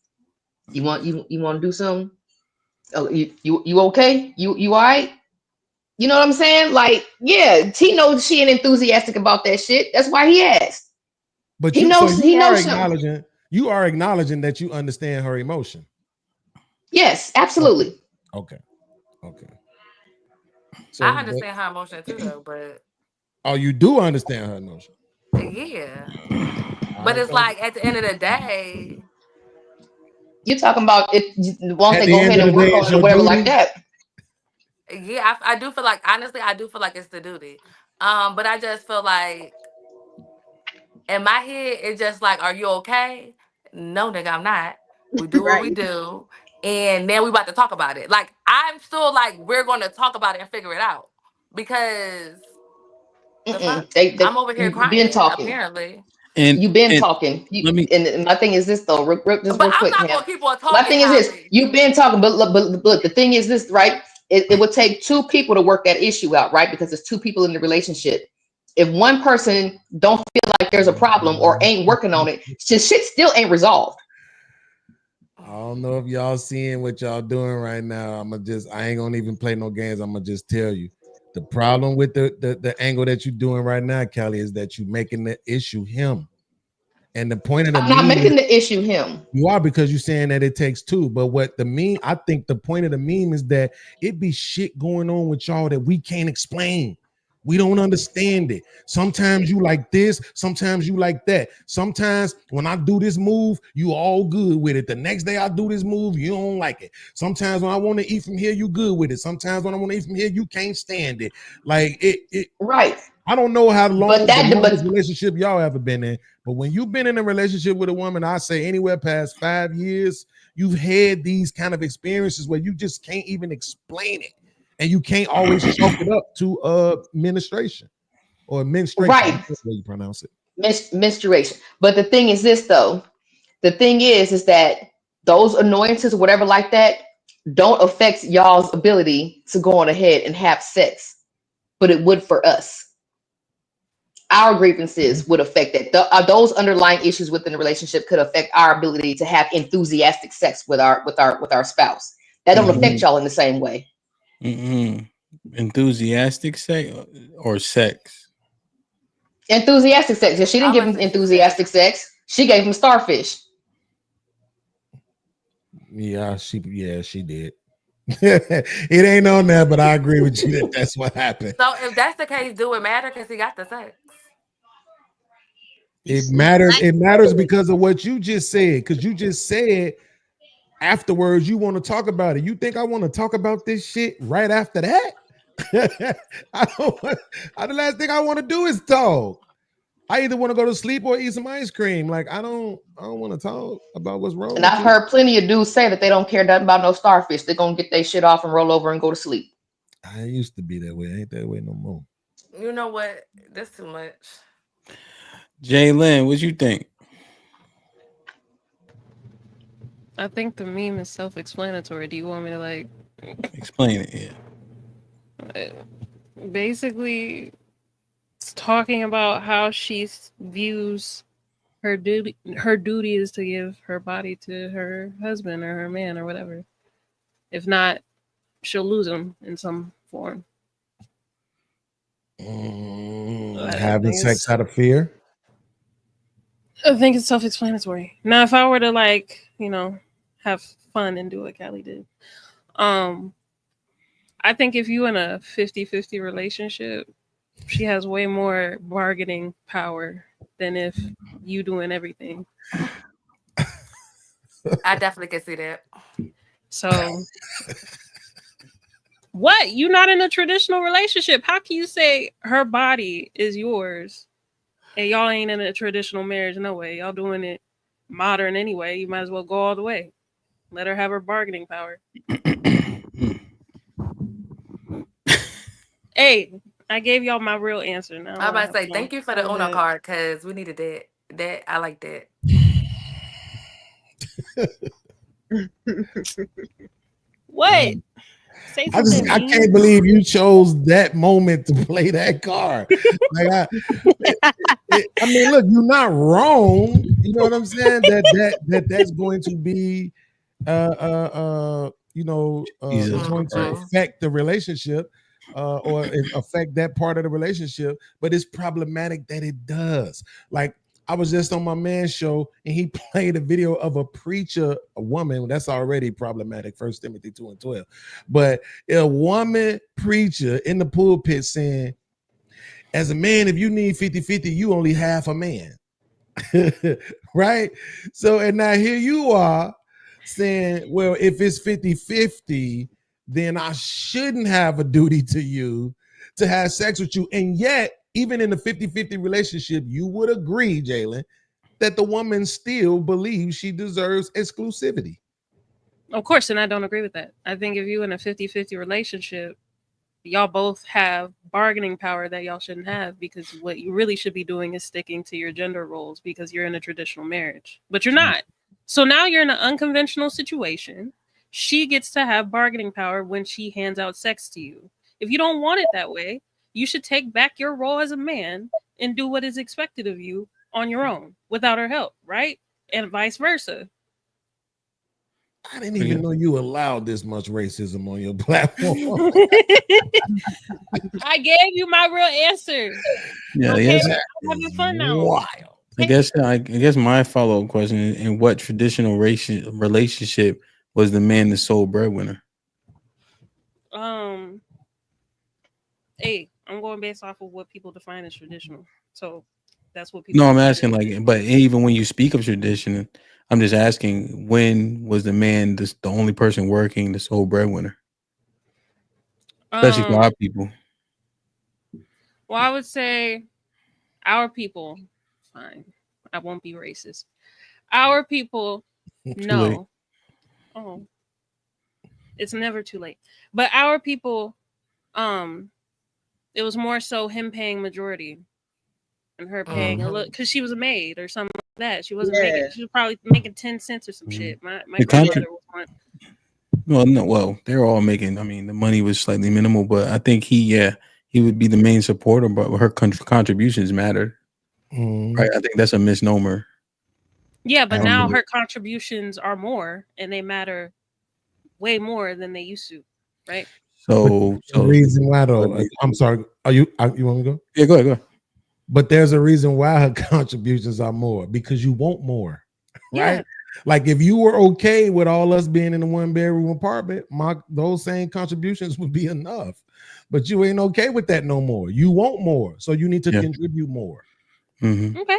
You want to do something? Oh, you okay? You all right? You know what I'm saying? Like, yeah, he knows she ain't enthusiastic about that shit. That's why he asked. But He you knows something. you are acknowledging that you understand her emotion. Yes, absolutely. Okay. So, I understand her emotion too, though. But you do understand her emotion. yeah, but it's like at the end of the day, You talking about if once At they the go end ahead of the and work day, on it's it or your whatever like duty. that. yeah, I do feel like honestly, I do feel like it's the duty. But I just feel like in my head, it's just like, are you okay? No, nigga, I'm not. We do what we do, and then we about to talk about it. Like I'm still like, we're going to talk about it and figure it out because the fuck, I'm over here You been crying talking. apparently. You've been talking. let me. And my thing is this though, just But real I'm quick, not Ham. gonna keep on My talking, thing is this: Kylie. you've been talking, but look, the thing is this, right? It would take two people to work that issue out, right? Because there's two people in the relationship. If one person don't feel like there's a problem or ain't working on it, shit still ain't resolved. I don't know if y'all seeing what y'all doing right now. I ain't gonna even play no games. I'm gonna just tell you. The problem with the angle that you're doing right now, Kelly, is that you're making the issue him. And the point of the I'm not meme making the issue him. You are, because you're saying that it takes two. But what the meme, I think the point of the meme is that it be shit going on with y'all that we can't explain. We don't understand it. Sometimes you like this, sometimes you like that. Sometimes when I do this move, you all good with it. The next day I do this move, you don't like it. Sometimes when I want to eat from here, you good with it. Sometimes when I want to eat from here, you can't stand it. Like it right. I don't know how long the longest relationship y'all ever been in, but when you've been in a relationship with a woman, I say anywhere past 5 years, you've had these kind of experiences where you just can't even explain it, and you can't always chalk it up to menstruation or menstruation. Right. That's the way you pronounce it. Menstruation. But the thing is this though. The thing is that those annoyances, whatever like that, don't affect y'all's ability to go on ahead and have sex, but it would for us. Our grievances would affect that. Those underlying issues within the relationship could affect our ability to have enthusiastic sex with our spouse. That don't affect y'all in the same way. Enthusiastic sex or sex? Enthusiastic sex. If she didn't give him enthusiastic sex, she gave him starfish. Yeah, she did. It ain't on there, but I agree with you that that's what happened. So if that's the case, do it matter because he got the sex? It matters. It matters because of what you just said. Because you just said afterwards you want to talk about it. You think I want to talk about this shit right after that? I don't. The last thing I want to do is talk. I either want to go to sleep or eat some ice cream. Like I don't want to talk about what's wrong. And I've heard plenty of dudes say that they don't care nothing about no starfish. They're gonna get their shit off and roll over and go to sleep. I used to be that way. I ain't that way no more. You know what? That's too much. Jalen, what you think? I think the meme is self-explanatory. Do you want me to like explain it? Yeah. Basically, it's talking about how she views her duty. Her duty is to give her body to her husband or her man or whatever. If not, she'll lose him in some form. Having sex out of fear. I think it's self-explanatory. Now, if I were to like, have fun and do what Callie did, I think if you in a 50-50 relationship, she has way more bargaining power than if you doing everything. I definitely can see that. So what? You not in a traditional relationship. How can you say her body is yours and y'all ain't in a traditional marriage? No way. Y'all doing it modern anyway. You might as well go all the way. Let her have her bargaining power. Hey, I gave y'all my real answer now. I'm about to say thank you for the Uno card because we needed that. That I like that. What? Say something. I can't believe you chose that moment to play that card. Like I mean, look, you're not wrong. You know what I'm saying? That's going to be going to affect the relationship or affect that part of the relationship, but it's problematic that it does. Like I was just on my man's show and he played a video of a preacher, a woman, that's already problematic, 1 Timothy 2:12. But a woman preacher in the pulpit saying, as a man, if you need 50-50, you only half a man. Right? So, and now here you are saying, well, if it's 50-50, then I shouldn't have a duty to you to have sex with you. And yet, even in a 50-50 relationship, you would agree, Jalen, that the woman still believes she deserves exclusivity. Of course, and I don't agree with that. I think if you in a 50-50 relationship, y'all both have bargaining power that y'all shouldn't have, because what you really should be doing is sticking to your gender roles because you're in a traditional marriage. But you're not. So now you're in an unconventional situation. She gets to have bargaining power when she hands out sex to you. If you don't want it that way, you should take back your role as a man and do what is expected of you on your own without her help, right? And vice versa. I didn't even know you allowed this much racism on your platform. I gave you my real answer. Yeah, okay? I'm having fun now. Wild. I guess my follow-up question is, in what traditional relationship was the man the sole breadwinner? Hey, I'm going based off of what people define as traditional. So that's what people. No, I'm asking but even when you speak of tradition, I'm just asking, when was the man the only person working, the sole breadwinner? Especially for our people. Well, I would say our people. Fine, I won't be racist. Our people, no. Oh, it's never too late. But our people, it was more so him paying majority and her paying a little, because she was a maid or something like that. She wasn't making. She was probably making 10 cents or some shit. My grandmother was one. Well, they're all making. I mean, the money was slightly minimal, but I think he would be the main supporter, but her contributions mattered. Right? I think that's a misnomer. Yeah, but now her contributions are more, and they matter way more than they used to, right? So the reason why, though, I'm sorry. You want me to go? Yeah, go ahead. But there's a reason why her contributions are more, because you want more, right? Yeah. Like if you were okay with all us being in a 1-bedroom apartment, those same contributions would be enough. But you ain't okay with that no more. You want more, so you need to contribute more. Mm-hmm. Okay,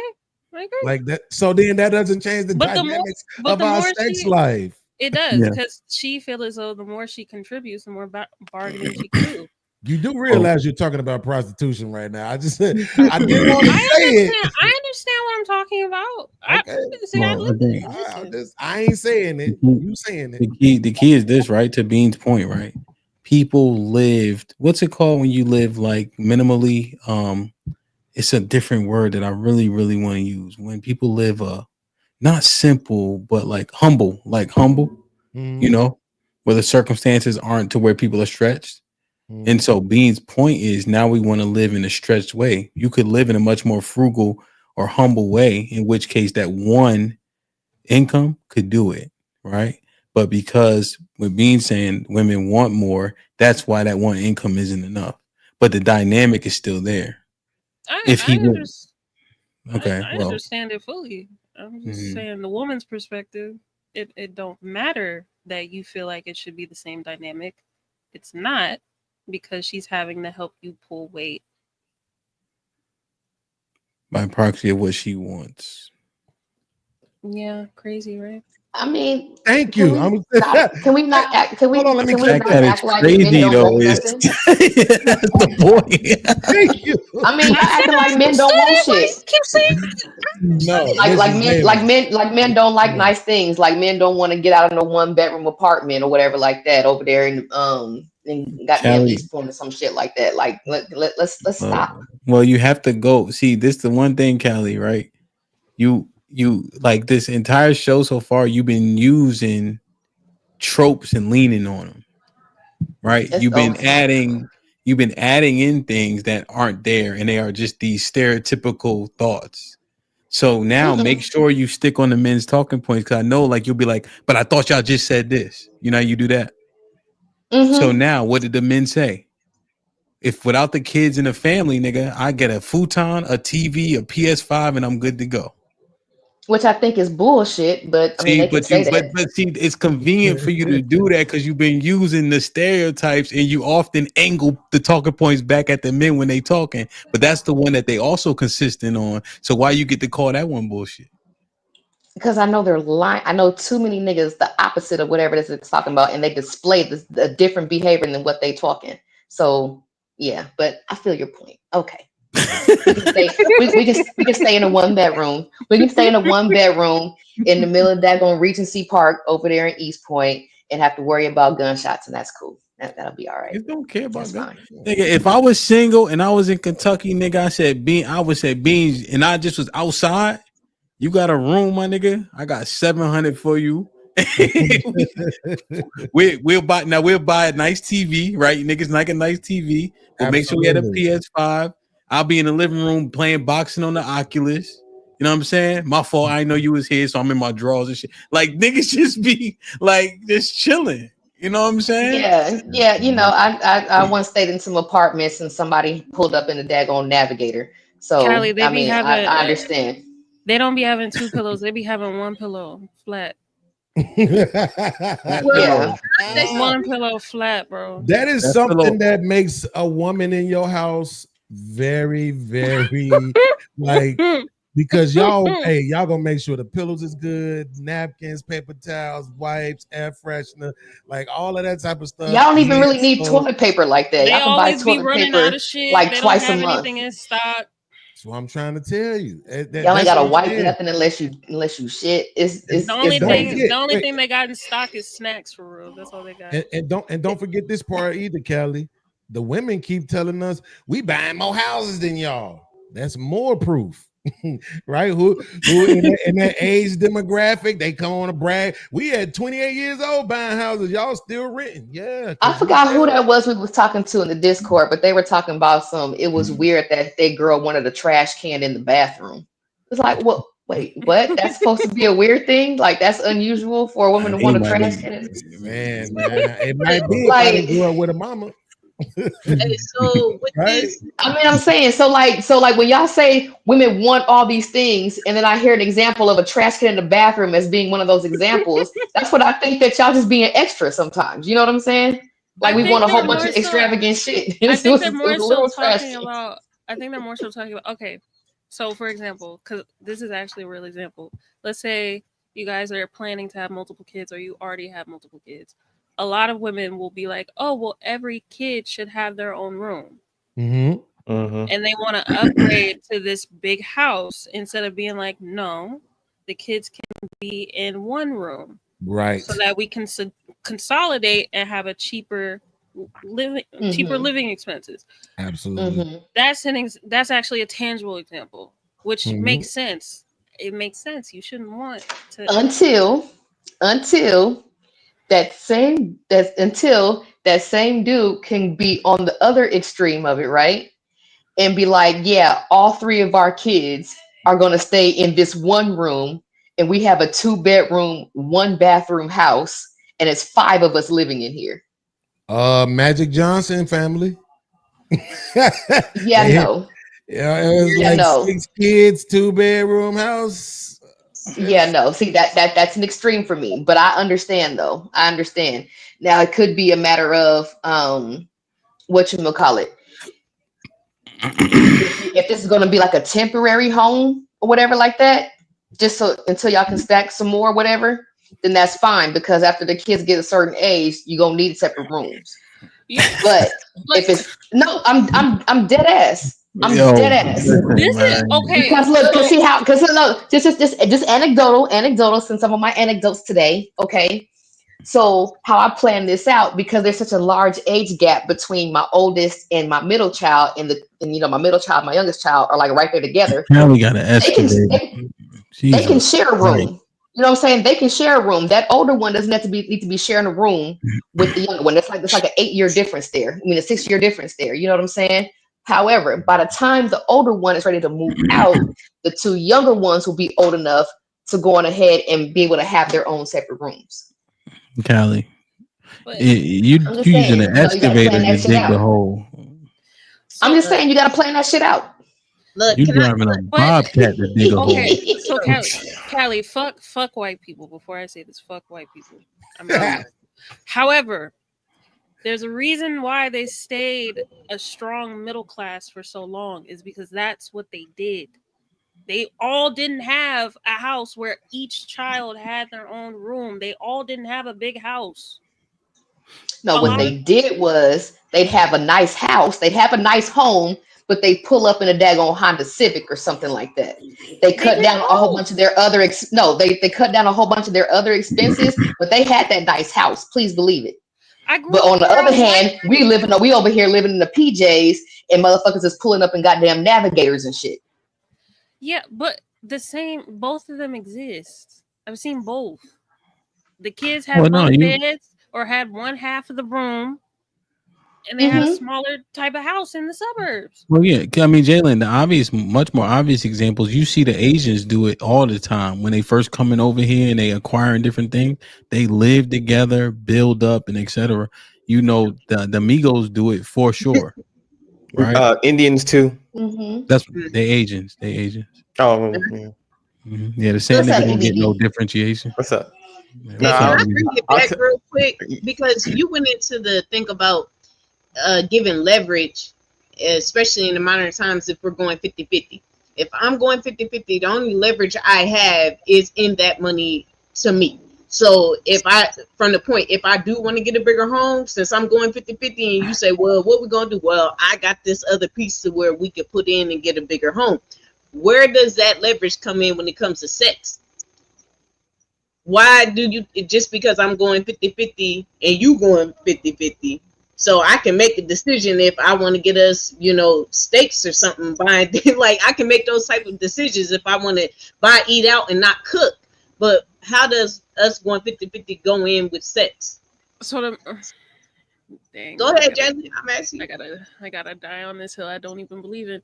I agree. Like that. So then that doesn't change the dynamics of our sex life. It does, because she feels as though the more she contributes, the more bargaining she can do. You do realize you're talking about prostitution right now. I just said I didn't want to say it. I understand what I'm talking about. Okay. I ain't saying it. You saying it. The key is this, right? To Bean's point, right? People lived. What's it called when you live like minimally? It's a different word that I really, really want to use. When people live not simple, but like humble, you know, where the circumstances aren't to where people are stretched. And so Bean's point is now we want to live in a stretched way. You could live in a much more frugal or humble way, in which case that one income could do it, right? But because with Bean saying women want more, that's why that one income isn't enough. But the dynamic is still there. If he would, okay, I well, understand it fully. I'm just mhm. saying the woman's perspective. It don't matter that you feel like it should be the same dynamic. It's not, because she's having to help you pull weight. By proxy of what she wants. Yeah, crazy, right? I mean, Thank can you. we stop? Can we not act? Can we? Hold on, let me Can we check not That is act like men crazy don't though. want Is nothing? that's the point. Thank you. I mean, y'all acting like men don't want shit. Keep saying No, Like listen, Jalen. men don't like nice things. Like men don't want to get out of a 1-bedroom apartment or whatever like that over there in goddamn Cali. East Point or some shit like that. Like let's stop. Well, you have to go see this. The one thing, Callie, right? You like this entire show so far. You've been using tropes and leaning on them, right? It's You've been over. adding in things that aren't there, and they are just these stereotypical thoughts. So now make sure you stick on the men's talking points, because I know, like, you'll be like, but I thought y'all just said this. You know, you do that. So now, what did the men say? If without the kids and the family, nigga, I get a futon, a TV, a PS5, and I'm good to go. Which I think is bullshit, but I mean See, they can but say that. see, it's convenient for you to do that because you've been using the stereotypes, and you often angle the talking points back at the men when they talking. But that's the one that they also consistent on. So why you get to call that one bullshit? Because I know they're lying. I know too many niggas the opposite of whatever it is it's talking about, and they display the different behavior than what they talking. So yeah, but I feel your point. Okay. We can stay in a 1-bedroom. We can stay in a 1-bedroom in the middle of daggone Regency Park over there in East Point and have to worry about gunshots, and that's cool. That'll be all right. You don't care about That's that. fine. Nigga, if I was single and I was in Kentucky, nigga, I would say Beans, and I just was outside. You got a room, my nigga. I got 700 for you. we'll buy a nice TV, right? Niggas like a nice TV. We'll make sure we had a PS5. I'll be in the living room playing boxing on the Oculus. You know what I'm saying? My fault. I know you was here, so I'm in my drawers and shit. Like, niggas just be like just chilling. You know what I'm saying? Yeah. You know, I once stayed in some apartments and somebody pulled up in a daggone Navigator. So Callie, they I be mean, having. I understand. They don't be having 2 pillows. They be having 1 pillow flat. Yeah. One pillow flat, bro. That is something that makes a woman in your house very, very like, because y'all gonna make sure the pillows is good, napkins, paper towels, wipes, air freshener, like all of that type of stuff. Y'all don't even really Hands need soap. toilet paper like that. They Y'all can buy always be toilet running paper out of shit. like They twice a don't have month. anything in stock. That's what I'm trying to tell you. Y'all ain't That's gotta what I'm wipe saying. nothing unless you shit. It's The only crazy. thing they got in stock is snacks, for real. That's all they got. And don't forget this part either, Kelly. The women keep telling us we buying more houses than y'all. That's more proof. Right? Who in that age demographic, they come on to brag. We at 28 years old buying houses. Y'all still renting. Yeah. I forgot who that was we was talking to in the Discord, but they were talking about it was weird that they girl wanted a trash can in the bathroom. It's like, what? Wait, what? That's supposed to be a weird thing? Like, that's unusual for a woman to want a trash can? Man, it might be if I Like, didn't grow up with a mama. So with Right? this, I mean, I'm saying, so like when y'all say women want all these things, and then I hear an example of a trash can in the bathroom as being one of those examples, that's what I think that y'all just being extra sometimes. You know what I'm saying? Like we want a whole bunch of extravagant shit. I It think was they're a more so little trash talking can. about. I think they're more so talking about. Okay, so for example, because this is actually a real example. Let's say you guys are planning to have multiple kids, or you already have multiple kids. A lot of women will be like, "Oh, well, every kid should have their own room." Mm-hmm. And they want to upgrade to this big house instead of being like, no, the kids can be in one room, right? So that we can consolidate and have a cheaper living expenses. Absolutely. That's actually a tangible example, which makes sense. it makes sense. You shouldn't want to. Until that same dude can be on the other extreme of it, right? And be like, yeah, all three of our kids are going to stay in this one room, and we have a 2-bedroom, 1-bathroom house, and it's 5 of us living in here. Magic Johnson family. Yeah, no. Yeah, it was Yeah, like no. 6 kids, 2-bedroom house. Yeah, no. See, that's an extreme for me, but I understand though. I understand. Now it could be a matter of whatchamacallit. If this is going to be like a temporary home or whatever like that, just so until y'all can stack some more, whatever, then that's fine, because after the kids get a certain age, you're gonna need separate rooms. But if it's no, I'm dead ass. I'm dead ass. This is okay. Because look, because see how, because no, just anecdotal. Since some of my anecdotes today, okay. So how I plan this out, because there's such a large age gap between my oldest and my middle child, and my middle child, my youngest child are like right there together. Now we got an They can excavator. they can Jesus share a Christ. room. You know what I'm saying? They can share a room. That older one doesn't need to be sharing a room with the younger one. It's like an 8-year difference there. I mean, a 6-year difference there. You know what I'm saying? However, by the time the older one is ready to move out, the 2 younger ones will be old enough to go on ahead and be able to have their own separate rooms. Callie, I'm you just using saying, an you gotta excavator plan that to shit dig the out. hole. I'm just saying, you gotta plan that shit out. Look, You can I? driving a bobcat to dig a hole. Okay, so Callie, fuck white people. Before I say this, fuck white people. However, there's a reason why they stayed a strong middle class for so long, is because that's what they did. They all didn't have a house where each child had their own room. They all didn't have a big house. No, what they did was they'd have a nice house, they'd have a nice home, but they pull up in a daggone Honda Civic or something like that. They cut down a whole bunch of their other they cut down a whole bunch of their other expenses, but they had that nice house. Please believe it. But on the other hand, we over here living in the PJs, and motherfuckers is pulling up in goddamn Navigators and shit. Yeah, but both of them exist. I've seen both. The kids had beds or had one half of the room, and they had a smaller type of house in the suburbs. Well, yeah, I mean, Jalen, much more obvious examples. You see the Asians do it all the time when they first coming over here and they acquiring different things. They live together, build up, and etc. You know, the Migos do it for sure, right? Indians too. That's they Asians. Oh, yeah. Yeah, the same nigga don't get no differentiation. What's up? Can I bring it back real quick? Because you went into the think about giving leverage, especially in the modern times, if we're going 50-50. If I'm going 50-50, the only leverage I have is in that money to me. So if I do want to get a bigger home, since I'm going 50-50 and you say, well, what we going to do? Well, I got this other piece to where we could put in and get a bigger home. Where does that leverage come in when it comes to sex? Why do you, just because I'm going 50-50 and you going 50-50, so I can make a decision if I want to get us, steaks or something, buying, like I can make those type of decisions if I want to eat out and not cook. But how does us going 50-50 go in with sex? So go ahead, Jasmine. I'm asking. I gotta die on this hill I don't even believe in.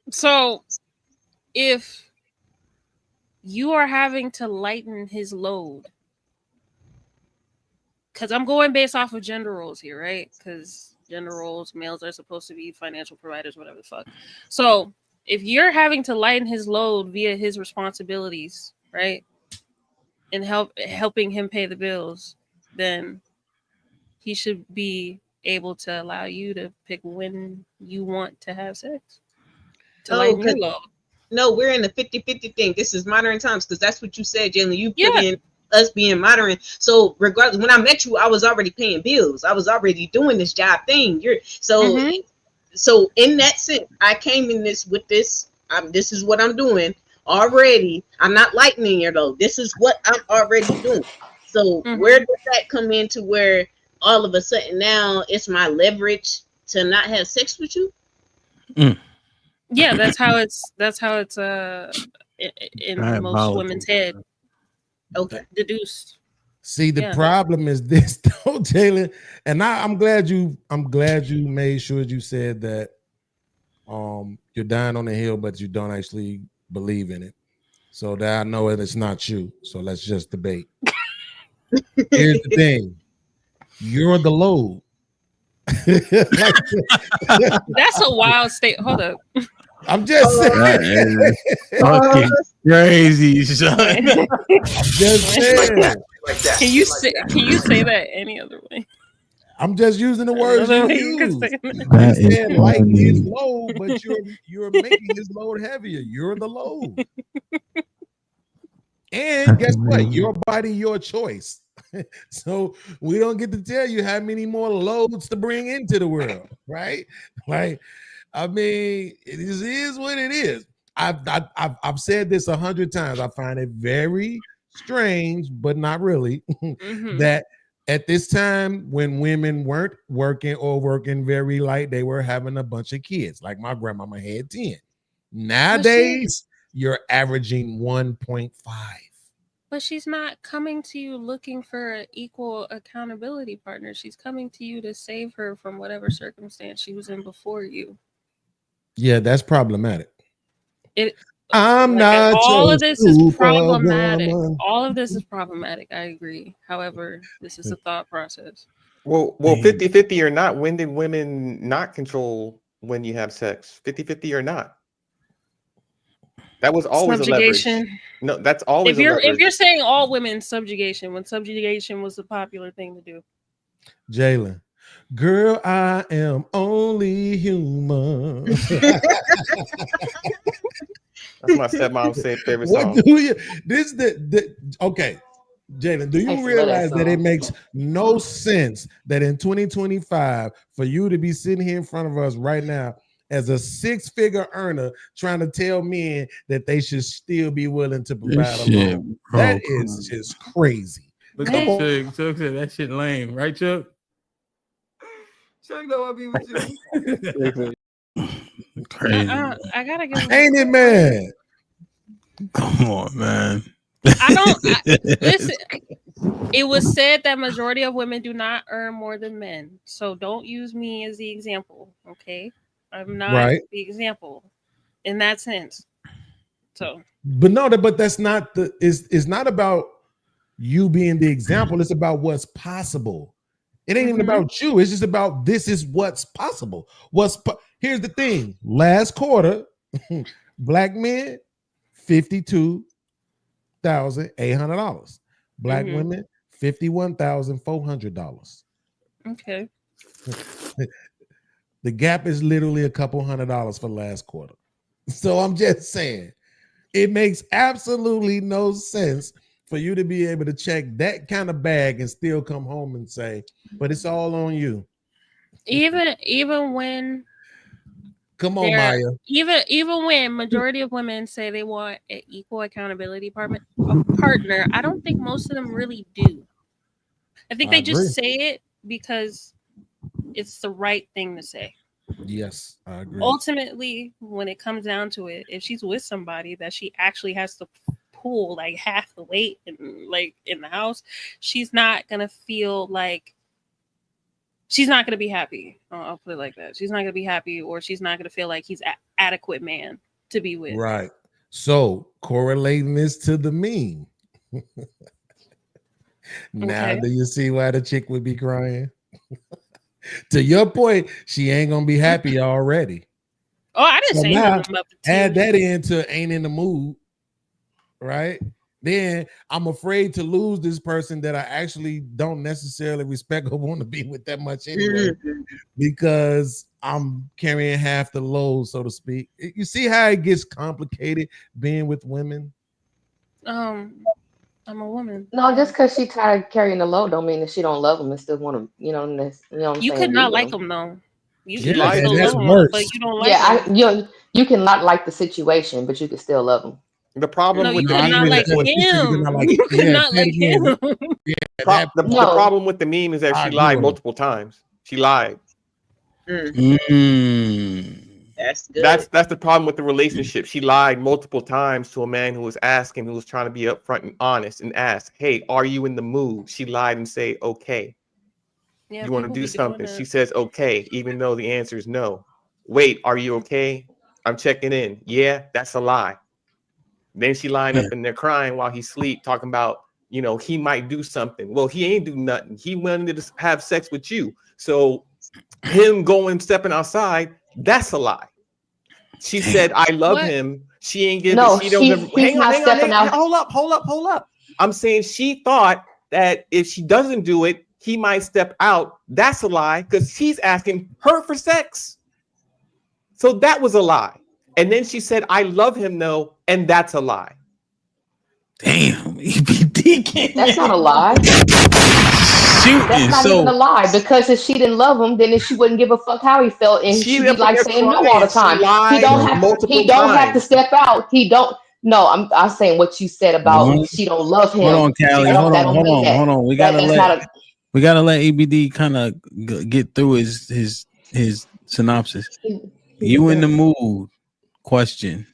So if you are having to lighten his load, because I'm going based off of gender roles here, right? Because gender roles, males are supposed to be financial providers, whatever the fuck. So if you're having to lighten his load via his responsibilities, right, and helping him pay the bills, then he should be able to allow you to pick when you want to have sex. To lighten your load. No, we're in the 50-50 thing. This is modern times, because that's what you said, Jalen. You put in us being modern. So regardless, when I met you, I was already paying bills. I was already doing this job thing. So in that sense, I came in this with this. This is what I'm doing already. I'm not lightening your load. This is what I'm already doing. So where does that come into where all of a sudden now it's my leverage to not have sex with you? Yeah, that's how it's in most women's head. Okay. Deduced. See, the Yeah. problem is this, though, Jalen. And I'm glad you made sure you said that you're dying on the hill, but you don't actually believe in it. So that I know that it's not you. So let's just debate. Here's the thing. You're the load. That's a wild state. Hold up. I'm just saying. That is fucking crazy, son. I'm just saying. Can you say that any other way? I'm just using the words Another you way you use. can say You it. said light is low, but you're making his load heavier. You're the load. And guess what? Your body, your choice. So we don't get to tell you how many more loads to bring into the world, right? Like, I mean, it is what it is. I've said this 100 times. I find it very strange, but not really, that at this time when women weren't working or working very light, they were having a bunch of kids. Like my grandmama had 10. Nowadays, you're averaging 1.5. But she's not coming to you looking for an equal accountability partner. She's coming to you to save her from whatever circumstance she was in before you. Yeah, that's problematic. I'm not all your of this is problematic. superwoman. All of this is problematic. I agree. However, this is a thought process. Well, 50-50 or not, when did women not control when you have sex? 50-50 or not? That was always Subjugation. a leverage. No, that's always If a leverage. you're saying all women subjugation, when subjugation was the popular thing to do. Jalen, girl, I am only human. That's my stepmom's favorite song. What do you? This the okay, Jalen. Do I you used to love that realize that it song. makes no sense that in 2025 for you to be sitting here in front of us right now as a 6-figure earner trying to tell men that they should still be willing to provide a shit, loan? bro, That is just crazy. Look Come at on. Chuck said that shit lame, right, Chuck? Chuck know I be with you. Crazy. I gotta give him Ain't it, man? Come on, man. Listen, it was said that majority of women do not earn more than men. So don't use me as the example, okay? I'm not Right. the example in that sense. So But no, but that's not the it's not about you being the example. It's about what's possible. It ain't even about you. It's just about this is what's possible. Here's the thing. Last quarter, black men, $52,800. Black women, $51,400. okay. The gap is literally a couple $100s for last quarter. So I'm just saying, it makes absolutely no sense for you to be able to check that kind of bag and still come home and say, but it's all on you. Even when Come on, Maya. Even when majority of women say they want an equal accountability partner, I don't think most of them really do. I think they just say it because it's the right thing to say. Yes, I agree. Ultimately, when it comes down to it, if she's with somebody that she actually has to pull like half the weight in the house, she's not gonna feel like she's not gonna be happy. I'll put it like that. She's not gonna be happy, or she's not gonna feel like he's an adequate man to be with. Right. So correlating this to the meme. Now, do you see why the chick would be crying? To your point, she ain't gonna be happy already. Oh, I didn't say nothing about the team. Add that into ain't in the mood, right? Then I'm afraid to lose this person that I actually don't necessarily respect or want to be with that much anyway, because I'm carrying half the load, so to speak. You see how it gets complicated being with women? I'm a woman. No, just because she tired of carrying the load don't mean that she don't love them and still want to, you know what I'm You saying? could not like them though. You can still love them, but you don't like them. You can not like the situation, but you can still love them. The problem you could not like him. You could not like him. The problem with the meme is that she lied multiple times. She lied. Mm. That's good. That's the problem with the relationship. She lied multiple times to a man who was asking, who was trying to be upfront and honest, and asked, "Hey, are you in the mood?" She lied and say, "Okay." Yeah, You want to people do be doing something? that. She says, "Okay," even though the answer is no. Wait, are you okay? I'm checking in. Yeah, that's a lie. Then she lined up and they're crying while he sleep, talking about, he might do something. Well, he ain't do nothing. He wanted to have sex with you. So him stepping outside, that's a lie. She said, "I love him." She ain't give No, it. She doesn't. he's not stepping out. Hold up. I'm saying she thought that if she doesn't do it, he might step out. That's a lie because he's asking her for sex. So that was a lie. And then she said, "I love him," though, and that's a lie. Damn, EBD. That's not a lie. That's not even a lie, because if she didn't love him, then she wouldn't give a fuck how he felt, and she'd be like saying no all the time. He don't have to step out. He don't. No, I'm saying what you said about she don't love him. Hold on, Callie. Hold on. We gotta let EBD kind of get through his synopsis. You in the mood? Question.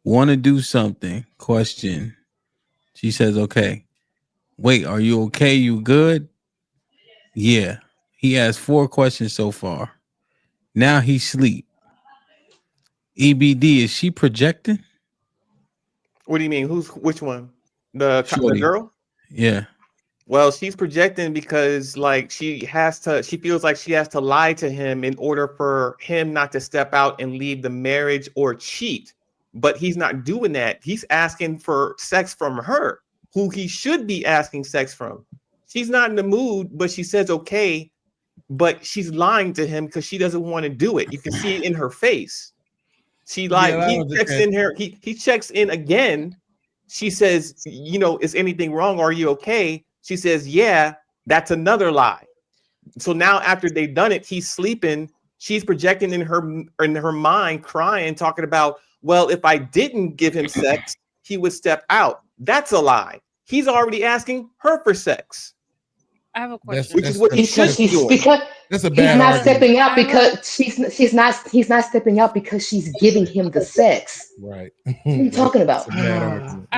Want to do something? Question. She says, "Okay." Wait, are you okay? You good? Yeah. He asked 4 questions so far. Now he sleep. EBD, is she projecting? What do you mean? Which one? The girl? Yeah. Well, she's projecting because she feels like she has to lie to him in order for him not to step out and leave the marriage or cheat. But he's not doing that. He's asking for sex from her, who he should be asking sex from. She's not in the mood, but she says okay, but she's lying to him because she doesn't want to do it. You can see it in her face. She he checks in here. He checks in again. She says, "Is anything wrong? Are you okay?" She says, "Yeah." That's another lie. So now after they've done it, he's sleeping. She's projecting in her mind, crying, talking about, well, if I didn't give him sex, he would step out. That's a lie. He's already asking her for sex. I have a question. Which is what he should be doing. That's a He's bad not argument. stepping out because he's not stepping out because she's giving him the sex. Right. What are you talking about?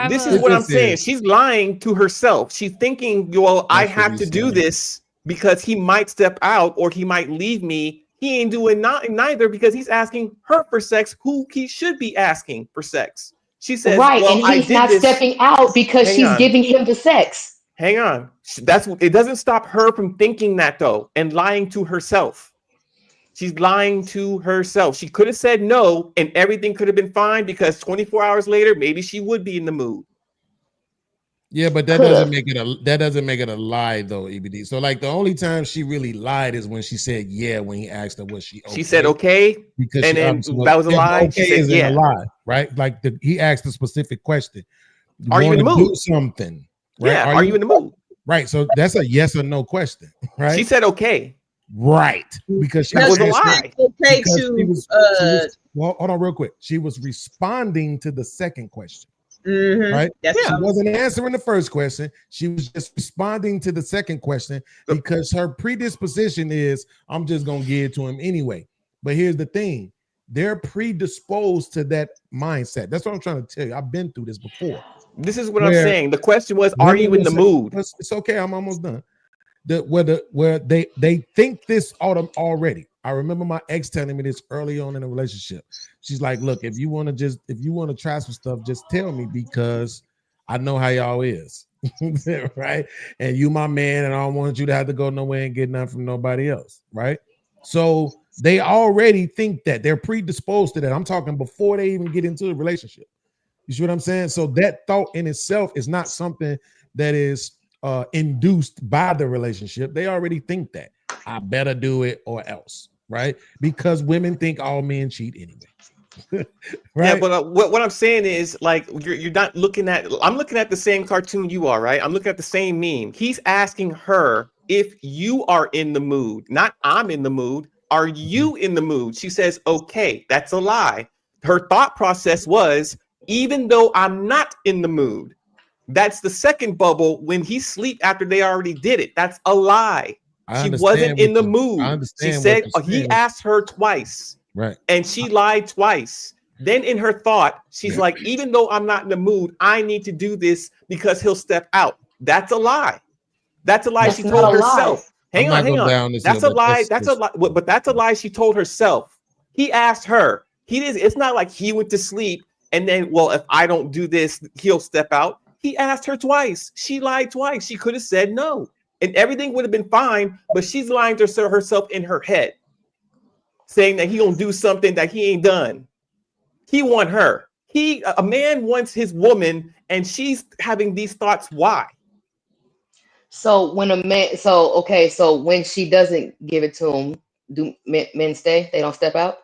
This is what I'm saying. She's lying to herself. She's thinking, well, I have to do this because he might step out or he might leave me. He ain't doing neither because he's asking her for sex, who he should be asking for sex. She says, right, well, and he's not stepping out because she's giving him the sex. Hang on. It doesn't stop her from thinking that though and lying to herself. She's lying to herself. She could have said no and everything could have been fine because 24 hours later, maybe she would be in the mood. Yeah, but that doesn't make it a lie though, EBD. So the only time she really lied is when she said yeah when he asked her was she okay. She said okay, because and then that was a lie. Okay, she said isn't a lie, right? He asked a specific question. Are you in the mood? Do something. Right? Yeah. Are you in the mood? Right. So that's a yes or no question, right? She said okay. Right. Because she was a lie. Okay well, hold on real quick. She was responding to the second question. Mm-hmm. Right? She wasn't answering the first question. She was just responding to the second question because her predisposition is I'm just gonna give it to him anyway. But here's the thing: they're predisposed to that mindset. That's what I'm trying to tell you. I've been through this before. This is what I'm saying. The question was, are you in the mood? It's okay. I'm almost done. Where they think this already. I remember my ex telling me this early on in a relationship. She's like, "Look, if you want to try some stuff, just tell me because I know how y'all is, right? And you my man, and I don't want you to have to go nowhere and get nothing from nobody else, right?" So they already think that they're predisposed to that. I'm talking before they even get into a relationship. You see what I'm saying? So that thought in itself is not something that is induced by the relationship. They already think that I better do it or else, right? Because women think all men cheat anyway. Right? Yeah, but what I'm saying is you're not looking at. I'm looking at the same cartoon you are, right? I'm looking at the same meme. He's asking her if you are in the mood, not I'm in the mood. Are you in the mood? She says, okay, that's a lie. Her thought process was, even though I'm not in the mood. That's the second bubble when he sleep after they already did it. That's a lie. She wasn't in the mood. She said he asked her twice. Right. And she lied twice. Then in her thought, she's like, even though I'm not in the mood, I need to do this because he'll step out. That's a lie. That's a lie That's she not told a lie. herself. I'm Hang not on, hang going on. down this That's hill, a but lie. That's a lie. But that's a lie she told herself. He asked her. He did. It's not like he went to sleep and then, well, if I don't do this, he'll step out. He asked her twice. She lied twice. She could have said no, and everything would have been fine. But she's lying to herself in her head, saying that he gonna do something that he ain't done. He want her. A man wants his woman, and she's having these thoughts. Why? So when a man, so when she doesn't give it to him, do men stay? They don't step out?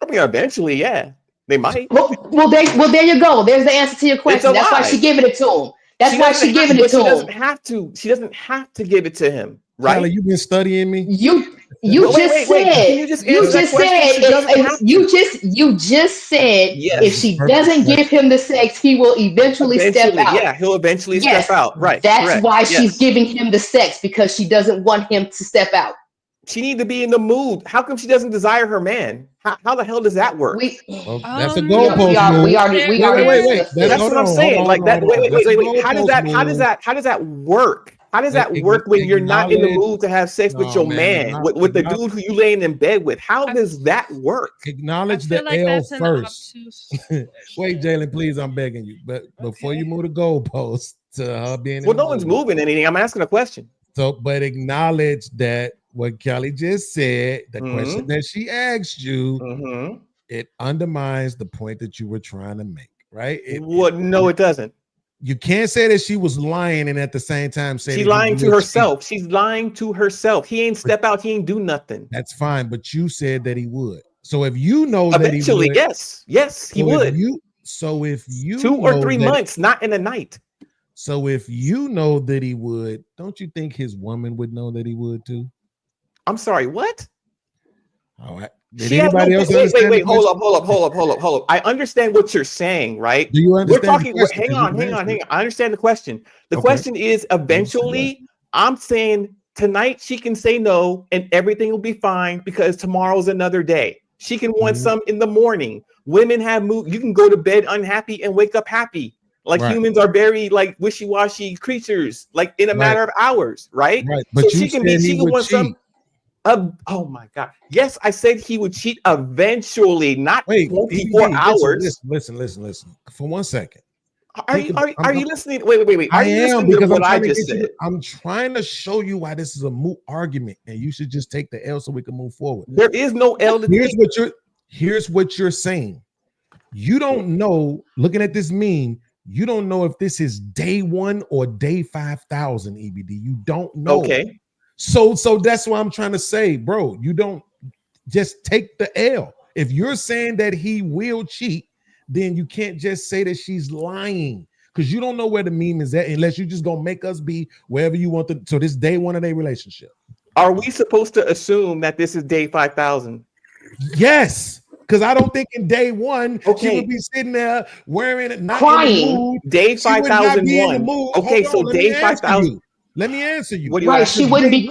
I mean, eventually, yeah, they might. Well, there you go. There's the answer to your question. That's why she giving it to him. That's why she giving it to him. She doesn't have to. She doesn't have to give it to him, right? Callie, you been studying me. You Wait. Can you just answer that question? You just said Yes. if she doesn't give him the sex, he will eventually step out. Yeah, he'll eventually step out. Right. That's correct. why Yes. she's giving him the sex, because she doesn't want him to step out. She needs to be in the mood. How come she doesn't desire her man? How the hell does that work? That's a goalpost move. Wait. That's what I'm saying. Like that. Wait. How does that work? How does that work when you're not in the mood to have sex with your man, with the dude who you laying in bed with? How does that work? Acknowledge the L first. Wait, Jalen, please, I'm begging you. But before you move the goalpost to her being, well, no one's moving anything. I'm asking a question. So, but acknowledge that what Kelly just said, the question that she asked you, it undermines the point that you were trying to make, right? No, it doesn't. You can't say that she was lying and at the same time say she's lying to herself. She's lying to herself. He ain't step out. He ain't do nothing. That's fine, but you said that he would. So if you know eventually, that he would, yes, he would. If you 2 or 3 months, not in a night. So if you know that he would, don't you think his woman would know that he would too? I'm sorry, what? All right. Did anybody else understand? Wait, hold up. I understand what you're saying, right? Do you understand? We're talking. Hang on. I understand the question. The question is eventually, I'm saying tonight she can say no and everything will be fine because tomorrow's another day. She can want some in the morning. Women have moved. You can go to bed unhappy and wake up happy. Like humans are very like wishy-washy creatures, like in a matter of hours, right? Right. But so she can want some. Oh my God! Yes, I said he would cheat eventually, not 24 hours. Listen. For 1 second. Are you listening? Wait. I am, because what I just said. I'm trying to show you why this is a moot argument, and you should just take the L so we can move forward. There is no L to take. Here's what you're saying. You don't know. Looking at this meme, you don't know if this is day 1 or day 5,000. EBD. You don't know. Okay. So that's what I'm trying to say, bro. You don't just take the L. If you're saying that he will cheat, then you can't just say that she's lying, because you don't know where the meme is at unless you just gonna make us be wherever you want to. So this day 1 of their relationship. Are we supposed to assume that this is day 5,000? Yes, because I don't think in day 1 she would be sitting there wearing it, not crying. In the mood. Day 5,001. Okay, so day 5,000. Let me answer you. Right, she wouldn't be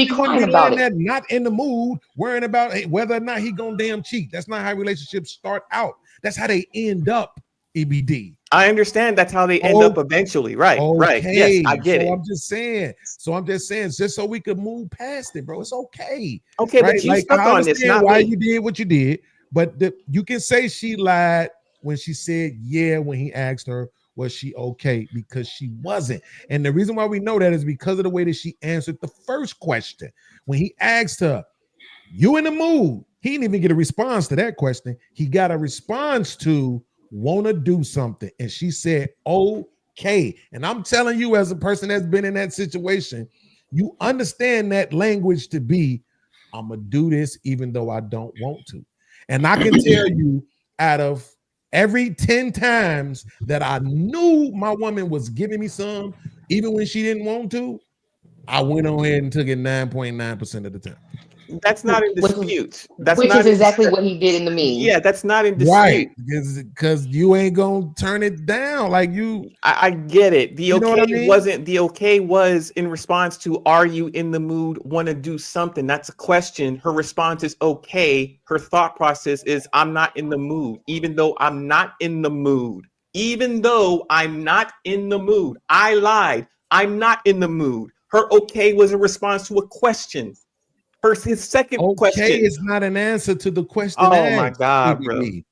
crying about it. Not in the mood, worrying about whether or not he gonna damn cheat. That's not how relationships start out. That's how they end up. EBD. I understand that's how they end up eventually. Right. Right. Yes, I get it. I'm just saying, just so we could move past it, bro. It's okay. Okay, right? But you stuck on this. Not why me. You did what you did, but you can say she lied when she said when he asked her, was she okay? Because she wasn't. And the reason why we know that is because of the way that she answered the first question. When he asked her, you in the mood? He didn't even get a response to that question. He got a response to want to do something. And she said, okay. And I'm telling you, as a person that's been in that situation, you understand that language to be, I'm going to do this even though I don't want to. And I can tell you, out of every 10 times that I knew my woman was giving me some, even when she didn't want to, I went on ahead and took it 9.9% of the time. That's not in dispute. That's which not is exactly what he did in the meme. Yeah, that's not in Right, dispute. because you ain't gonna turn it down. Like I get it. The You know what okay I mean? wasn't the okay was in response to are you in the mood, want to do something? That's a question. Her response is okay. Her thought process is I'm not in the mood, even though I'm not in the mood. Even though I'm not in the mood. I lied. I'm not in the mood. Her okay was a response to a question. His second question. Okay is not an answer to the question Oh asked. my God, bro. EBD.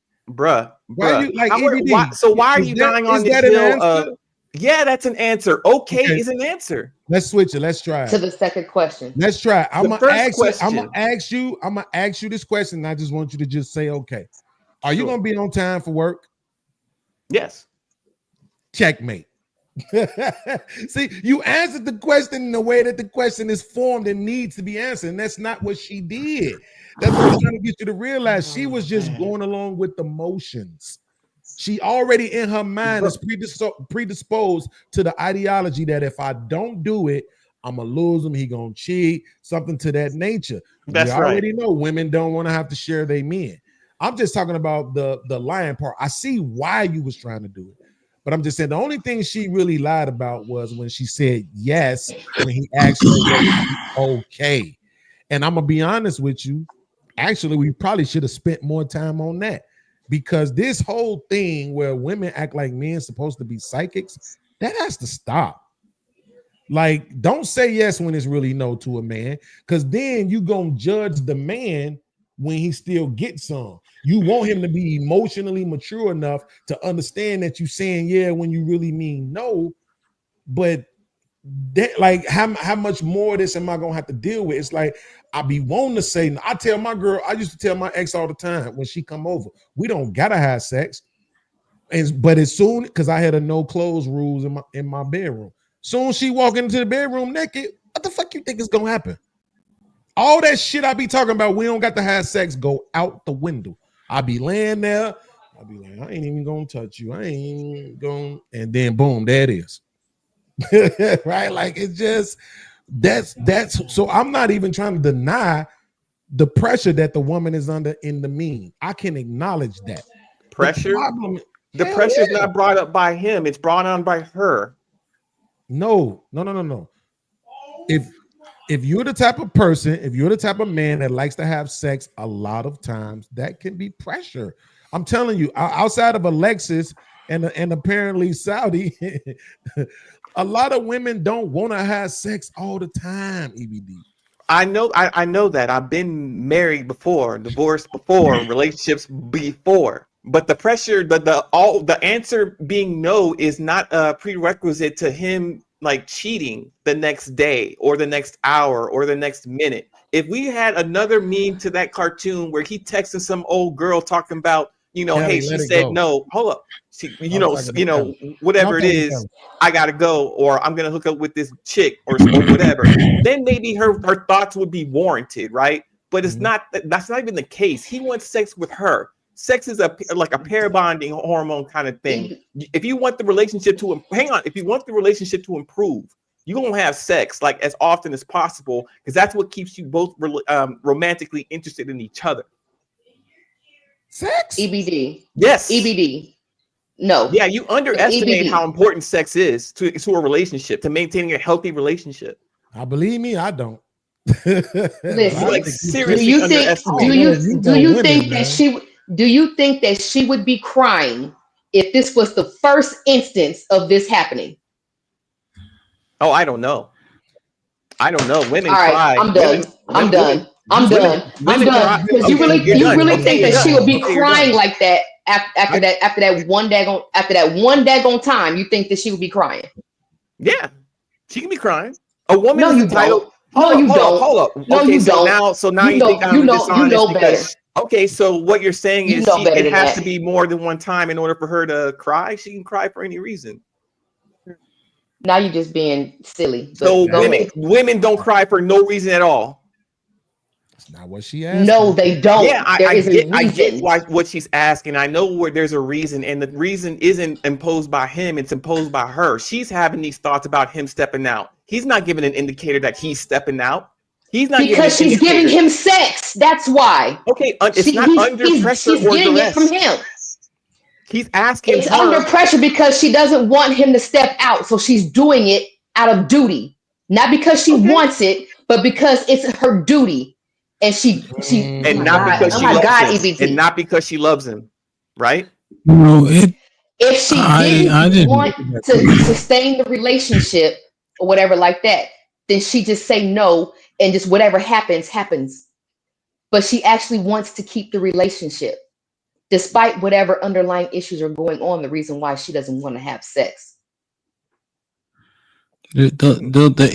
Why EBD? are you dying on this that an hill of answer? yeah, that's an answer. Okay is an answer. Let's switch it. Let's try it. To the second question. Let's try it. I'm The gonna first ask question. I'm gonna ask you this question. And I just want you to just say okay. Are you Sure. gonna be on time for work? Yes. Checkmate. See, you answered the question in the way that the question is formed and needs to be answered, and that's not what she did. That's what I'm trying to get you to realize. She was just going along with the motions. She already in her mind is predisposed to the ideology that if I don't do it, I'm gonna lose him. He gonna cheat, something to that nature. That's we already know women don't want to have to share their men. I'm just talking about the lying part. I see why you was trying to do it, but I'm just saying the only thing she really lied about was when she said yes when he asked her was okay. And I'm gonna be honest with you. Actually, we probably should have spent more time on that. Because this whole thing where women act like men supposed to be psychics, that has to stop. Like, don't say yes when it's really no to a man, because then you gonna judge the man when he still gets some. You want him to be emotionally mature enough to understand that you saying yeah when you really mean no. But that, like, how much more of this am I gonna have to deal with? It's like I be wanting to say. I tell my girl. I used to tell my ex all the time when she come over, we don't gotta have sex. But as soon because I had a no clothes rules in my bedroom. Soon she walk into the bedroom naked. What the fuck you think is gonna happen? All that shit I be talking about. We don't got to have sex. Go out the window. I be laying there. I be like, I ain't even gonna touch you. I ain't gonna. And then boom, there it is. Right, like it's just that's so I'm not even trying to deny the pressure that the woman is under in the meme. I can acknowledge that pressure. The pressure is not brought up by him; it's brought on by her. No. If you're the type of person, if you're the type of man that likes to have sex, a lot of times that can be pressure. I'm telling you, outside of Alexis and apparently Saudi. A lot of women don't want to have sex all the time, EBD. I know that. I've been married before, divorced before, relationships before. But the pressure, the answer being no is not a prerequisite to him like cheating the next day or the next hour or the next minute. If we had another meme to that cartoon where he texted some old girl talking about, Kelly, hey, she said no, hold up. She, whatever it is, I gotta go, or I'm gonna hook up with this chick or whatever. Then maybe her thoughts would be warranted, right? But it's not. That's not even the case. He wants sex with her. Sex is like a pair bonding hormone kind of thing. If you want the relationship to if you want the relationship to improve, you're gonna have sex like as often as possible because that's what keeps you both romantically interested in each other. Sex? EBD. Yes. EBD. No. Yeah, you underestimate how important sex is to a relationship, to maintaining a healthy relationship. I believe me, I don't. Listen, like seriously, do you think that she would be crying if this was the first instance of this happening? Oh, I don't know. Women all right, cry. I'm done. I'm done. Because you really think that she would be crying like that after that one daggone time? You think that she would be crying? Yeah, she can be crying. A woman is entitled. Hold up. No, okay, you don't. So now you think I'm dishonest because. Okay, so what you're saying is it has to be more than one time in order for her to cry. She can cry for any reason. Now you're just being silly. So women don't cry for no reason at all. That's not what she asked. No, they don't. Yeah, I get what she's asking. I know where there's a reason, and the reason isn't imposed by him; it's imposed by her. She's having these thoughts about him stepping out. He's not giving an indicator that he's stepping out. He's not Because giving she's giving indicators. him sex. That's why. Okay, it's not under pressure She's or getting it from duress. him. He's asking It's her. under pressure because she doesn't want him to step out, so she's doing it out of duty, not because she wants it, but because it's her duty. And And not because oh she my loves God, him. EBT. And not because she loves him, right? No, it. If she I didn't want just. to sustain the relationship or whatever like that, then she just say no and just whatever happens. But she actually wants to keep the relationship, despite whatever underlying issues are going on. The reason why she doesn't want to have sex. The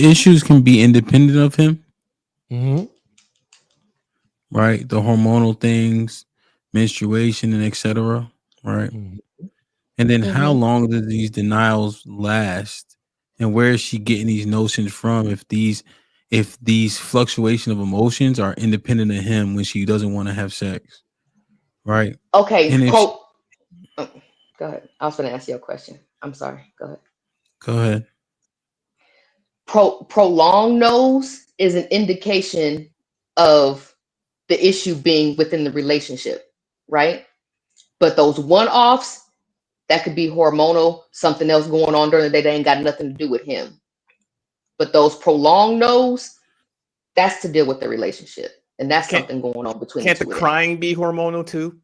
issues can be independent of him, right? The hormonal things, menstruation, and etc. Right, and then how long do these denials last, and where is she getting these notions from? If these fluctuation of emotions are independent of him when she doesn't want to have sex, right? Okay, And if go ahead. I was going to ask you a question. I'm sorry. Go ahead. go ahead. Prolonged no's is an indication of the issue being within the relationship, right? But those one-offs, that could be hormonal, something else going on during the day that ain't got nothing to do with him. But those prolonged no's, that's to deal with the relationship. And that's something going on between Can't the the two of them. crying be hormonal too?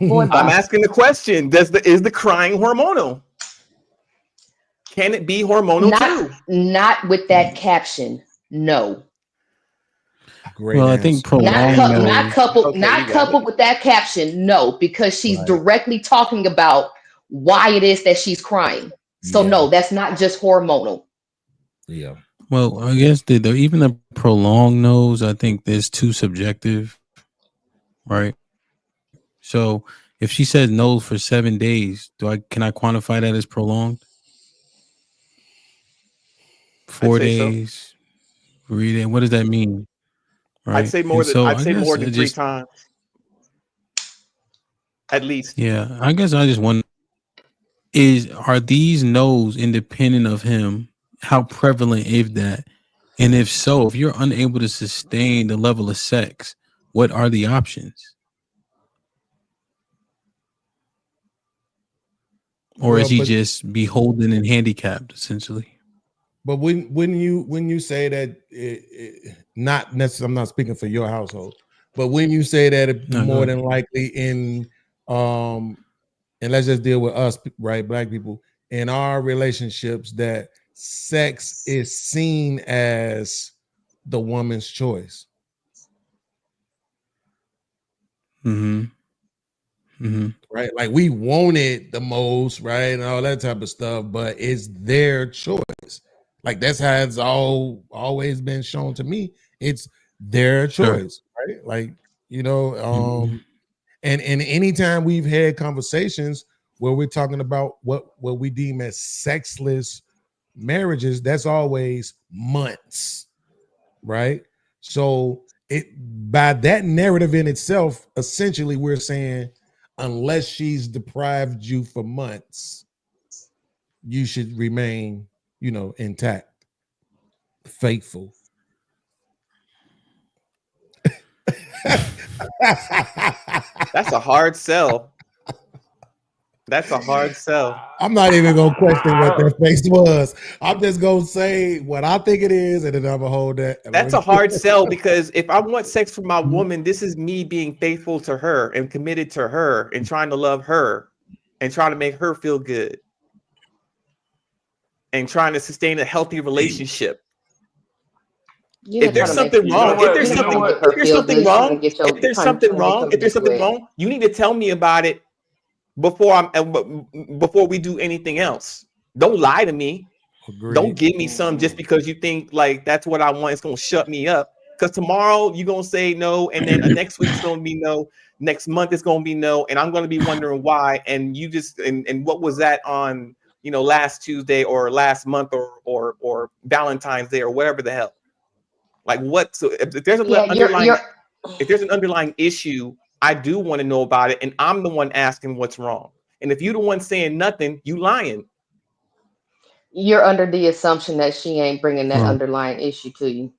Boy, I'm asking the question. Is the crying hormonal? Can it be hormonal too? Not with that caption. No. Great Well, I answer. think prolonged Not coupled with that caption. No, because she's directly talking about why it is that she's crying. So no, that's not just hormonal. Yeah. Well, I guess even the prolonged no's, I think there's too subjective, right? So if she says no for 7 days, can I quantify that as prolonged? 4 days, 3 days. What does that mean? Right. I'd say more And than so I'd I say guess more than it 3 just, times. At least. yeah, I guess I just wonder, are these no's independent of him? How prevalent is that? And if so, if you're unable to sustain the level of sex, what are the options? Or is he just beholden and handicapped, essentially? But when you say that, not necessarily, I'm not speaking for your household, but when you say that, it No, go more ahead. than likely and let's just deal with us, right, Black people, in our relationships, that sex is seen as the woman's choice. Right, like we want it the most, right, and all that type of stuff, but it's their choice. Like that's how it's always been shown to me. It's their choice, right? Like, and anytime we've had conversations where we're talking about what we deem as sexless marriages, that's always months, right? So by that narrative in itself, essentially we're saying, unless she's deprived you for months, you should remain, intact, faithful. That's a hard sell. That's a hard sell. I'm not even gonna question what their face was. I'm just gonna say what I think it is, and then I'm gonna hold that. That's a hard sell, because if I want sex from my woman, this is me being faithful to her and committed to her and trying to love her and trying to make her feel good and trying to sustain a healthy relationship. If there's something wrong, if there's something wrong, you need to tell me about it before we do anything else. Don't lie to me. Agreed. Don't give me some just because you think like that's what I want. It's gonna shut me up. Because tomorrow you're gonna say no, and then next week's gonna be no, next month it's gonna be no, and I'm gonna be wondering why. And you just and what was that on last Tuesday or last month or Valentine's Day or whatever the hell. Like what? So if there's if there's an underlying issue, I do want to know about it, and I'm the one asking what's wrong. And if you're the one saying nothing, you lying. You're under the assumption that she ain't bringing that underlying issue to you.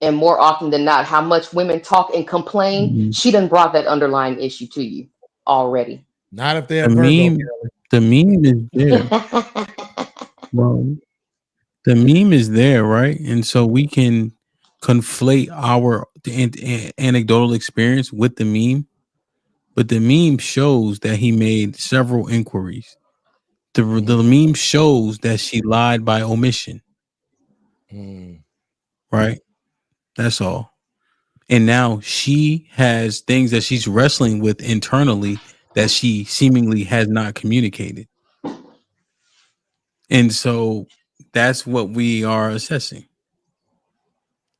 And more often than not, how much women talk and complain, she done brought that underlying issue to you already. Not if they're The Virgo. meme, the meme is there. Well, the meme is there, right? And so we can conflate our anecdotal experience with the meme, but the meme shows that he made several inquiries. The meme shows that she lied by omission, right? That's all. And now she has things that she's wrestling with internally that she seemingly has not communicated. And so that's what we are assessing.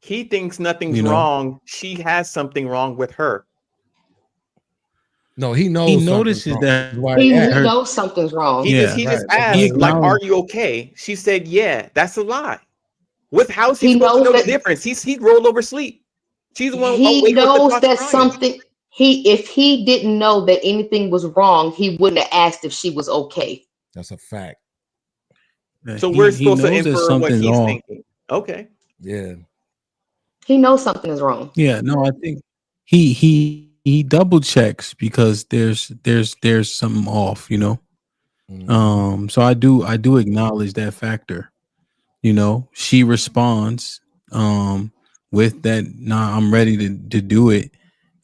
He thinks nothing's You know? wrong. She has something wrong with her. No, he knows. He notices that he knows something's wrong. He just asked, like, "Are you okay?" She said, "Yeah." That's a lie. With how's he supposed to know the difference? He rolled over sleep. She's the one. He knows that something. If he didn't know that anything was wrong, he wouldn't have asked if she was okay. That's a fact. So we're supposed to knows that infer what something's he's wrong. thinking. Okay. Yeah. He knows something is wrong. Yeah, no, I think he double checks because there's something off, you know. So I do acknowledge that factor. You know, she responds with that, nah, I'm ready to do it.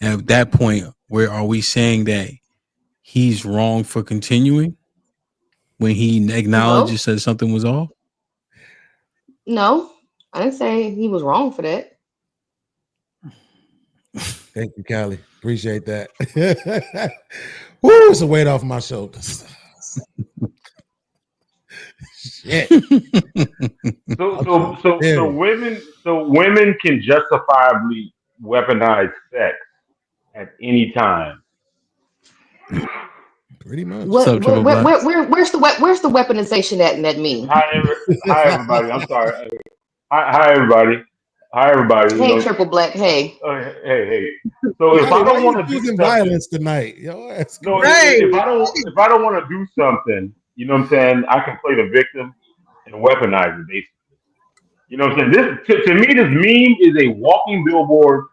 And at that point, where are we saying that he's wrong for continuing when he acknowledges that something was off? No, I didn't say he was wrong for that. Thank you, Callie. Appreciate that. Woo, it's a weight off my shoulders. Shit. So women can justifiably weaponize sex at any time. Pretty much. Where's the weaponization at in that meme? Hi everybody. I'm sorry. Hi everybody. Hey, Triple Black. Hey. Hey. So if I don't want to do violence tonight, if I don't want to do something, you know what I'm saying, I can play the victim and weaponize it basically. You know what I'm saying? This to me, this meme is a walking billboard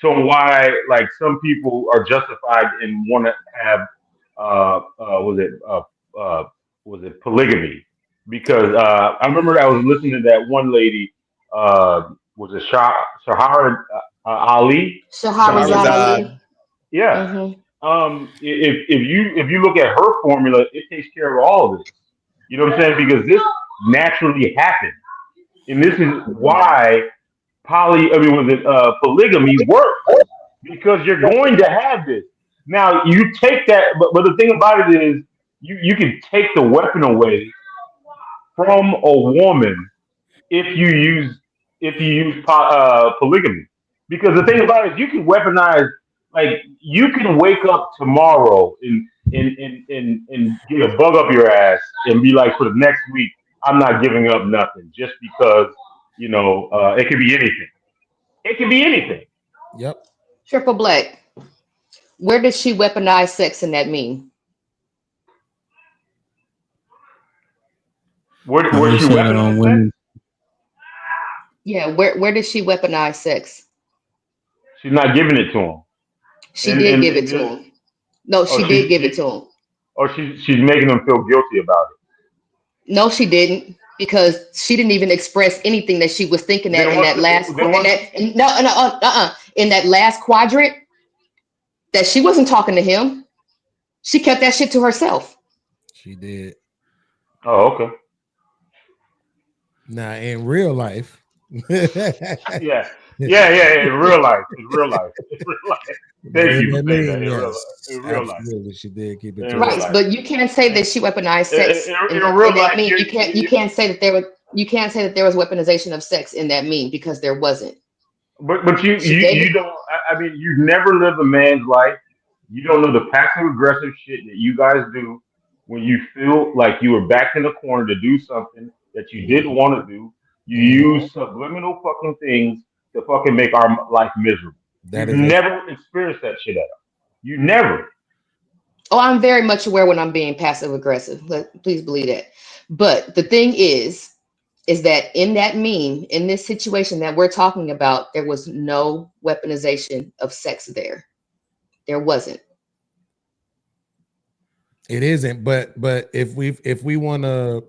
to why like some people are justified and want to have was it polygamy? Because I remember I was listening to that one lady, was it Shahara Ali? Shahrazad Ali. Yeah. Mm-hmm. If you look at her formula, it takes care of all of this. You know what I'm saying? Because this naturally happened, and this is why polygamy works, because you're going to have this. Now you take that, but the thing about it is, you can take the weapon away from a woman if you use polygamy, because the thing about it is, you can weaponize. Like, you can wake up tomorrow and get a bug up your ass and be like, for the next week, I'm not giving up nothing, just because, you know, it could be anything. It could be anything. Yep. Triple Black. Where did she weaponize sex in that meme? Where she weaponized sex? Yeah, where did she weaponize sex? She's not giving it to him. She did give it to him. No, she did give it to him. Or she's making him feel guilty about it. No, she didn't, because she didn't even express anything that she was thinking that in that last quadrant, that she wasn't talking to him. She kept that shit to herself. She did. Oh, okay. Now in real life. Yeah. In real life. Thank you for saying that. In real life. She did keep it to right, but you can't say that she weaponized sex in real life. You can't say that there was weaponization of sex in that meme, because there wasn't. But you don't. I mean, you've never lived a man's life. You don't know the passive aggressive shit that you guys do when you feel like you were backed in the corner to do something that you didn't want to do. You use subliminal fucking things to fucking make our life miserable. You've never experienced that shit at all. You never. Oh, I'm very much aware when I'm being passive aggressive. Please believe that. But the thing is that in that meme, in this situation that we're talking about, there was no weaponization of sex there. There wasn't. It isn't, but if we want to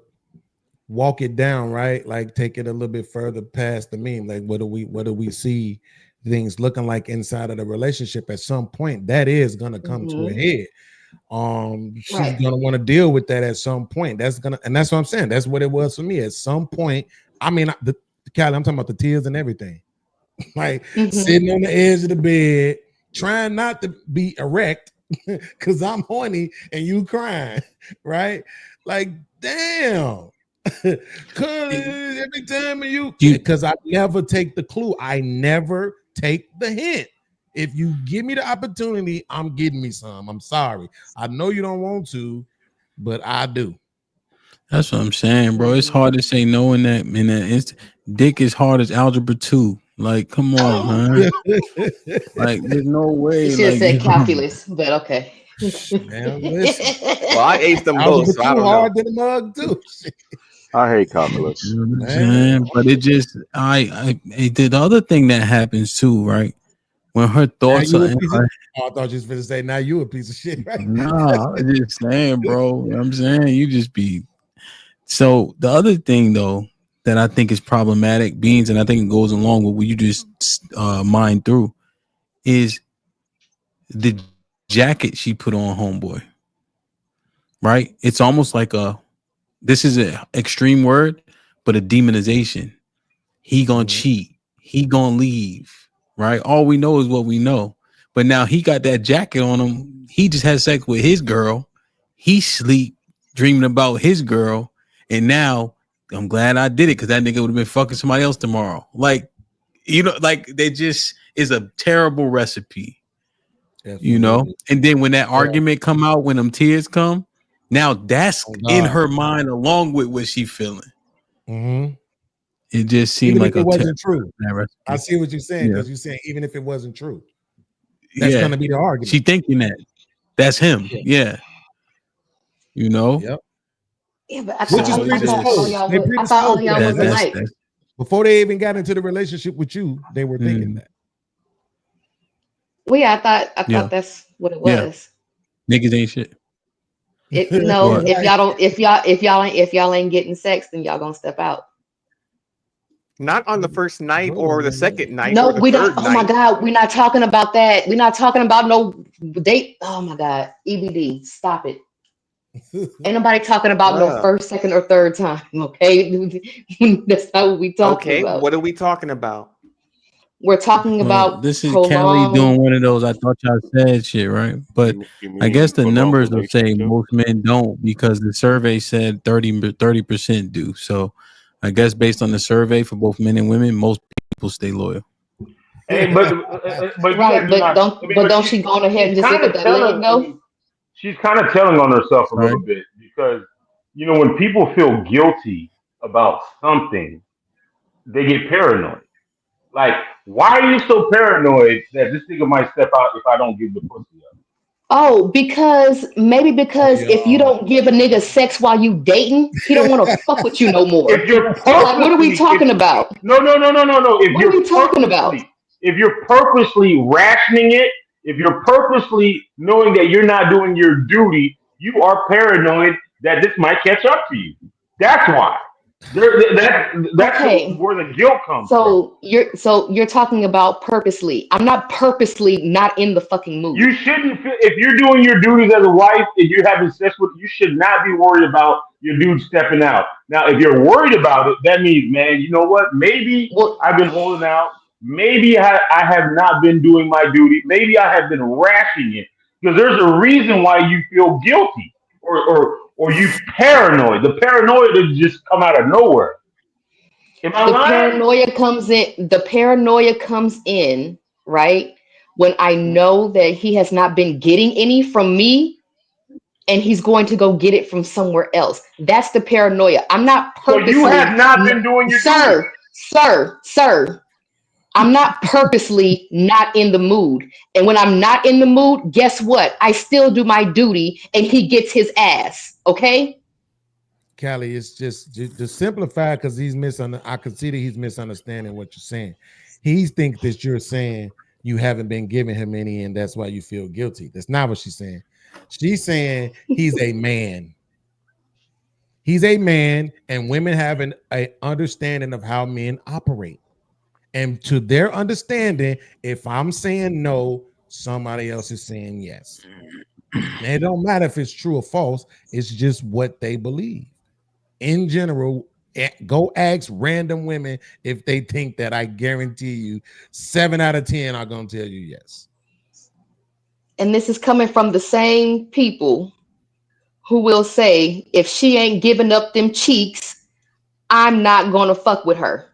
walk it down, right? Like take it a little bit further past the meme. Like what do we see things looking like inside of the relationship at some point? That is gonna come to a head. She's Right. gonna want to deal with that at some point. That's what I'm saying. That's what it was for me. At some point, I mean, Callie, I'm talking about the tears and everything. Like sitting on the edge of the bed, trying not to be erect because I'm horny and you crying, right? Like, damn. Cause every time because I never take the clue. I never take the hint. If you give me the opportunity, I'm getting me some. I'm sorry. I know you don't want to, but I do. That's what I'm saying, bro. It's hard to say no in that instant. Dick is hard as algebra 2. Like, come on, man. Like, there's no way. You should have like, said calculus, but okay. Man, listen. Well, I aced them both, Algebra so I 2 don't hard know. than a mug too. I hate calculus. You know what I'm saying? But it just, the other thing that happens too, right? When her thoughts are in her. I thought you was going to say, now you a piece of shit, right? No, I'm just saying, bro. I'm saying you just be. So the other thing, though, that I think is problematic, Beans, and I think it goes along with what you just mined through, is the jacket she put on homeboy. Right? It's almost like this is an extreme word, but a demonization. He gonna cheat. He gonna leave. Right? All we know is what we know. But now he got that jacket on him. He just had sex with his girl. He sleep dreaming about his girl. And now I'm glad I did it because that nigga would have been fucking somebody else tomorrow. Like, you know, like they just is a terrible recipe. Definitely. You know, and then when that argument come out, when them tears come, now that's in her mind along with what she feeling. Mm-hmm. It just seemed even like if it wasn't true. Recipe. I see what you're saying because you're saying even if it wasn't true, that's gonna be the argument. She thinking that that's him. Yeah. You know. Yep. Yeah, but I Which is thought all y'all was alike. Before they even got into the relationship with you, they were thinking that. Well, yeah, I thought that's what it was. Niggas ain't shit. No, if y'all ain't getting sex, then y'all gonna step out. Not on the first night or the second night. No, or the we third don't. night. Oh my God, we're not talking about that. We're not talking about no date. Oh my God, EBD, stop it. Ain't nobody talking about no first, second, or third time. Okay, that's not what we talking about. Okay, what are we talking about? We're talking about this is Callie doing one of those I thought y'all said shit, right? But I guess the numbers will say most men don't because the survey said 30% do. So I guess based on the survey for both men and women, most people stay loyal. Hey, but right, but don't she go ahead and just look at that leg though? She's kind of telling on herself a little bit because you know when people feel guilty about something, they get paranoid. Like, why are you so paranoid that this nigga might step out if I don't give the pussy up? Oh, because if you don't give a nigga sex while you dating, he don't want to fuck with you no more. If you're like, what are we talking about? No. If what are we talking about? If you're purposely rationing it, if you're purposely knowing that you're not doing your duty, you are paranoid that this might catch up to you. That's why. That's okay. where the guilt comes from. You're talking about purposely. I'm not purposely not in the fucking mood. You shouldn't if you're doing your duties as a wife and you're having sex with, you should not be worried about your dude stepping out. Now, if you're worried about it, that means, man, you know what? Maybe I've been holding out. Maybe I have not been doing my duty. Maybe I have been rationing it because there's a reason why you feel guilty or you paranoid. The paranoia doesn't just come out of nowhere. Am I lying? The paranoia comes in, right? When I know that he has not been getting any from me and he's going to go get it from somewhere else. That's the paranoia. I'm not purposely. So you have not been doing your duty. Sir. I'm not purposely not in the mood. And when I'm not in the mood, guess what? I still do my duty and he gets his ass. Okay? Callie, it's just to simplify, because I can see that he's misunderstanding what you're saying. He thinks that you're saying you haven't been giving him any, and that's why you feel guilty. That's not what she's saying. She's saying he's a man. He's a man, and women have an understanding of how men operate. And to their understanding, if I'm saying no, somebody else is saying yes. And it don't matter if it's true or false, it's just what they believe. In general, go ask random women if they think that. I guarantee you 7 out of 10 are going to tell you yes. And this is coming from the same people who will say, if she ain't giving up them cheeks, I'm not going to fuck with her.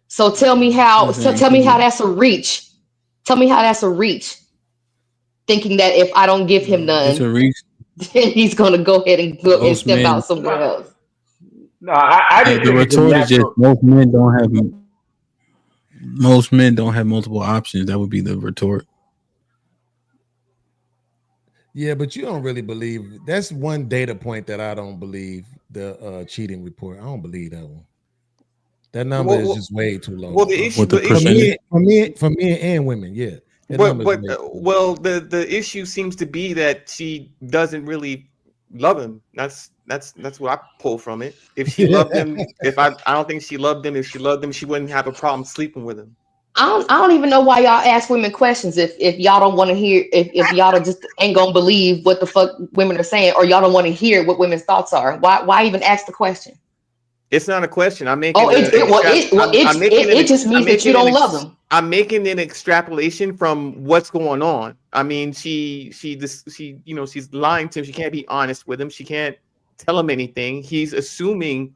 So tell me how that's a reach. Tell me how that's a reach. Thinking that if I don't give him none, It's a reach. then he's going to go ahead and go and step out somewhere else. No, I just The think it's a retort is just natural. most men don't have multiple options. That would be the retort. Yeah, but you don't really believe. That's one data point that I don't believe, the cheating report. I don't believe that one. That number is just way too low. Well, the issue, for men and women, yeah. The issue seems to be that she doesn't really love him. That's what I pull from it. If she loved him, I don't think she loved him. If she loved him, she wouldn't have a problem sleeping with him. I don't even know why y'all ask women questions if y'all don't want to hear, if y'all just ain't gonna believe what the fuck women are saying, or y'all don't want to hear what women's thoughts are. Why even ask the question? It's not a question. I'm making. It just means that you don't love him. I'm making an extrapolation from what's going on. I mean, she's lying to him. She can't be honest with him. She can't tell him anything. He's assuming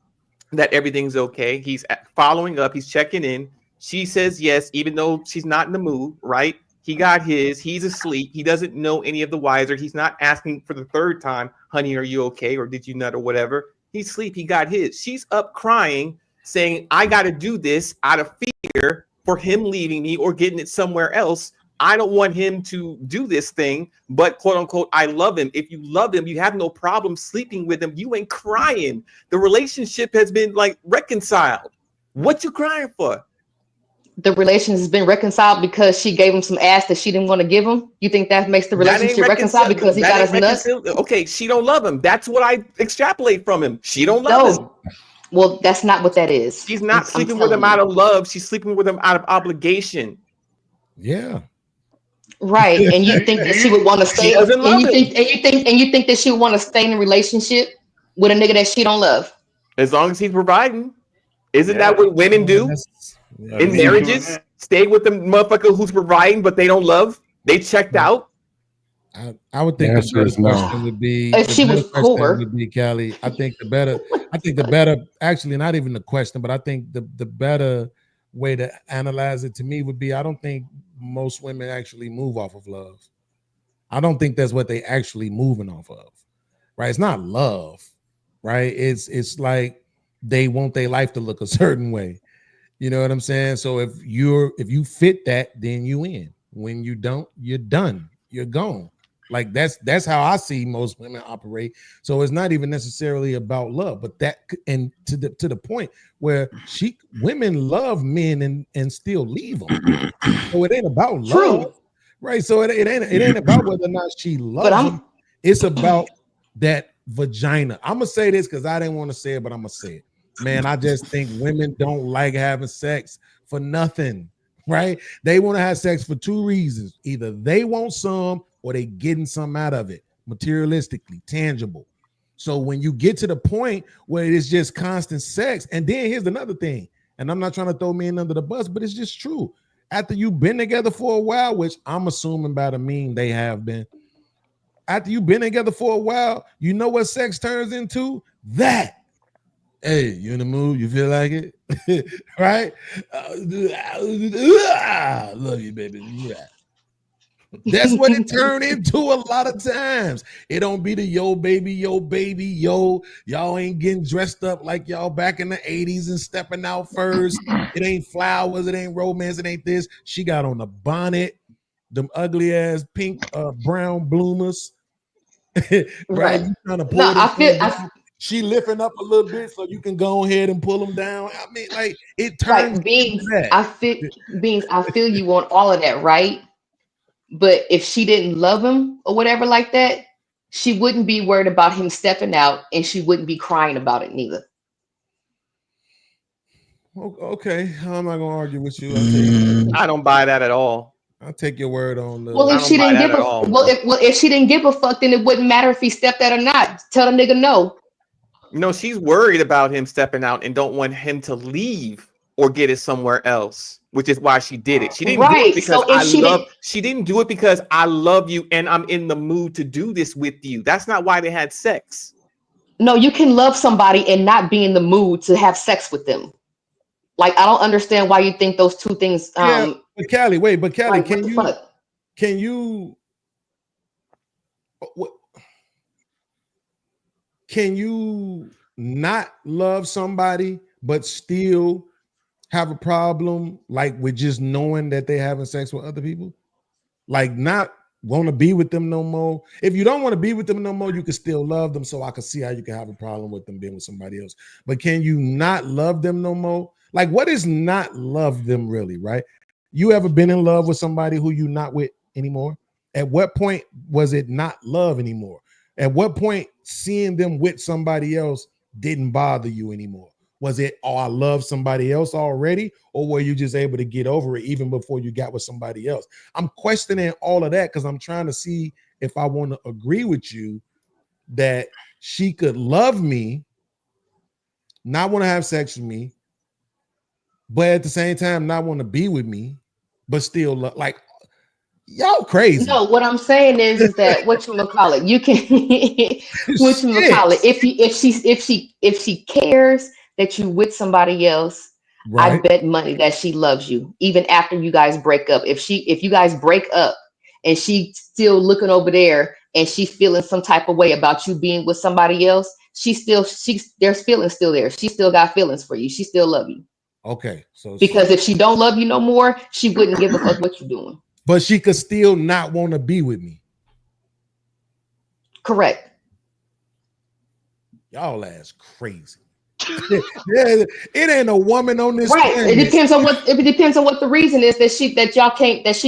that everything's okay. He's following up. He's checking in. She says yes, even though she's not in the mood, right? He got his. He's asleep. He doesn't know any of the wiser. He's not asking for the third time, honey, are you okay? Or did you nut or whatever? He's asleep. He got his. She's up crying, saying, I got to do this out of fear for him leaving me or getting it somewhere else. I don't want him to do this thing, but quote unquote, I love him. If you love him, you have no problem sleeping with him. You ain't crying. The relationship has been like reconciled. What you crying for? The relationship has been reconciled because she gave him some ass that she didn't want to give him. You think that makes the relationship reconciled because he got his nuts? Okay, she don't love him. That's what I extrapolate from him. She don't love him. Well, that's not what that is. She's not sleeping with him out of love. She's sleeping with him out of obligation. Yeah. Right. And you think that she would want to stay? And you think that she would want to stay in a relationship with a nigga that she don't love? As long as he's providing. Isn't that what women do? In marriages, stay with the motherfucker who's providing, but they don't love. They checked out. I would think the better question would be, if she was poor, would be Callie. I think the better, actually, not even the question, but I think the better way to analyze it to me would be, I don't think most women actually move off of love. I don't think that's what they actually moving off of, right? It's not love, right? It's like they want their life to look a certain way. You know what I'm saying? So if you fit that, then you in. When you don't, you're done. You're gone. Like that's how I see most women operate. So it's not even necessarily about love, but that, and to the point where women love men and still leave them. So it ain't about love, right? So it ain't about whether or not she loves them. It's about that vagina. I'm gonna say this because I didn't want to say it, but I'm gonna say it. Man, I just think women don't like having sex for nothing, right? They want to have sex for two reasons. Either they want some or they getting some out of it, materialistically, tangible. So when you get to the point where it's just constant sex, and then here's another thing, and I'm not trying to throw men under the bus, but it's just true. After you've been together for a while, which I'm assuming by the mean they have been, after you've been together for a while, you know what sex turns into? That. Hey, you in the mood? You feel like it? Right? Love you, baby. Yeah. That's what it turned into a lot of times. It don't be the yo, baby, yo. Y'all ain't getting dressed up like y'all back in the 80s and stepping out first. It ain't flowers, it ain't romance, it ain't this. She got on the bonnet, them ugly ass pink, brown bloomers. Right? You trying to pull No, them things down. She lifting up a little bit so you can go ahead and pull them down. I mean, like it turns like beings. into that. I feel you on all of that, right? But if she didn't love him or whatever like that, she wouldn't be worried about him stepping out, and she wouldn't be crying about it neither. Okay, I'm not gonna argue with you. I don't buy that at all. I'll take your word on the. Well, if she didn't give a if she didn't give a fuck, then it wouldn't matter if he stepped out or not. Tell the nigga no. No, she's worried about him stepping out and don't want him to leave or get it somewhere else, which is why she did it. She didn't do it because she didn't do it because I love you and I'm in the mood to do this with you. That's not why they had sex. No, you can love somebody and not be in the mood to have sex with them. Like, I don't understand why you think those two things. But Callie, like, can you not love somebody but still have a problem, like with just knowing that they having sex with other people? Like, not want to be with them no more. If you don't want to be with them no more, you can still love them. So I can see how you can have a problem with them being with somebody else. But can you not love them no more? Like, what is not love them really, right? You ever been in love with somebody who you not with anymore? At what point was it not love anymore? At what point seeing them with somebody else didn't bother you anymore? Was it, oh, I love somebody else already? Or were you just able to get over it even before you got with somebody else? I'm questioning all of that because I'm trying to see if I want to agree with you that she could love me, not want to have sex with me, but at the same time not want to be with me, but still love. Like, y'all crazy. No, what I'm saying is that whatchamacallit, you can whatchamacallit, if she cares that you with somebody else, I Right. bet money that she loves you even after you guys break up. If you guys break up and she's still looking over there and she's feeling some type of way about you being with somebody else, there's feelings still there. She still got feelings for you. She still love you. Okay, so Because if she don't love you no more, she wouldn't give a fuck what you're doing. but she could still not want to be with me. Correct. Y'all ass crazy. Yeah, it ain't a woman on this Right. planet. It depends on what the reason is that she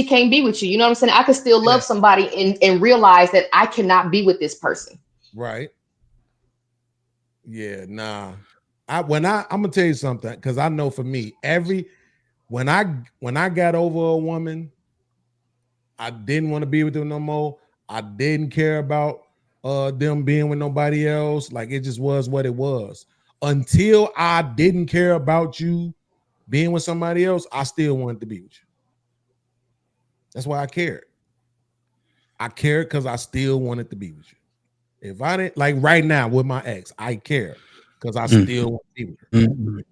can't be with you. You know what I'm saying? I could still love somebody and realize that I cannot be with this person. Right. Yeah, nah. I'm gonna tell you something, because I know for me, when I got over a woman, I didn't want to be with them no more. I didn't care about them being with nobody else. Like, it just was what it was. Until I didn't care about you being with somebody else, I still wanted to be with you. That's why I cared. I cared because I still wanted to be with you. If I didn't, like right now with my ex, I care because I still want to be with her.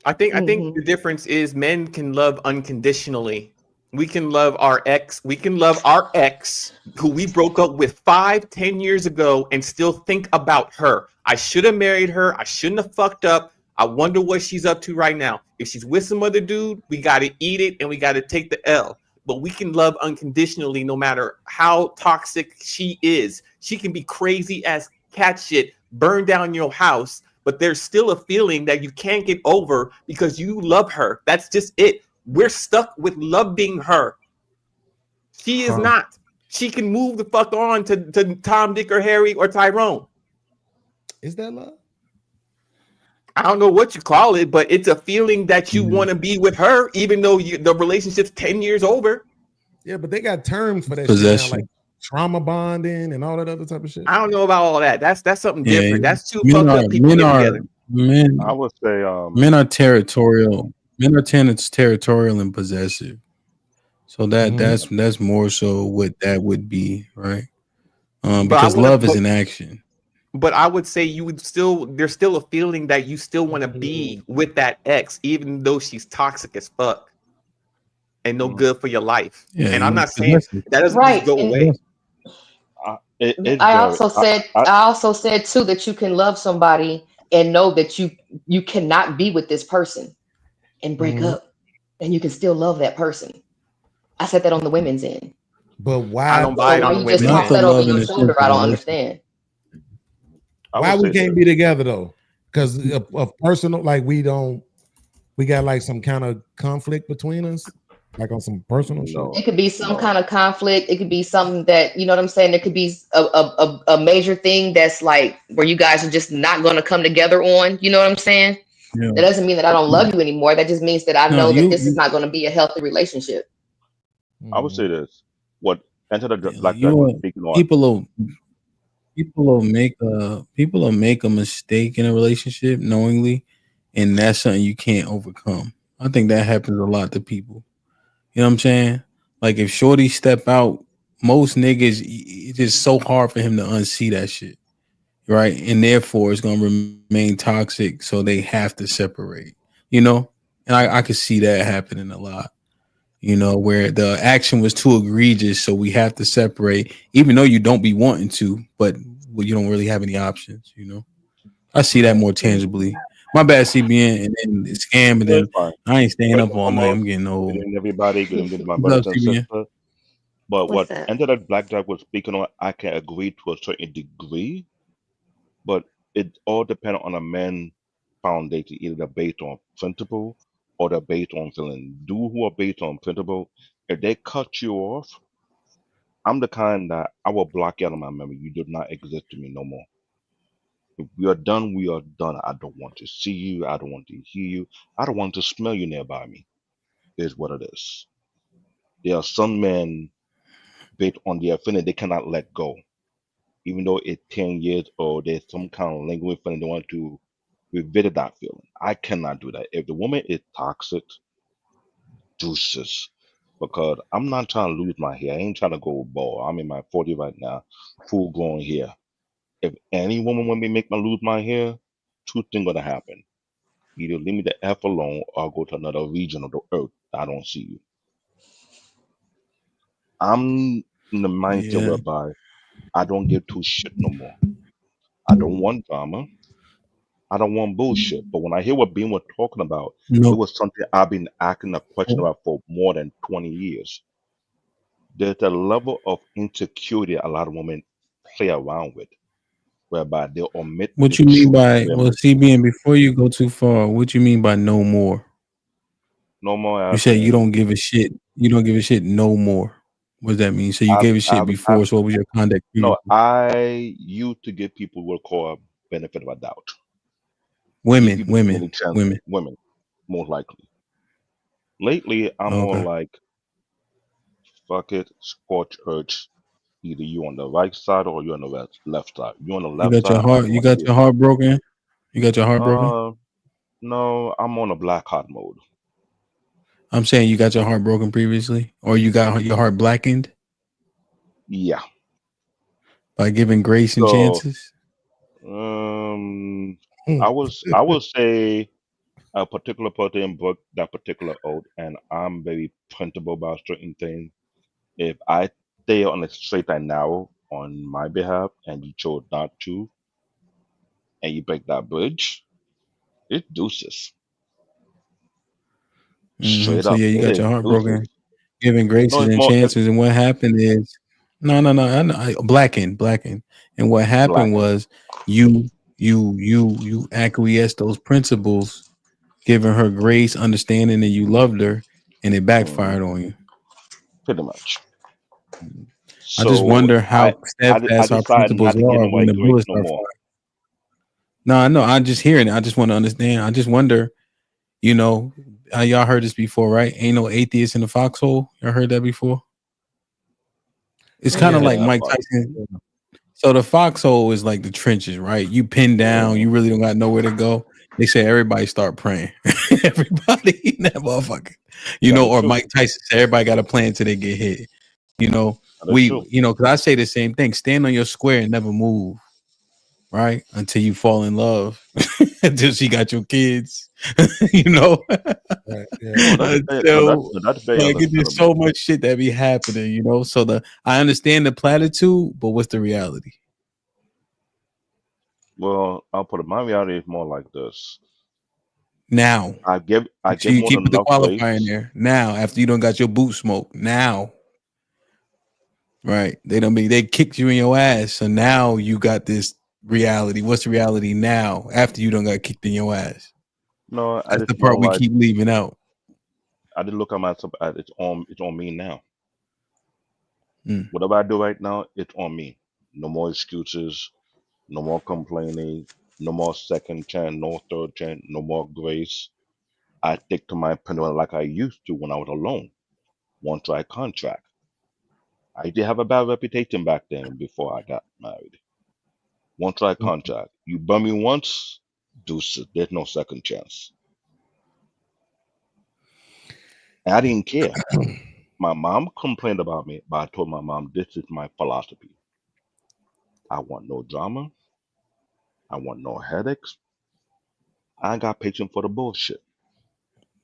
I think the difference is men can love unconditionally. We can love our ex. We can love our ex who we broke up with 5-10 years ago and still think about her. I should have married her. I shouldn't have fucked up. I wonder what she's up to right now. If she's with some other dude, we got to eat it and we got to take the L. But we can love unconditionally no matter how toxic she is. She can be crazy as cat shit, burn down your house, but there's still a feeling that you can't get over because you love her. That's just it. We're stuck with loving her. She is not. She can move the fuck on to Tom, Dick, or Harry, or Tyrone. Is that love? I don't know what you call it, but it's a feeling that you want to be with her, even though the relationship's 10 years over. Yeah, but they got terms for that Possession. shit now, like trauma bonding and all that other type of shit. I don't know about all that. That's something Yeah, different. That's two men fucked are up people men get are together. men. I would say Men are territorial. Men are territorial and possessive. So that's more so what that would be, right? Because love is an action. But I would say there's still a feeling that you still want to be with that ex, even though she's toxic as fuck. and no good for your life. Yeah, And you I'm know, not saying that doesn't just Right. go And away. It's I very. also said too that you can love somebody and know that you cannot be with this person and break Mhm. up, and you can still love that person. I said that on the women's end. But I why? don't buy So it why on the you just women's not toss the end. that over love in your the sense shoulder? I of don't relationship. understand. I Why would we say can't this. be together though? Because of personal, like we got like some kind of conflict between us, like on some personal shit. It No, could be some no. kind of conflict. It could be something that, you know what I'm saying? There could be a major thing that's like where you guys are just not going to come together on. You know what I'm saying? Yeah. That doesn't mean that I don't love you anymore. That just means that I No, know that this is you not going to be a healthy relationship. I would say this. What Enter the Black you Dragon was know, speaking on. people will make a mistake in a relationship knowingly, and that's something you can't overcome. I think that happens a lot to people. You know what I'm saying? Like if Shorty step out, most niggas, it's just so hard for him to unsee that shit, right? And therefore, it's gonna remain toxic, so they have to separate. You know, and I could see that happening a lot. You know, where the action was too egregious, so we have to separate, even though you don't be wanting to, but you don't really have any options. You know, I see that more tangibly. My bad, CBN, and then the scam, and That's then fine. I ain't staying First up and all night. I'm foremost, getting good old. evening, everybody. Good evening, my What's up, brothers and CBN? sisters. But What's what that? Enter the Black Dragon was speaking on, I can agree to a certain degree, but it all depends on a man's foundation. Either they're based on principle or they're based on feeling. Dude who are based on principle, if they cut you off, I'm the kind that I will block you out of my memory. You do not exist to me no more. If we are done, we are done. I don't want to see you. I don't want to hear you. I don't want to smell you nearby me. Is what it is. There are some men based on their feeling they cannot let go. Even though it's 10 years old, there's some kind of lingering feeling they want to revisit that feeling. I cannot do that. If the woman is toxic, deuces. Because I'm not trying to lose my hair. I ain't trying to go bald. I'm in my 40s right now, full grown hair. If any woman want me to make me lose my hair, two things gonna happen. Either leave me the F alone or I'll go to another region of the earth. I don't see you. I'm in the mindset Yeah. whereby I don't give two shit no more. I don't want drama. I don't want bullshit. But when I hear what Bean was talking about, it No. was something I've been asking a question about for more than 20 years. There's a level of insecurity a lot of women play around with, whereby they omit What the you mean truth by, to well, them. CBN? Before you go too far, what you mean by no more? No more You said you asking. don't give a shit. You don't give a shit no more. What does that mean? So you gave a shit I've before. So what was your conduct no, previously? I used to give people what call benefit of a doubt. Give Women, people too women, many chances. women. Women, most likely. Lately, I'm more Okay. like fuck it, scorch earth. Either you on the right side or you on the left side. You on the You left got your side, I heart. don't You want to got hear your from heart broken. You got your heart you. broken. No, I'm on a black heart mode. I'm saying you got your heart broken previously, or you got your heart blackened Yeah. by giving grace and So, chances. I will say a particular person broke that particular oath, and I'm very principled about certain things. If I stay on the straight and narrow on my behalf, and you chose not to, and you break that bridge, it deuces. Straight So up, yeah, you it got is your heart deuces. broken, giving No, graces it's and more chances. And what happened is, no. Blackened, blackened. And what happened blackened. was, you acquiesced those principles, giving her grace, understanding that you loved her, and it Hmm. backfired on you. Pretty much. I just So wonder I, how I steadfast our decided principles not to give are when nobody the grace bullets no start more. flying. No, I know. I'm just hearing it. I just want to understand. I just wonder, you know, y'all heard this before, right? Ain't no atheist in the foxhole. Y'all heard that before? It's kind of like Yeah, Mike but Tyson. So the foxhole is like the trenches, right? You pin down, you really don't got nowhere to go. They say everybody start praying. Everybody in that motherfucker. You that know, is or true. Mike Tyson said everybody got a plan till they get hit. You know, That is true. because I say the same thing. Stand on your square and never move. right? Until you fall in love, until she got your kids, you know. Right, yeah. No, that's Until that's very like it's just so understandable. much shit that be happening, you know. So I understand the platitude, but what's the reality? Well, I'll put it. My reality is more like this. Now, I make sure give you more keep than the enough qualifier in grace. there. Now, after you don't got your boot smoke, now, right? They kicked you in your ass, so now you got this reality. What's the reality now? After you don't got kicked in your ass, No, I that's the just part more we like keep leaving out. I just look at myself as it's on me now. Mm. Whatever I do right now, it's on me. No more excuses, no more complaining, no more second chance, no third chance, no more grace. I stick to my opinion like I used to when I was alone. One try contract. I did have a bad reputation back then before I got married. One try contract. You burn me once, deuces. There's no second chance. And I didn't care. My mom complained about me, but I told my mom this is my philosophy. I want no drama. I want no headaches. I ain't got patience for the bullshit.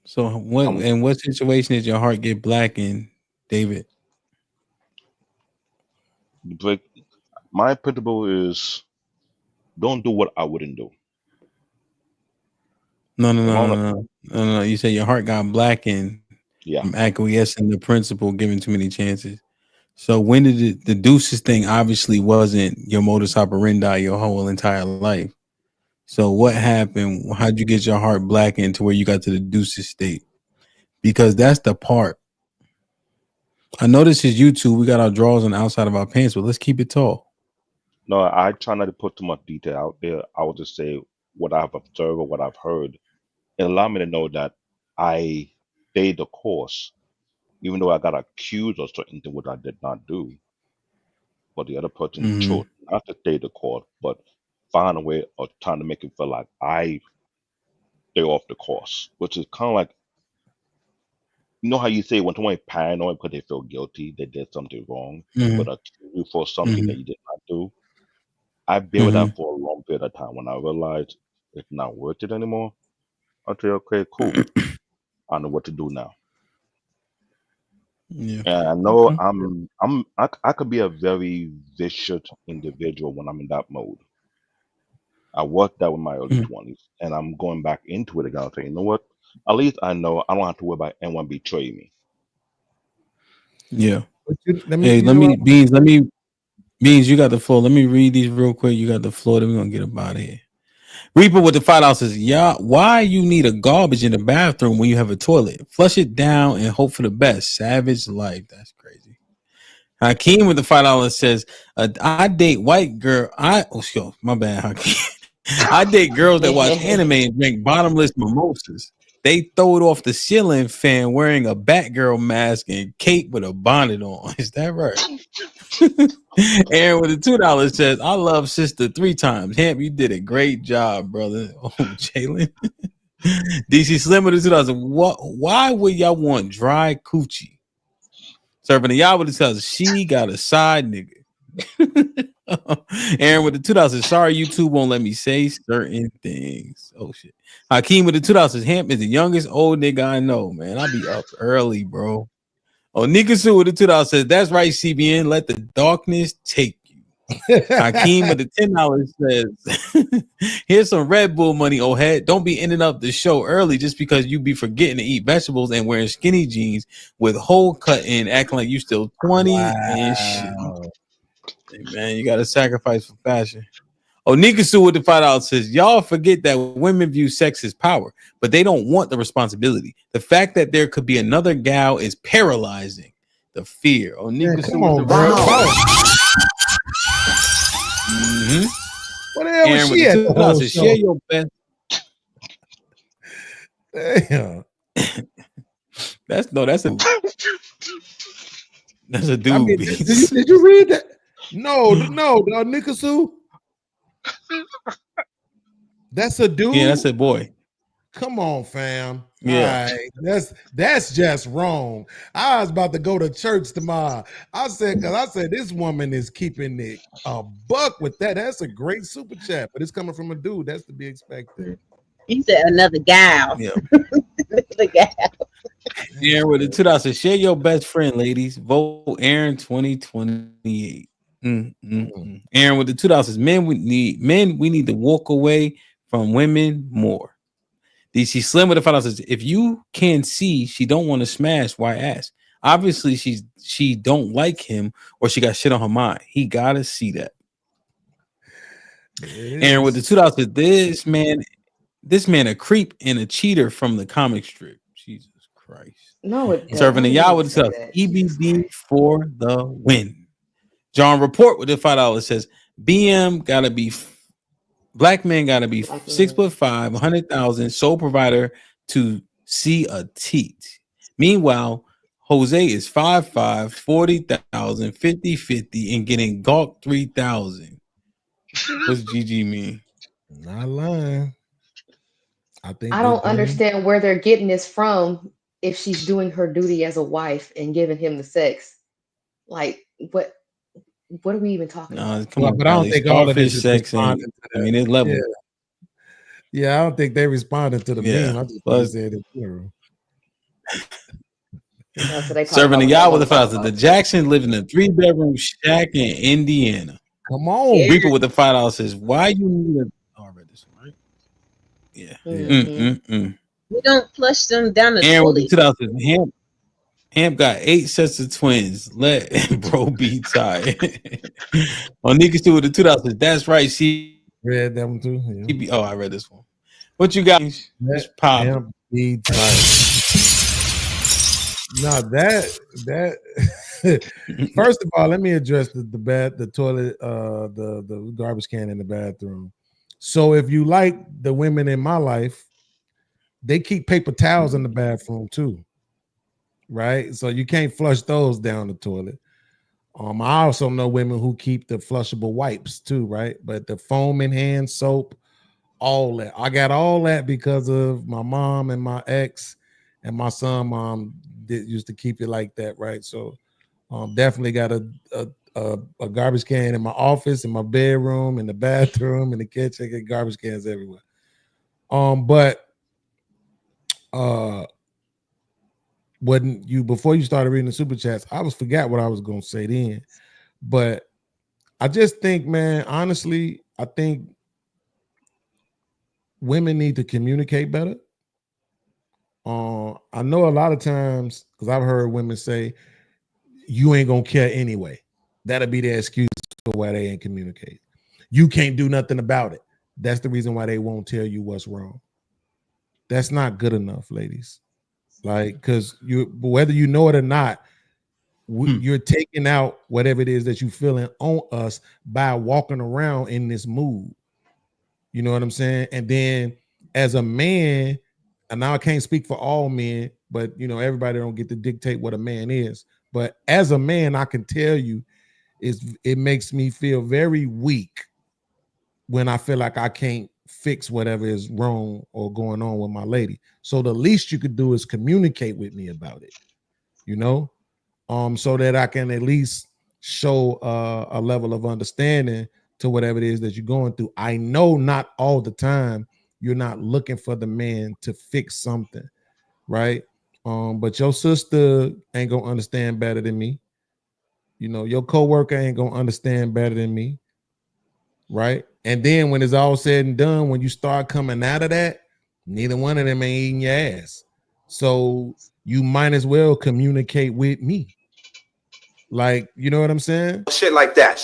So, what I'm in what situation did your heart get black in, David? break. My principle is don't do what I wouldn't do. No, no, If no, I'm no, not, no, no, no. You said your heart got blackened yeah. from acquiescing the principle, giving too many chances. So when did the deuces thing obviously wasn't your modus operandi your whole entire life? So what happened? How'd you get your heart blackened to where you got to the deuces state? Because that's the part. I know this is YouTube. We got our drawers on the outside of our pants, but let's keep it tall. No, I try not to put too much detail out there. I will just say what I've observed or what I've heard. It allowed me to know that I stayed the course, even though I got accused of certain things which I did not do. But the other person Mm-hmm. chose not to stay the course, but find a way of trying to make it feel like I stay off the course, which is kind of like, you know how you say when someone is paranoid because they feel guilty, they did something wrong, Mm-hmm. but accuse you for something Mm-hmm. that you did not do. I've been with Mm-hmm. that for a long period of time. When I realized it's not worth it anymore, I say, okay, cool. I know what to do now. Yeah. And I know Okay. I could be a very vicious individual when I'm in that mode. I worked that with my early Mm. 20s, and I'm going back into it again. I'll say, you know what? At least I know I don't have to worry about anyone betraying me. Yeah. But let me, Hey, you know what? Beans, you got the floor. Let me read these real quick. You got the floor. Then we're gonna get up out of here. Reaper with the $5 says, yeah, why you need a garbage in the bathroom when you have a toilet? Flush it down and hope for the best. Savage life. That's crazy. Hakeem with the $5 says, I date white girl. My bad, Hakeem. I date girls that watch anime and drink bottomless mimosas. They throw it off the ceiling fan wearing a Batgirl mask and cape with a bonnet on. Is that right? Aaron with the $2 says, I love sister 3 times. Hamp, you did a great job, brother. Oh, Jalen. DC Slim with the $2. Why would y'all want dry coochie? Serving the y'all with the $2. She got a side nigga. Aaron with the $2 says, sorry, YouTube won't let me say certain things. Oh shit. Hakeem with the $2 says, Hamp is the youngest old nigga I know, man. I be up early, bro. Oh, Nikasu with the $2 says, that's right, CBN. Let the darkness take you. Hakeem with the $10 says, here's some Red Bull money, oh head. Don't be ending up the show early just because you be forgetting to eat vegetables and wearing skinny jeans with hole cut in, acting like you still 20 and shit. Hey, man, you got to sacrifice for fashion. Oh, Nikasu with the $5 says, y'all forget that women view sex as power, but they don't want the responsibility. The fact that there could be another gal is paralyzing. The fear. Oh, Man, Nikasu come with on, the bro. Mm-hmm. What the hell was Aaron with she the at the $2 whole says, show? share your best. Damn. That's a dude. I mean, did you read that? No, Nikasu. That's a dude. Yeah, that's a boy. Come on, fam. Yeah. All right. That's just wrong. I was about to go to church tomorrow. Because I said this woman is keeping it a buck with that. That's a great super chat, but it's coming from a dude. That's to be expected. He said another gal. Yeah. The gal. Aaron with the $2 says, share your best friend, ladies. Vote Aaron 2028. Aaron with the $2 says, men, we need to walk away from women more. DC Slim with the $5 says, if you can see she don't want to smash, why ask? Obviously, she don't like him or she got shit on her mind. He gotta see that. Aaron with the $2 says, this man a creep and a cheater from the comic strip. Jesus Christ. No, it doesn't. Serving the y'all with the $2. EBD for the win. John Report with the $5 says, BM gotta be black man gotta be 6'5", 100,000, sole provider to see a teat. Meanwhile, Jose is 5'5", 40,000, 50-50, and getting gawked 3,000. What's GG mean? Not lying. I don't understand where they're getting this from if she's doing her duty as a wife and giving him the sex. Like, what are we even talking about? Come on, but I don't think all of this is sex and it's level. Yeah, I don't think they responded to the meme. I just but, said it plural. Serving the y'all with the $5. The Jackson lived in a 3-bedroom shack in Indiana. Come on. Reaper with the $5 says, why you need a... Oh, I read this one, right? Yeah. We don't flush them down the Aaron toilet. with the $2 says, Hamp got 8 sets of twins. Let bro be tired. Onika Stu with the $2 says, that's right. She read that one too. Yeah. I read this one. What you got? Just pop. Hamp be tired. No, that first of all, let me address the toilet, the garbage can in the bathroom. So if you like the women in my life, they keep paper towels in the bathroom too, right? So you can't flush those down the toilet. I also know women who keep the flushable wipes too, right? But the foam in hand soap, all that. I got all that because of my mom and my ex and my son mom used to keep it like that, right? So definitely got a garbage can in my office, in my bedroom, in the bathroom, in the kitchen. Get garbage cans everywhere. But when before you started reading the super chats, I forgot what I was gonna say then. But I just think, man, honestly, I think women need to communicate better. I know a lot of times, because I've heard women say, you ain't gonna care anyway. That'll be their excuse for why they ain't communicate. You can't do nothing about it. That's the reason why they won't tell you what's wrong. That's not good enough, ladies. Like, because whether you know it or not, you're taking out whatever it is that you feeling on us by walking around in this mood. You know what I'm saying? And then as a man, and now I can't speak for all men, but everybody don't get to dictate what a man is. But as a man, I can tell you, it makes me feel very weak when I feel like I can't fix whatever is wrong or going on with my lady. So the least you could do is communicate with me about it, so that I can at least show a level of understanding to whatever it is that you're going through. I know not all the time you're not looking for the man to fix something, right? But your sister ain't gonna understand better than me. Your coworker ain't gonna understand better than me, right? And then when it's all said and done, when you start coming out of that, neither one of them ain't eating your ass. So you might as well communicate with me. Like, you know what I'm saying? Shit like that.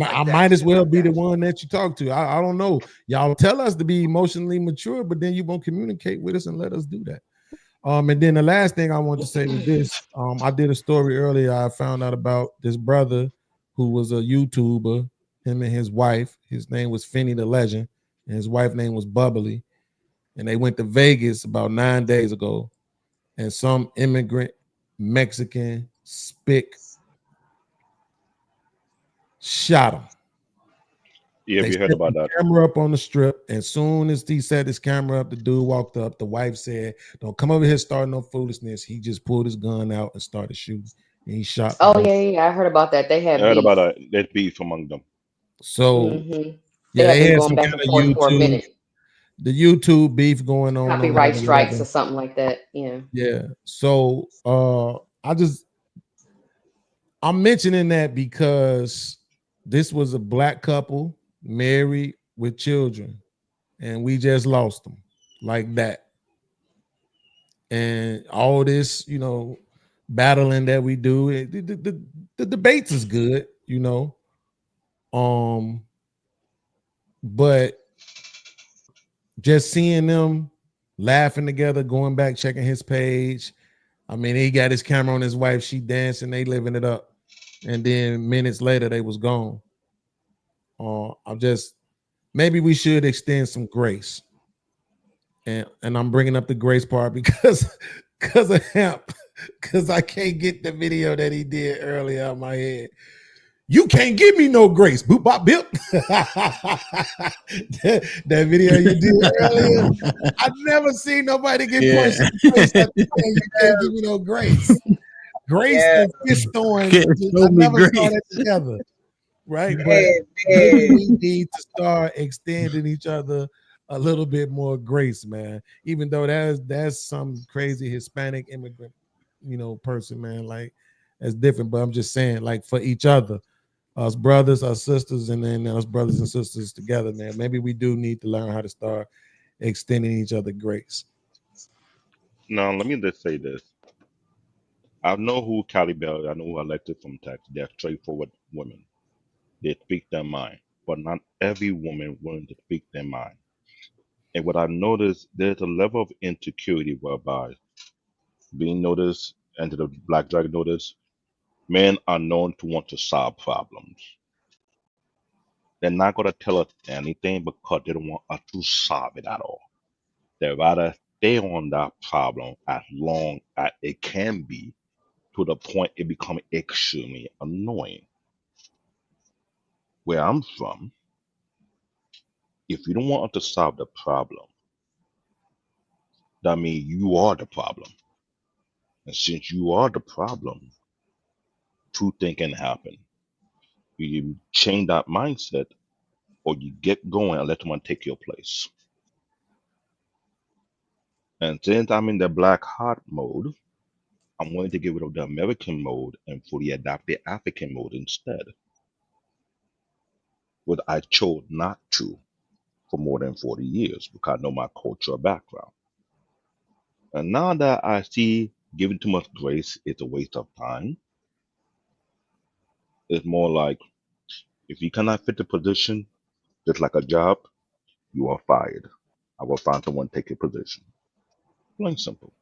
I might as well be the one that you talk to. I don't know. Y'all tell us to be emotionally mature, but then you won't communicate with us and let us do that. And then the last thing I want to say was this. I did a story earlier. I found out about this brother who was a YouTuber, him and his wife. His name was Finney the Legend, and his wife's name was Bubbly. And they went to Vegas about 9 days ago, and some immigrant Mexican spick shot him. Yeah, They we set heard about the that. camera up on the strip. As soon as he set his camera up, the dude walked up. The wife said, "Don't come over here starting no foolishness." He just pulled his gun out and started shooting. And he shot. Oh yeah, I heard about that. They I had heard about beef. that. There's beef among them. So Hmm. They yeah, had they been had going some back kind and of forth for a YouTube, minute. the YouTube beef going on or Copyright whatever, strikes or whatever. something like that. Yeah. Yeah. So I'm mentioning that because this was a black couple married with children, and we just lost them like that. And all this, battling that we do, the debates is good, but just seeing them laughing together, going back, checking his page. I mean, he got his camera on his wife, she dancing, they living it up. And then minutes later, they was gone. I'm just, maybe we should extend some grace. And I'm bringing up the grace part because of HAMP, because I can't get the video that he did earlier out of my head. You can't give me no grace. Boop bop bip. that video you did earlier. I've never seen nobody get punched in the face after saying you can't give me no grace. Grace and fist throwing. Can't show I me never saw grace. that together. Right. Yeah, But maybe man. we need to start extending each other a little bit more grace, man. Even though that's some crazy Hispanic immigrant, person, man. Like that's different. But I'm just saying, like for each other, us brothers, us sisters, and then us brothers and sisters together, man. Maybe we do need to learn how to start extending each other grace. Now, let me just say this. I know who Cali Bell, I know who elected from Texas. They're straightforward women. They speak their mind, but not every woman willing to speak their mind. And what I've noticed, there's a level of insecurity whereby being noticed, and to the Black Dragon notice, men are known to want to solve problems. They're not going to tell us anything because they don't want us to solve it at all. They rather stay on that problem as long as it can be to the point it becomes extremely annoying. Where I'm from, if you don't want us to solve the problem, that means you are the problem. And since you are the problem, two things can happen. You change that mindset or you get going and let someone take your place. And since I'm in the black heart mode, I'm willing to get rid of the American mode and fully adopt the African mode instead. But I chose not to for more than 40 years because I know my cultural background. And now that I see giving too much grace is a waste of time, it's more like if you cannot fit the position, just like a job, you are fired. I will find someone to take your position. Plain simple.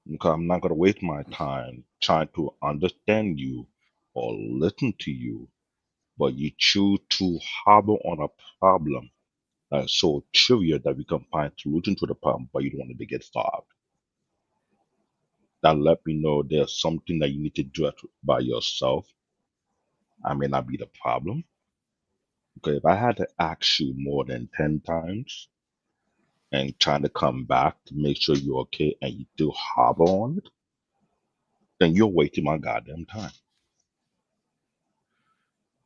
Because I'm not going to waste my time trying to understand you or listen to you, but you choose to harbor on a problem that's so trivial that we can find solution to the problem, but you don't want it to get solved. That let me know there's something that you need to address by yourself. I may not be the problem. Because if I had to ask you more than 10 times and trying to come back to make sure you're okay and you still harbor on it, then you're wasting my goddamn time.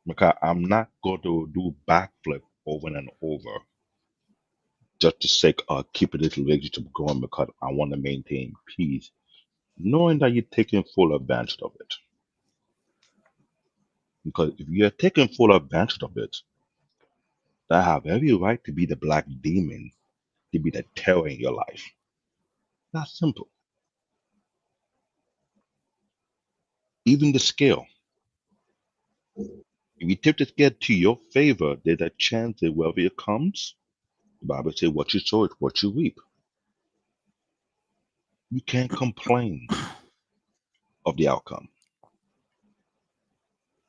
Because I'm not going to do backflip over and over just to sake of keeping this relationship going because I want to maintain peace, knowing that you're taking full advantage of it. Because if you're taking full advantage of it, I have every right to be the black demon, to be the terror in your life. That's simple. Even the scale. If you tip the scale to your favor, there's a chance that wherever it comes, the Bible says what you sow is what you reap. You can't complain of the outcome.